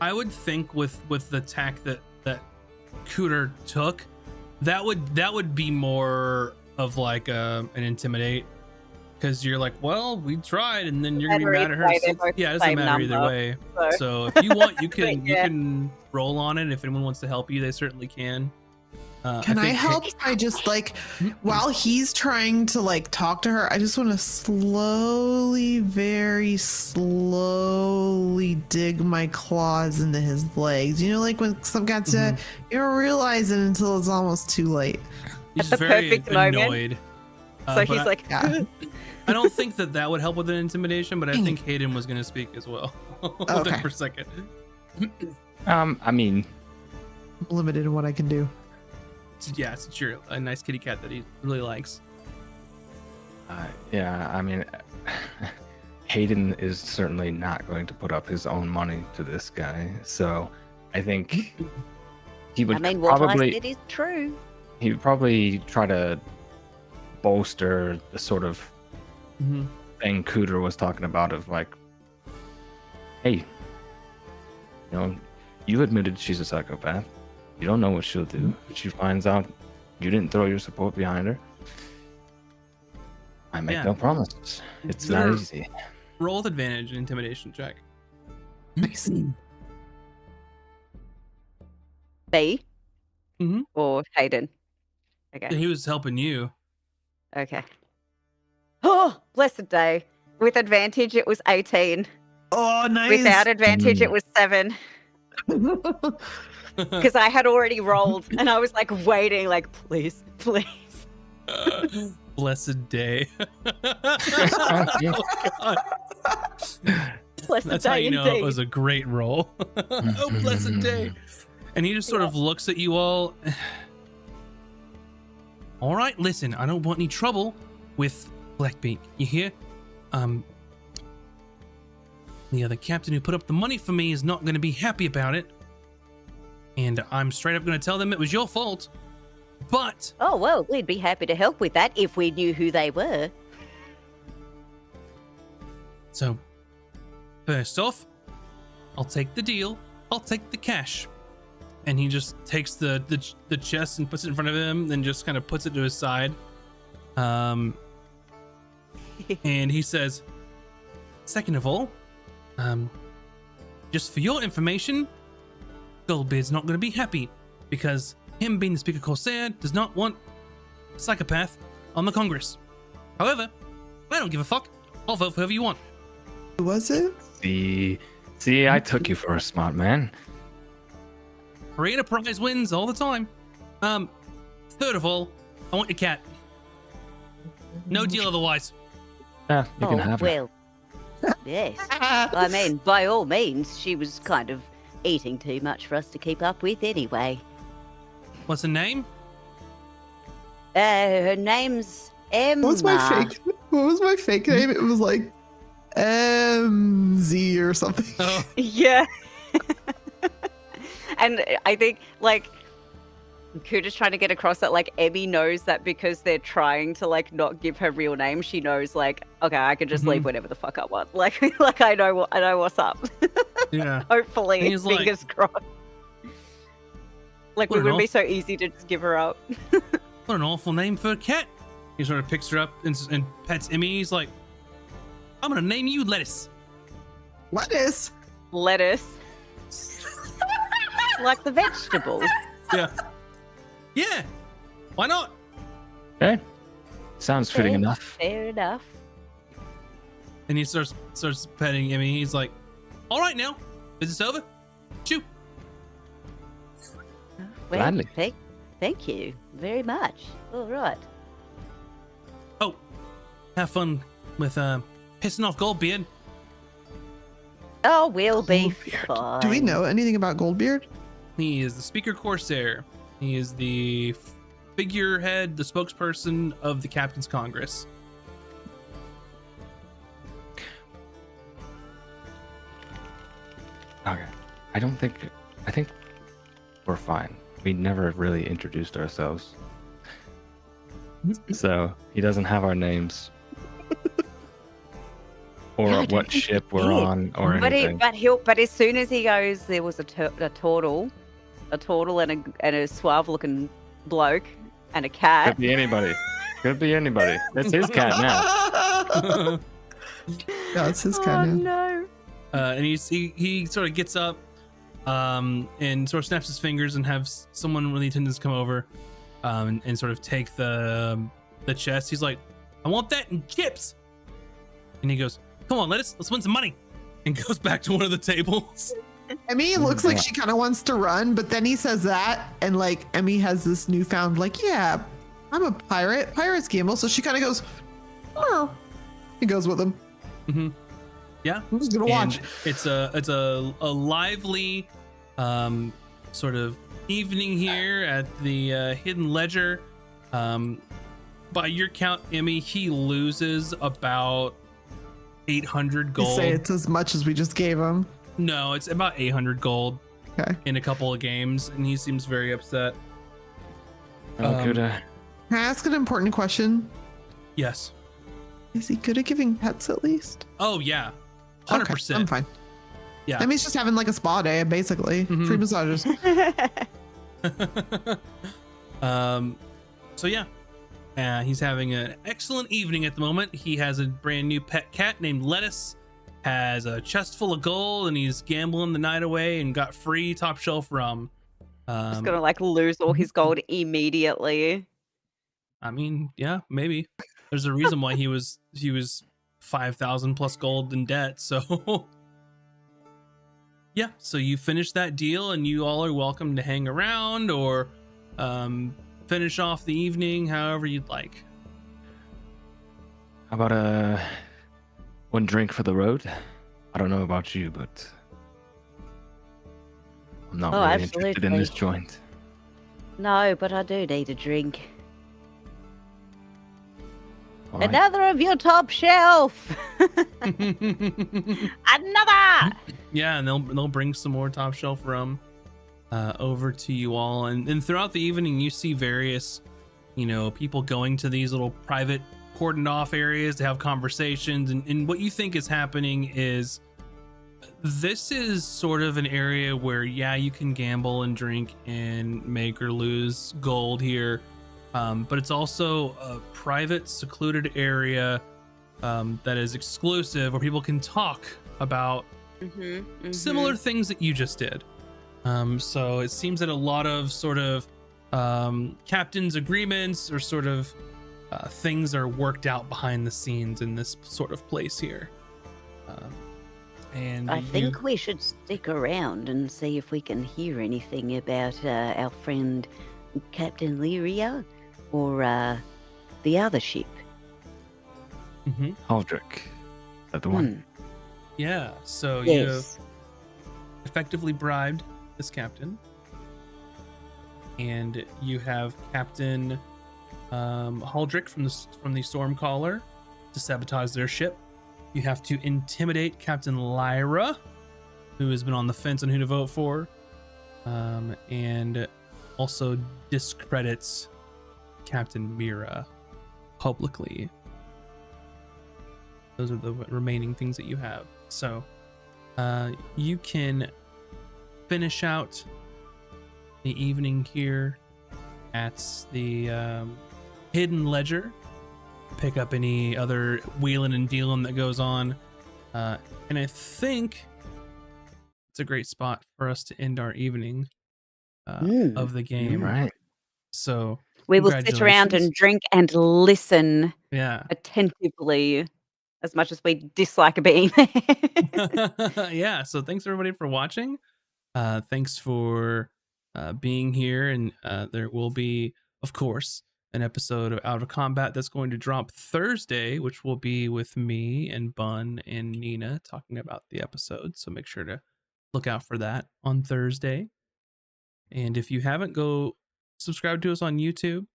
I would think with the tack that Cooter took, that would be more of like an intimidate, because you're like, well, we tried, and then you're gonna be mad at her. They're both Yeah, it the doesn't same matter either number, way. so. So if you want, you can But yeah. you can roll on it. If anyone wants to help you, they certainly can. Can I think- help by just like, while he's trying to like talk to her, I just want to very slowly dig my claws into his legs. You know, like when some cats you don't realize it until it's almost too late. He's At the very perfect moment. annoyed. So But he's like, Yeah. I don't think that would help with an intimidation, but I Dang think Hayden was going to speak as well. Hold Okay. on for a second. I mean, I'm limited in what I can do. Yeah, since you're a nice kitty cat that he really likes. yeah, I mean, Hayden is certainly not going to put up his own money to this guy. So I think he would I mean, what I probably said is true. he would probably try to bolster the sort of Mm-hmm. thing Cooter was talking about of like, hey, you admitted she's a psychopath. You don't know what she'll do. If she finds out you didn't throw your support behind her, I make no promises. It's not Sure. easy. Roll with advantage and intimidation check. Nice. B? Mhm. Or Hayden? Okay. He was helping you. Okay. Oh, blessed day. With advantage, it was 18. Oh, nice. Without advantage, it was 7. Because I had already rolled, and I was like waiting, like, please, please. Blessed day. Blessed That's day how you know indeed. it was a great roll. Oh, blessed day. And he just sort of looks at you all. All right, listen, I don't want any trouble with Blackbeak. You hear? The other captain who put up the money for me is not going to be happy about it. And I'm straight up going to tell them it was your fault. But Oh, well, we'd be happy to help with that if we knew who they were. so, first off, I'll take the deal. I'll take the cash. And he just takes the chest and puts it in front of him, then just kind of puts it to his side. And he says, second of all, just for your information, Goldbeard's not going to be happy because him being the Speaker Corsair does not want a psychopath on the Congress. However, I don't give a fuck. I'll vote for whoever you want. Who was it? See, I took you for a smart man. Free enterprise wins all the time. Third of all, I want your cat. No deal otherwise. Yeah, you can Oh, have it. well, yes. I mean, by all means, she was kind of eating too much for us to keep up with anyway. What's her name? Her name's Emma. What was my fake name? It was like MZ or something. Oh, Yeah. And I think, like, Kuda's trying to get across that, like, Emmy knows that because they're trying to, like, not give her real name, she knows, like, okay, I can just leave whenever the fuck I want. Like I know what's up. yeah. Hopefully, He's like- fingers crossed. Like, What it an would be off- so easy to just give her up. What an awful name for a cat. He sort of picks her up and pets Emmy. He's like, I'm going to name you Lettuce. Lettuce. Lettuce. Like the vegetables. Yeah. Yeah. Why not? Okay. Sounds fitting enough. Fair enough. And he starts petting Emmy. He's like, all right now. Is this over? Shoo. Well, Gladly. thank you very much. All right. Oh, have fun with pissing off Goldbeard. Oh, we'll be Goldbeard. fine. Do we know anything about Goldbeard? He is the Speaker Corsair. He is the figurehead, the spokesperson of the Captain's Congress. Okay. I think we're fine. We never really introduced ourselves. So he doesn't have our names. Or No, I don't what think ship he we're did. on or anything. But as soon as he goes, there was a turtle and a suave looking bloke and a cat. Could be anybody. Could be anybody. It's his cat now. Yeah, it's his Oh kind of. no! And he sort of gets up and sort of snaps his fingers and has someone with the attendants come over and sort of take the chest. He's like, I want that in chips. And he goes, come on, let's win some money. And goes back to one of the tables. Emmy looks like she kind of wants to run, but then he says that, and like Emmy has this newfound like, yeah, I'm a pirate. Pirates gamble, so she kind of goes, oh. He goes with him. Mm-hmm. Yeah. I'm just gonna watch. And it's a lively sort of evening here at the Hidden Ledger. By your count, Emmy, he loses about 800 You gold. say it's as much as we just gave him. No, it's about 800 gold Okay. in a couple of games, and he seems very upset. Kuda. Can I ask an important question? Yes. Is he good at giving pets at least? Oh yeah, 100%. Okay, I'm fine. Yeah. Emmy's just having like a spa day, basically. Mhm. Free massages. So yeah, he's having an excellent evening at the moment. He has a brand new pet cat named Lettuce, has a chest full of gold, and he's gambling the night away and got free top shelf rum. Just gonna like lose all his gold immediately. I mean, yeah, maybe. There's a reason why he was 5,000 plus gold in debt. So yeah, so you finish that deal, and you all are welcome to hang around or finish off the evening however you'd like. How about one drink for the road? I don't know about you, but I'm not Oh, really interested in this absolutely. joint. No, but I do need a drink. All right. Another of your top shelf. Another. Yeah, and they'll bring some more top shelf rum over to you all, and throughout the evening you see various, people going to these little private cordoned off areas to have conversations, and what you think is happening is this is sort of an area where, yeah, you can gamble and drink and make or lose gold here, but it's also a private secluded area that is exclusive, where people can talk about similar things that you just did. So it seems that a lot of sort of captain's agreements or sort of things are worked out behind the scenes in this sort of place here. And I think we should stick around and see if we can hear anything about our friend Captain Lyria or the other ship. Haldrick. Is that the one? Yeah, so you have Yes. effectively bribed this captain, and you have Captain Haldrick from the Stormcaller to sabotage their ship. You have to intimidate Captain Lyra, who has been on the fence on who to vote for, and also discredits Captain Mira publicly. Those are the remaining things that you have. So you can finish out the evening here at the Hidden Ledger, pick up any other wheeling and dealing that goes on, and I think it's a great spot for us to end our evening of the game. Right. So We will sit around and congratulations. drink and listen Yeah. attentively, as much as we dislike being there. Yeah, so thanks everybody for watching. Thanks for being here, and there will be, of course, an episode of Out of Combat that's going to drop Thursday, which will be with me and Bun and Nina talking about the episode. So make sure to look out for that on Thursday. And if you haven't, go subscribe to us on YouTube.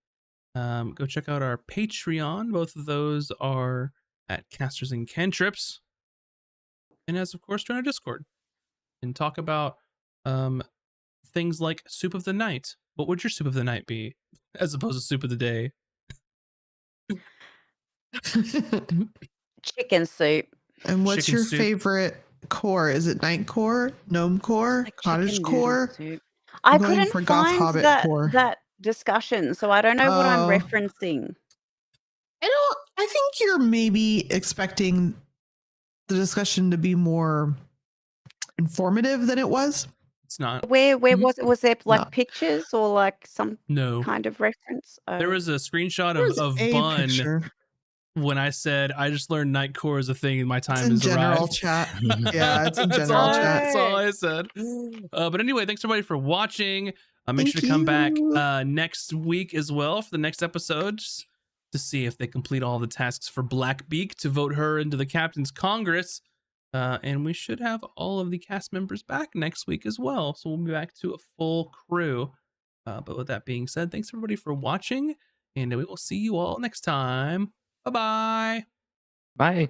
Go check out our Patreon. Both of those are at Casters and Cantrips. And as of course, join our Discord and talk about things like soup of the night. What would your soup of the night be, as opposed to soup of the day? Chicken soup. And what's Chicken your soup. favorite core? Is it night core, gnome core, Like cottage chicken noodle core? soup. I'm I going couldn't for goth find hobbit that core. that discussion, so I don't know what I'm Oh. referencing. I think you're maybe expecting the discussion to be more informative than it was. It's not. Where Mhm. was it? Was there like No. pictures or like some No. kind of reference? There was a screenshot There's of a Bun picture. when I said I just learned night core is a thing and my It's time in has general arrived. chat. Yeah, it's in That's general all, chat. that's all I said. But anyway, thanks everybody for watching. Make sure Thank to come back you. next week as well for the next episodes to see if they complete all the tasks for Blackbeak to vote her into the Captain's Congress. And we should have all of the cast members back next week as well. So we'll be back to a full crew. But with that being said, thanks everybody for watching, and we will see you all next time. Bye-bye. Bye.